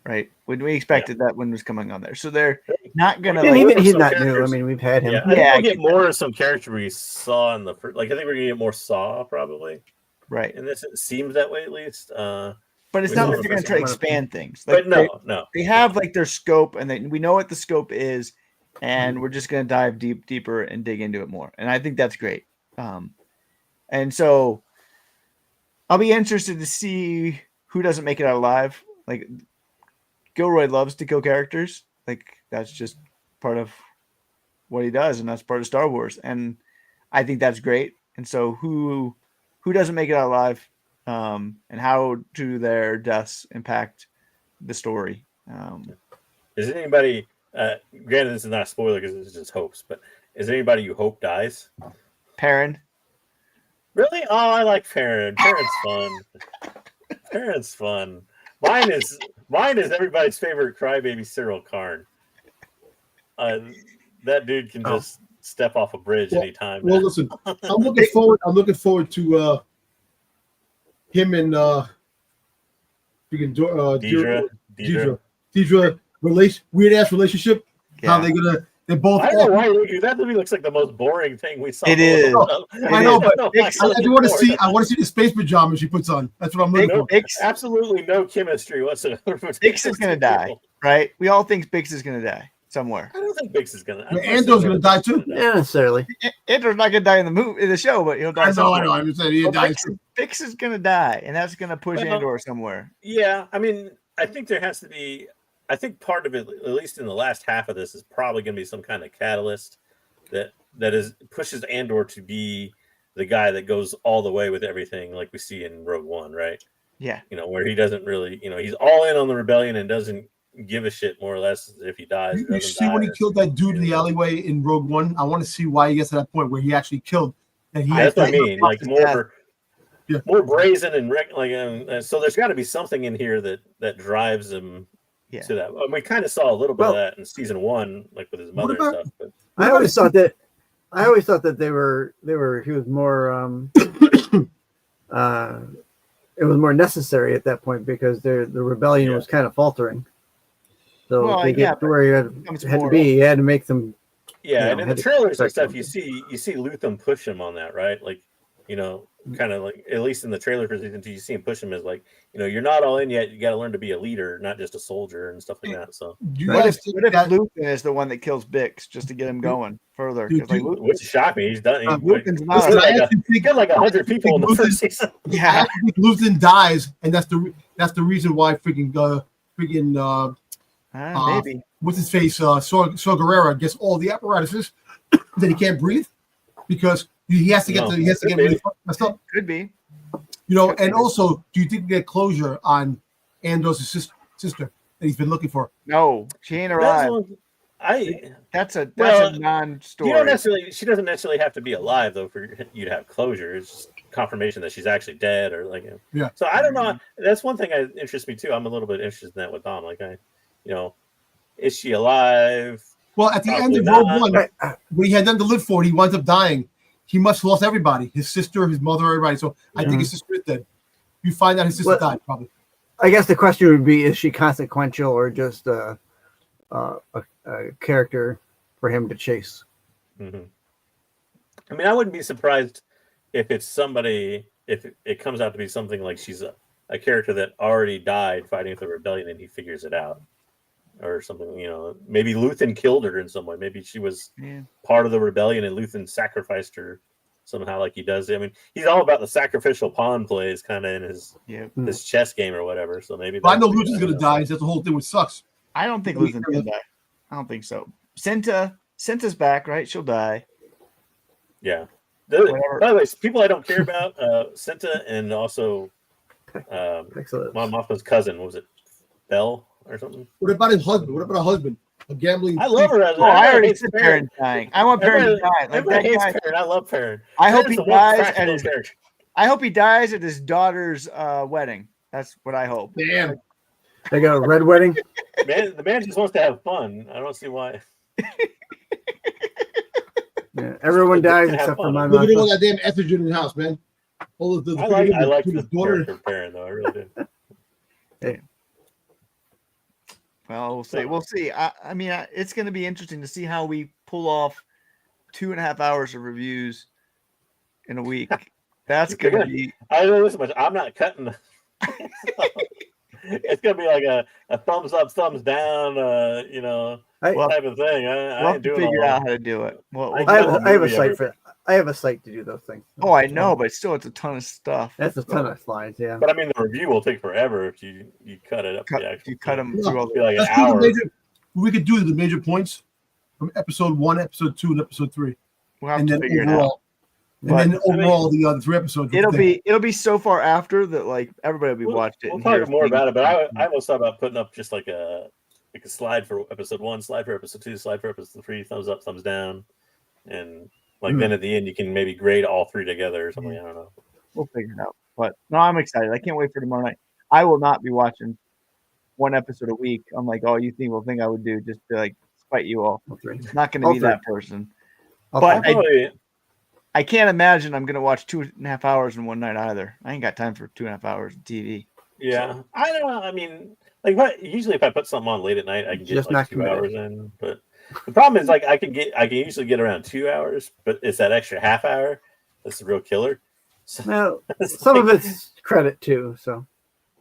right? When we expected that one was coming on there, so they're not gonna. Even he's not new. I mean, we've had him. Yeah, I think we'll get more of some character we saw in the first. Like, I think we're gonna get more Saw probably. Right. And this, it seems that way at least. But it's not like they're going to try to expand things. Like, but no. They have like their scope, and we know what the scope is, and we're just going to dive deeper and dig into it more. And I think that's great. And so I'll be interested to see who doesn't make it out alive. Like, Gilroy loves to kill characters. Like, that's just part of what he does, and that's part of Star Wars. And I think that's great. And so who doesn't make it out alive? And how do their deaths impact the story? Is anybody, granted this is not a spoiler because it's just hopes, but is there anybody you hope dies? Perrin. Really? Oh, I like Perrin. Perrin's fun. Perrin's fun. Mine is everybody's favorite crybaby, Cyril Karn. That dude can just step off a bridge anytime. Well, listen, I'm looking forward to him and Deidre weird ass relationship. Yeah. How they're both. I don't know why that movie looks like the most boring thing we saw. It is. I know, but I want to see. I want to see the space pajamas she puts on. That's what I'm looking for. Absolutely no chemistry whatsoever. Bix is going to die, right? We all think Bix is going to die somewhere. I don't think Bix is going to. Andor's going to die too. Not necessarily. Andor's not going to die in the show, but he'll die. I know. I'm saying he dies. Bix is going to die, and that's going to push Andor somewhere. Yeah, I mean, I think there has to be. I think part of it, at least in the last half of this, is probably going to be some kind of catalyst that pushes Andor to be the guy that goes all the way with everything, like we see in Rogue One, right? Yeah. Where he doesn't really, he's all in on the rebellion and doesn't give a shit more or less if he dies. You see when he killed that dude in the alleyway in Rogue One? I want to see why he gets to that point where he actually killed. And that's what I mean. Like more brazen and so there's got to be something in here that drives him. Yeah. To that. We kind of saw a little bit of that in season 1, like with his mother and stuff. But I always thought that he was more it was more necessary at that point because the rebellion was kind of faltering. So they get to where he had to be. He had to make them. Yeah, and in the trailers and stuff, you see Lutham push him on that, right? Like, kind of like, at least in the trailer for season 2, you see him push him as like, you're not all in yet. You got to learn to be a leader, not just a soldier and stuff like that. So, what if Luthen is the one that kills Bix just to get him going further? Which shocked me. He's done. Luthen's not. He got like 100 people in the first season. Yeah, I think Luthen dies, and that's the reason why maybe what's his face Saw Gerrera gets all the apparatuses that he can't breathe because he has to get really messed up. Could be. And also, do you think we get closure on Andor's sister that he's been looking for? No, she ain't arrived. That's a non-story. She doesn't necessarily have to be alive though for you to have closure. It's just confirmation that she's actually dead or like. Yeah. So I don't know. That's one thing that interests me too. I'm a little bit interested in that with Dom. Like is she alive? Well, at the end of Rogue One, when he had nothing to live for, he winds up dying. He must have lost everybody, his sister, his mother, everybody. So I think his sister is dead. You find out his sister died, probably. I guess the question would be, is she consequential or just a character for him to chase? Mm-hmm. I mean, I wouldn't be surprised if it's somebody, if it comes out to be something like she's a character that already died fighting with the rebellion and he figures it out. Or something, maybe Luthen killed her in some way. Maybe she was part of the rebellion and Luthen sacrificed her somehow, like he does. I mean, he's all about the sacrificial pawn plays, kind of in his chess game or whatever. So maybe. I know Luthen's gonna die. That's the whole thing, which sucks. I don't think Luthen's gonna die. I don't think so. Cinta's back, right? She'll die. Yeah. whatever. By the way, people I don't care about, Senta and also Mon Mothma's cousin. What was it, Belle or something? What about his husband? What about a husband? A gambling. I love her. Oh, I already said Perrin dying. I want Perrin to die. Like everybody that hates guy. Perrin. I love Perrin. I hope he dies at his. I hope he dies at his daughter's wedding. That's what I hope. Damn. They got a red wedding. The man just wants to have fun. I don't see why. Yeah, everyone dies except for my Look at mom. all that damn estrogen in the house, man. All the I like the character of Perrin, though. I really do. Hey. Well, we'll see. We'll see. I mean, it's going to be interesting to see how we pull off 2.5 hours of reviews in a week. That's going to be. I know this much. I'm not cutting. It's going to be like a thumbs up, thumbs down, type of thing. We'll have to figure out how to do it. I have a site for that. I have a site to do those things. Oh, I know, but still, it's a ton of stuff. That's a ton of slides, yeah. But I mean, the review will take forever if you cut it up. You cut them through all the like an hour. We could do the major points from episode 1, episode 2, and episode 3. We'll have to figure it out. And then overall, the other 3 episodes. It'll be so far after that, like everybody will be watched it. We'll talk more about it, but I almost thought about putting up just like a slide for episode 1, slide for episode 2, slide for episode 3, thumbs up, thumbs down, and then at the end you can maybe grade all 3 together or something. I don't know. We'll figure it out. But no, I'm excited. I can't wait for tomorrow night. I will not be watching 1 episode a week. I'm like, oh, you think I would do just to like spite you all. It's not going to be that person. But I can't imagine I'm going to watch 2.5 hours in one night either. I ain't got time for 2.5 hours of TV. Yeah, so. I don't know. I mean, usually if I put something on late at night, I can get like 2 hours in. But the problem is, like, I can usually get around 2 hours, but it's that extra half hour that's the real killer. So, now, some of it's credit too. So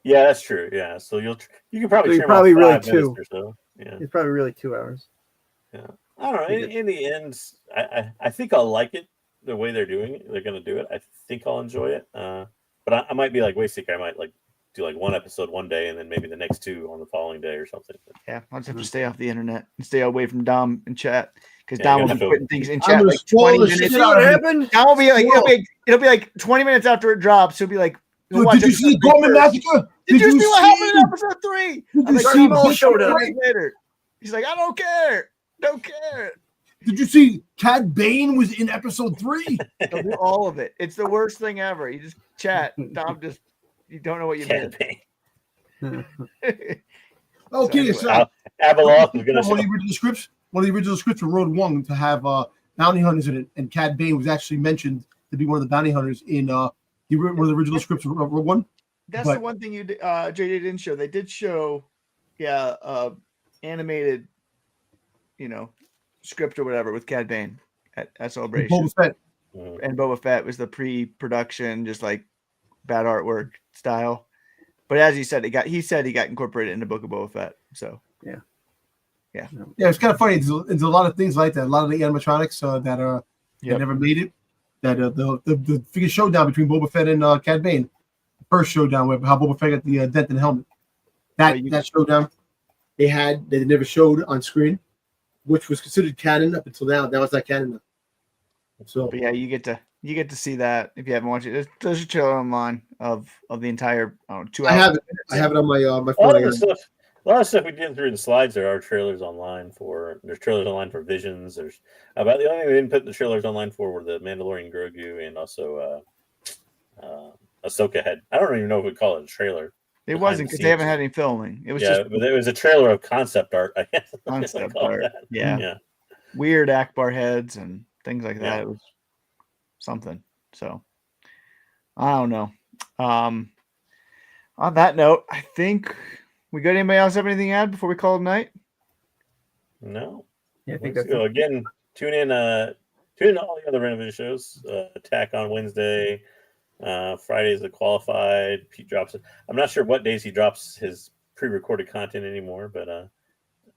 yeah, that's true. Yeah, so you can probably so probably really 2 or so. Yeah, it's probably really 2 hours. Yeah, I don't know. In the end, I think I'll like it the way they're doing it. They're going to do it. I think I'll enjoy it. But I might be like Wayseeker. I might like do like 1 episode one day and then maybe the next 2 on the following day or something. Yeah, I'll just have to stay off the internet and stay away from Dom and chat because Dom will be putting things in chat like 20 minutes. What happened? Dom will be like, it'll be like 20 minutes after it drops. He'll be like, did you see Gorman Massacre? Did you see what happened in episode 3? Did you see Maul Shadow Lord? Later. He's like, I don't care. Don't care. Did you see Cad Bane was in episode 3? He'll do all of it. It's the worst thing ever. You just chat. Dom just, you don't know what you did. Okay, so Abeloth is going to one of the original scripts for Road One to have bounty hunters in it, and Cad Bane was actually mentioned to be one of the bounty hunters in one of the original scripts of Road One. That's the one thing JJ didn't show. They did show, animated, script or whatever with Cad Bane at Celebration. Boba Fett. And Boba Fett was the pre-production, just like bad artwork style. But as he said, he got incorporated in the Book of Boba Fett. So yeah, it's kind of funny. There's a lot of things like that. A lot of the animatronics that never made it. That the figure showdown between Boba Fett and Cad Bane, the first showdown where how Boba Fett got the dent in the helmet. That showdown they never showed on screen, which was considered canon up until now. That was not canon. So but yeah, you get to see that if you haven't watched it. There's a trailer online of the entire 2 hours. I have it on my phone. A lot of stuff we did through the slides. There are trailers online there's trailers online for Visions. There's about the only thing we didn't put the trailers online for were the Mandalorian Grogu and also Ahsoka had. I don't even know if we call it a trailer. It wasn't because they haven't had any filming. It was but it was a trailer of concept art. I guess concept art. Yeah. Weird Akbar heads and things like that. It was something. So I don't know. On that note, I think we got anybody else have anything to add before we call it night? No. Yeah, I think Let's go. Again, tune in to all the other Renovision shows. Attack on Wednesday. Friday is the qualified. Pete drops it. I'm not sure what days he drops his pre-recorded content anymore, but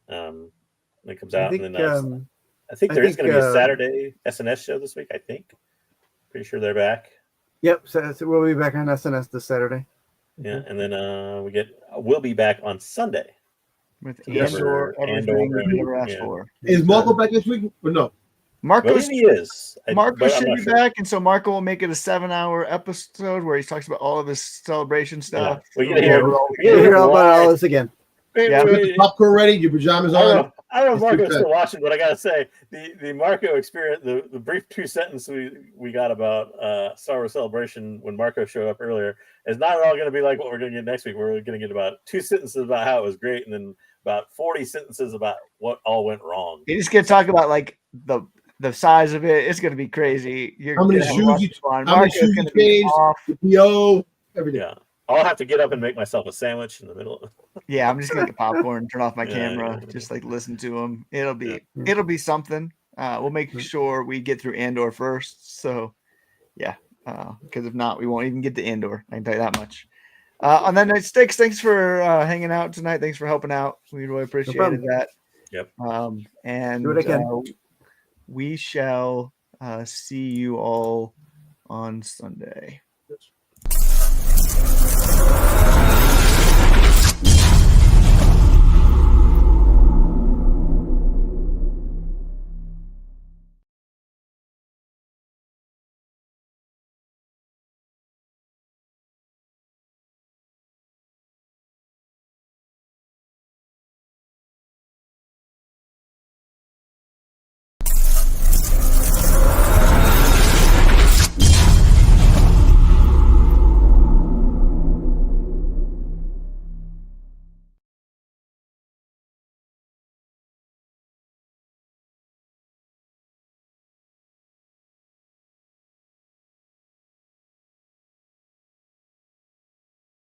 it comes out. I think there is going to be a Saturday SNS show this week. I think. Pretty sure they're back. Yep, so we'll be back on SNS this Saturday. Yeah, and then we'll be back on Sunday with Andor. Is Marco back this week or no? Marco he is. Marco I'm should not be sure. back, and so Marco will make it a 7-hour episode where he talks about all of his celebration stuff. We get to hear all about all this again. Yeah. You got the popcorn ready, your pajamas on. I don't know if Marco's still watching, but I gotta say the Marco experience, the brief 2-sentence we got about Star Wars Celebration when Marco showed up earlier is not at all going to be like what we're going to get next week. We're going to get about 2 sentences about how it was great, and then about 40 sentences about what all went wrong. He's going to talk about like the size of it. It's going to be crazy. How many shoes you changed? The everything. Yeah. I'll have to get up and make myself a sandwich in the middle. Yeah, I'm just gonna get popcorn, turn off my camera, just like listen to him. It'll be something. We'll make sure we get through Andor first. So, yeah, because if not, we won't even get to Andor. I can tell you that much. On that note, Sticks, thanks for hanging out tonight. Thanks for helping out. We really appreciated that. Yep. And do it again. We shall see you all on Sunday.